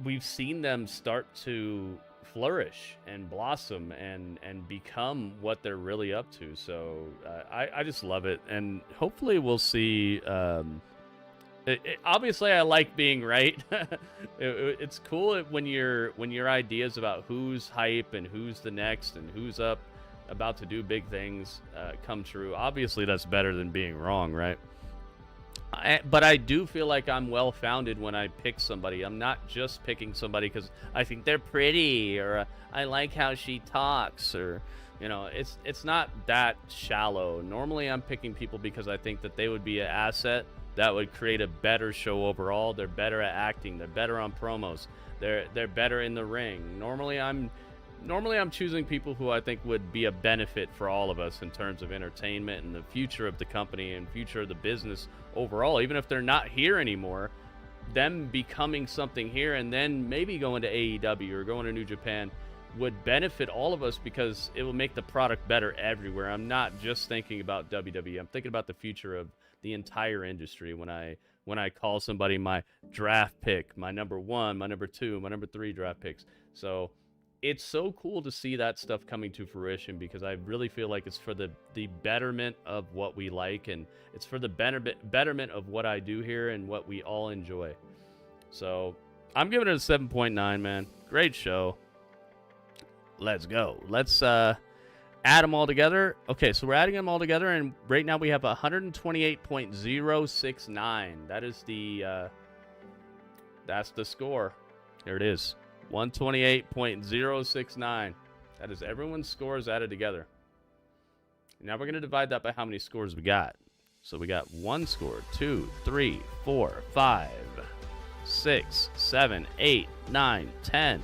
A: We've seen them start to flourish and blossom and become what they're really up to. So I just love it, and hopefully we'll see. Obviously, I like being right. It's cool when your ideas about who's hype and who's the next and who's about to do big things come true. Obviously, that's better than being wrong, right? But I do feel like I'm well-founded when I pick somebody. I'm not just picking somebody because I think they're pretty, or I like how she talks, or, you know, it's not that shallow. Normally, I'm picking people because I think that they would be an asset that would create a better show overall. They're better at acting. They're better on promos. They're better in the ring. Normally I'm choosing people who I think would be a benefit for all of us in terms of entertainment and the future of the company and future of the business overall. Even if they're not here anymore, them becoming something here and then maybe going to AEW or going to New Japan would benefit all of us because it will make the product better everywhere. I'm not just thinking about WWE. I'm thinking about the future of the entire industry when I call somebody my draft pick, my number 1, my number 2, my number 3 draft picks. So it's so cool to see that stuff coming to fruition because I really feel like it's for the betterment of what we like, and it's for the betterment of what I do here and what we all enjoy. So I'm giving it a 7.9, man. Great show. Let's go. Let's add them all together. Okay, so we're adding them all together, and right now we have 128.069. That is that's the score. Here it is. 128.069. That is everyone's scores added together. Now we're going to divide that by how many scores we got. So we got 1 score, 2, 3, 4, 5, 6, 7, 8, 9, 10.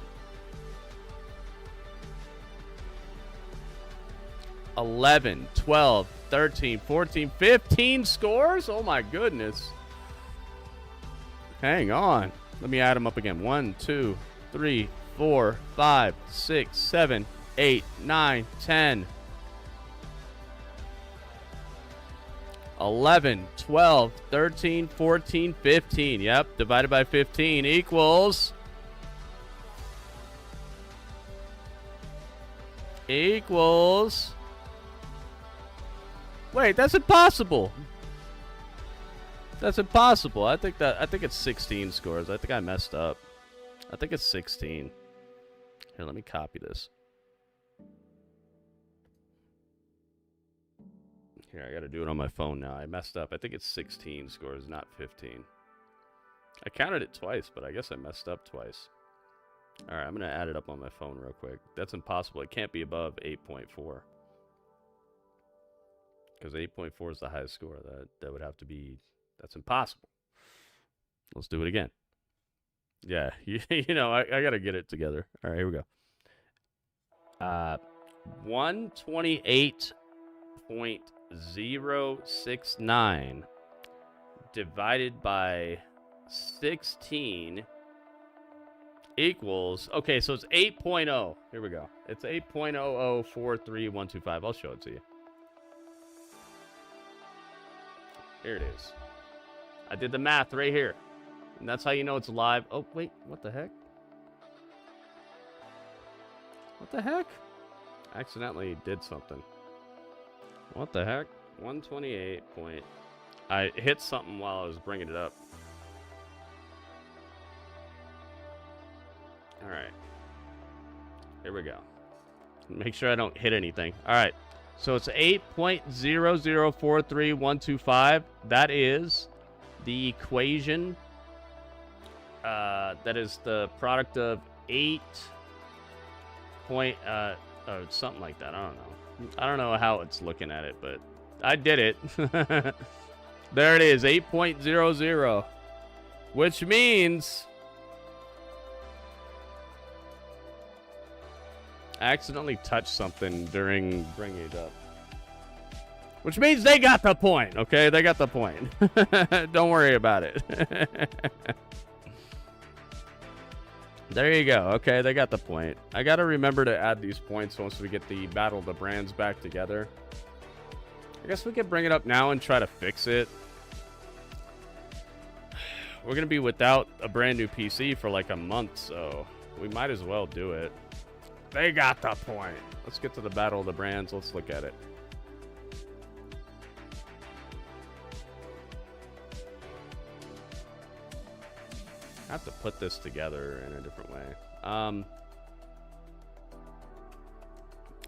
A: 11, 12, 13, 14, 15 scores? Oh my goodness. Hang on. Let me add them up again. 1, 2, 3, 4, 5, 6, 7, 8, 9, 10. 11, 12, 13, 14, 15. Yep, divided by 15 equals... Wait, that's impossible. That's impossible. I think it's 16 scores. I think I messed up. I think it's 16. Here, let me copy this. Here, I got to do it on my phone now. I messed up. I think it's 16 scores, not 15. I counted it twice, but I guess I messed up twice. All right, I'm going to add it up on my phone real quick. That's impossible. It can't be above 8.4. Because 8.4 is the highest score. That would have to be... That's impossible. Let's do it again. Yeah, you know, I got to get it together. All right, here we go. 128.069 divided by 16 equals... Okay, so it's 8.0. Here we go. It's 8.0043125. I'll show it to you. Here it is. I did the math right here. And that's how you know it's live. Oh, wait. What the heck? What the heck? I accidentally did something. What the heck? 128 point. I hit something while I was bringing it up. All right. Here we go. Make sure I don't hit anything. All right. So it's 8.0043125. That is the equation. That is the product of 8. Oh, something like that. I don't know. I don't know how it's looking at it, but I did it. There it is, 8.00. Which means I accidentally touched something during bringing it up. Which means they got the point, okay? They got the point. Don't worry about it. There you go. Okay, they got the point. I got to remember to add these points once we get the Battle of the Brands back together. I guess we could bring it up now and try to fix it. We're going to be without a brand new PC for like a month, so we might as well do it. They got the point. Let's get to the Battle of the Brands. Let's look at it. I have to put this together in a different way. All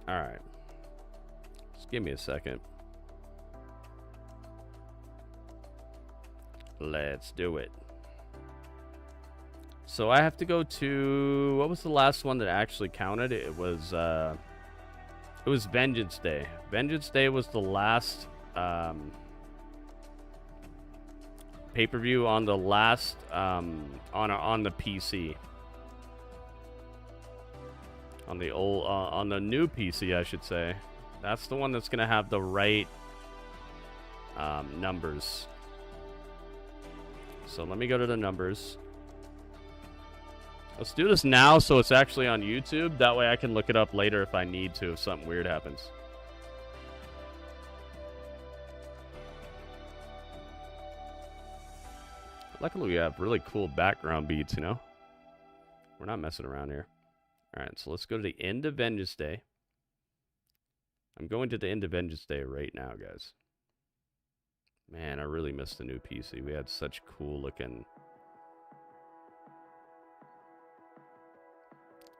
A: right. Just give me a second. Let's do it. So I have to go to, what was the last one that actually counted? It was Vengeance Day. Vengeance Day was the last pay-per-view on the last on the PC. On the old on the new PC, I should say. That's the one that's going to have the right numbers. So let me go to the numbers. Let's do this now so it's actually on YouTube. That way I can look it up later if I need to, if something weird happens. Luckily, we have really cool background beats, you know? We're not messing around here. All right, so let's go to the end of Vengeance Day. I'm going to the end of Vengeance Day right now, guys. Man, I really miss the new PC. We had such cool looking...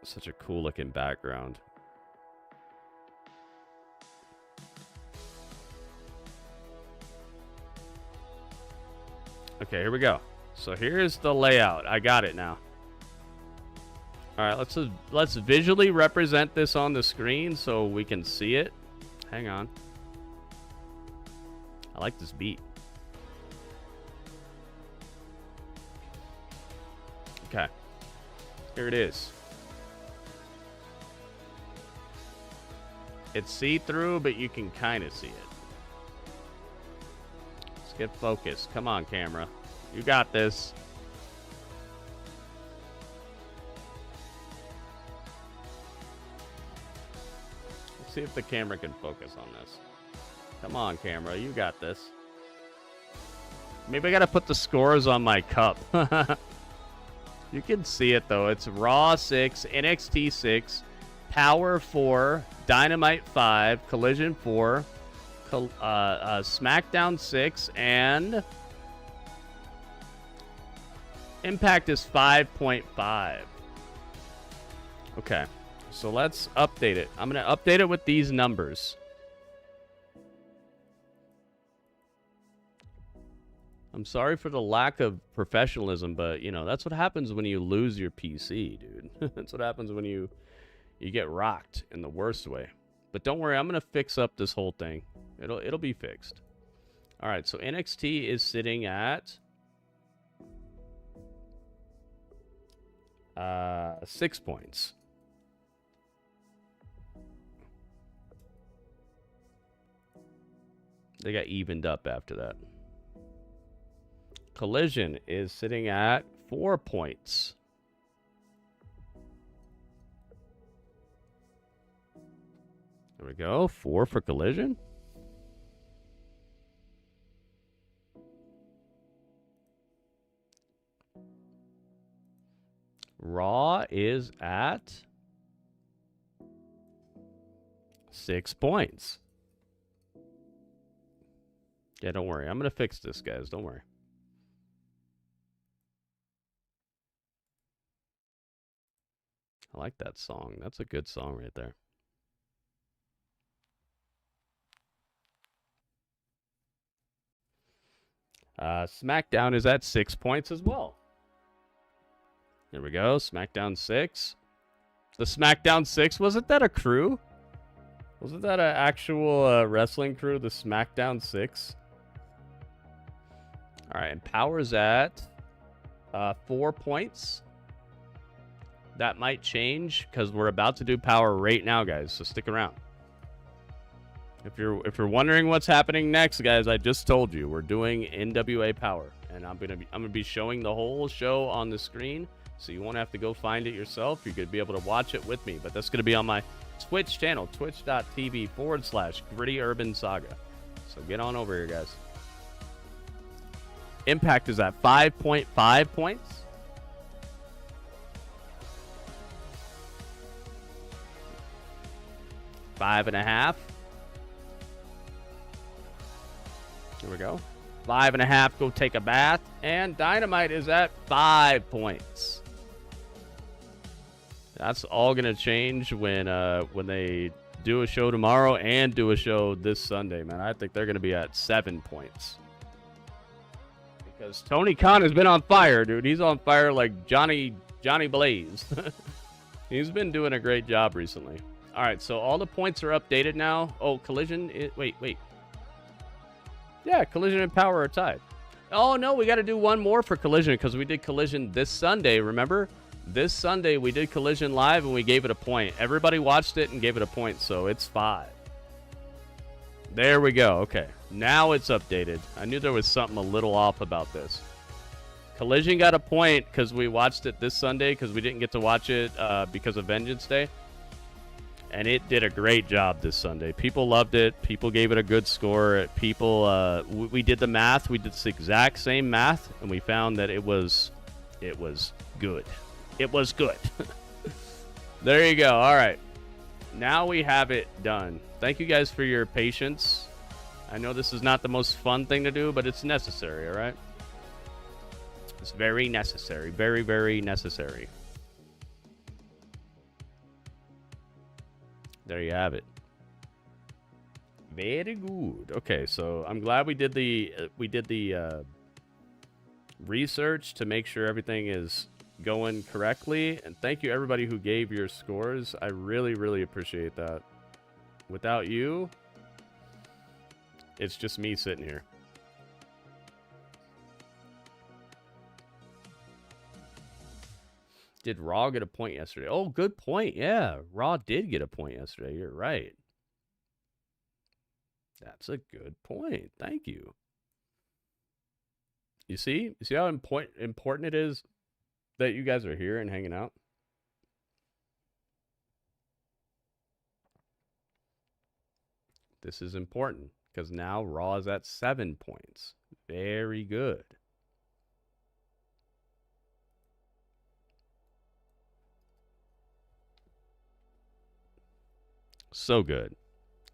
A: Such a cool looking background. Okay, here we go. So here's the layout. I got it now. All right, let's visually represent this on the screen so we can see it. Hang on. I like this beat. Okay. Here it is. It's see-through, but you can kind of see it. Let's get focused. Come on, camera. You got this. Let's see if the camera can focus on this. Come on, camera. You got this. Maybe I got to put the scores on my cup. You can see it, though. It's Raw 6, NXT 6, Power 4, Dynamite 5, Collision 4, SmackDown 6, and Impact is 5.5. Okay, so let's update it. I'm going to update it with these numbers. I'm sorry for the lack of professionalism, but, you know, that's what happens when you lose your PC, dude. That's what happens when you get rocked in the worst way. But don't worry, I'm going to fix up this whole thing. It'll be fixed. All right, so NXT is sitting at 6 points. They got evened up after that. Collision is sitting at 4 points. There we go. 4 for Collision. Raw is at 6 points. Yeah, don't worry. I'm going to fix this, guys. Don't worry. I like that song. That's a good song right there. SmackDown is at 6 points as well. There we go. SmackDown 6. The SmackDown 6, wasn't that a crew? Wasn't that an actual wrestling crew, the SmackDown 6? All right, and Power's at 4 points. That might change because we're about to do Power right now, guys. So stick around. If you're wondering what's happening next, guys, I just told you we're doing NWA Power, and I'm gonna be showing the whole show on the screen, so you won't have to go find it yourself. You're gonna be able to watch it with me, but that's gonna be on my Twitch channel, twitch.tv/Gritty Urban Saga. So get on over here, guys. Impact is at 5.5 points. Five and a half. Here we go. 5.5. Go take a bath. And Dynamite is at 5 points. That's all gonna change when they do a show tomorrow and do a show this Sunday, man. I think they're gonna be at 7 points. Because Tony Khan has been on fire, dude. He's on fire like Johnny Blaze. He's been doing a great job recently. All right, so all the points are updated now. Oh, Collision. Wait. Yeah, Collision and Power are tied. Oh, no, we got to do one more for Collision because we did Collision this Sunday, remember? This Sunday, we did Collision live and we gave it a point. Everybody watched it and gave it a point, so it's 5. There we go. Okay. Now it's updated. I knew there was something a little off about this. Collision got a point because we watched it this Sunday because we didn't get to watch it because of Vengeance Day. And it did a great job this Sunday. People loved it. People gave it a good score. People, we did the math. We did the exact same math, and we found that it was good. It was good. There you go. All right. Now we have it done. Thank you guys for your patience. I know this is not the most fun thing to do, but it's necessary, all right? It's very necessary. Very, very necessary. There you have it. Very good. Okay, so I'm glad we did the research to make sure everything is going correctly, and thank you everybody who gave your scores. I really, really appreciate that. Without you, it's just me sitting here. Did Raw get a point yesterday? Oh, good point. Yeah, Raw did get a point yesterday. You're right. That's a good point. Thank you. You see how important it is that you guys are here and hanging out? This is important because now Raw is at 7 points. Very good. So good.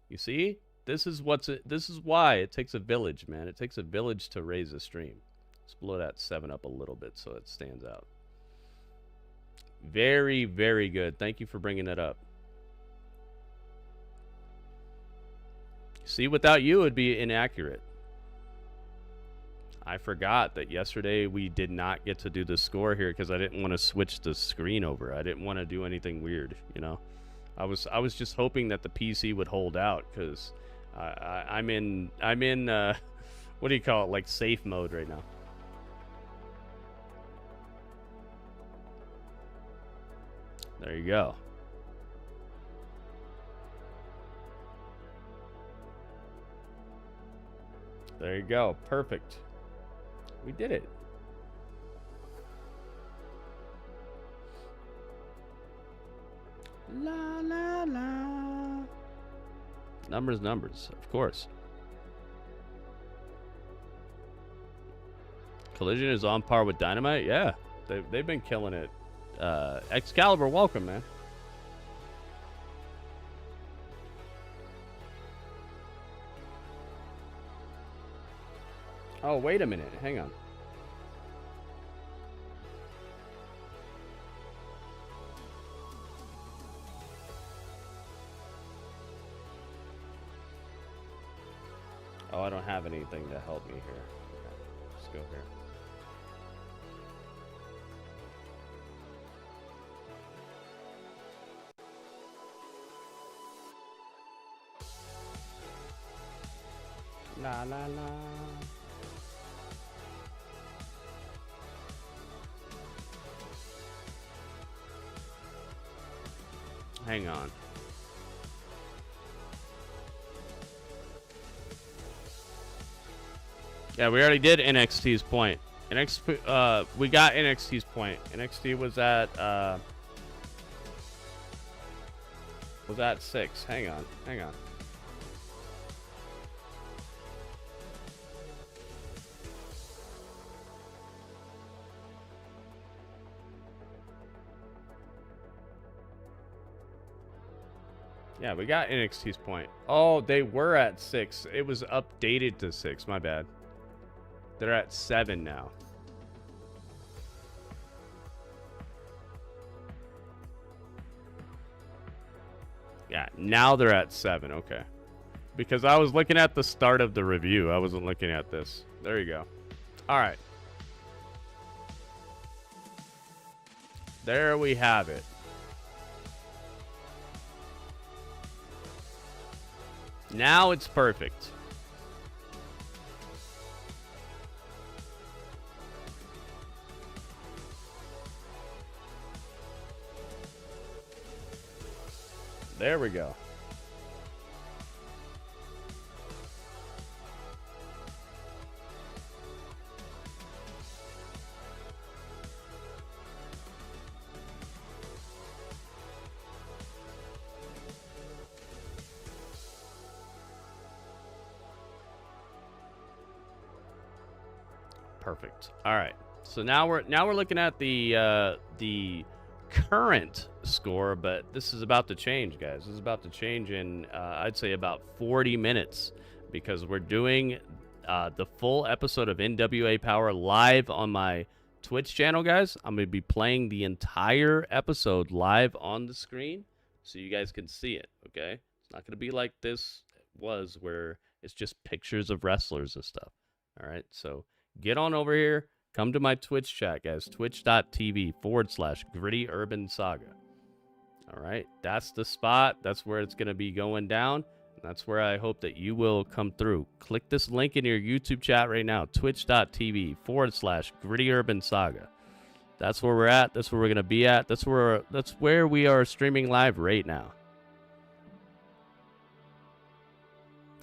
A: You see? This is why it takes a village, man. It takes a village to raise a stream. Let's blow that 7 up a little bit so it stands out. Very, very good. Thank you for bringing that up. See, without you, it'd be inaccurate. I forgot that yesterday we did not get to do the score here because I didn't want to switch the screen over. I didn't want to do anything weird, you know. I was just hoping that the PC would hold out because I'm in what do you call it, like safe mode right now. There you go. There you go. Perfect. We did it. La la la. Numbers, of course. Collision is on par with Dynamite. Yeah, they've been killing it. Excalibur, welcome, man. Oh, wait a minute. Hang on. Oh, I don't have anything to help me here. Okay, let's go here. La la la. Hang on. Yeah, we already did NXT's point. We got NXT's point. NXT was at 6. Hang on. Yeah, we got NXT's point. Oh, they were at 6. It was updated to 6. My bad. They're at 7 now. Yeah, now they're at 7. Okay. Because I was looking at the start of the review. I wasn't looking at this. There you go. All right. There we have it. Now it's perfect. There we go. Perfect. All right. So now we're looking at the current score, but this is about to change, guys. This is about to change in I'd say about 40 minutes, because we're doing the full episode of NWA Power live on my Twitch channel, guys. I'm going to be playing the entire episode live on the screen so you guys can see it, okay? It's not going to be like this was, where it's just pictures of wrestlers and stuff. All right, so get on over here. Come to my Twitch chat, guys. Twitch.tv/Gritty Urban Saga. All right, that's the spot. That's where it's going to be going down. That's where I hope that you will come through. Click this link in your YouTube chat right now. Twitch.tv/Gritty Urban Saga. That's where we're at. That's where we're going to be at. That's where we are streaming live right now.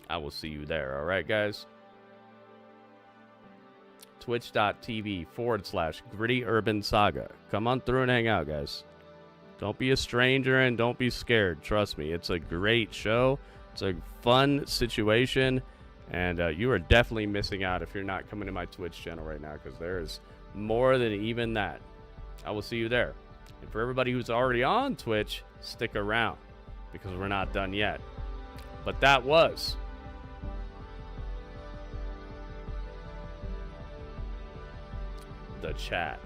A: I will see you there. All right, guys. Twitch.tv/Gritty Urban Saga. Come on through and hang out, guys. Don't be a stranger and don't be scared. Trust me, it's a great show. It's a fun situation, and you are definitely missing out if you're not coming to my Twitch channel right now, because there is more than even that. I will see you there. And for everybody who's already on Twitch, stick around, because we're not done yet. But that was the chat.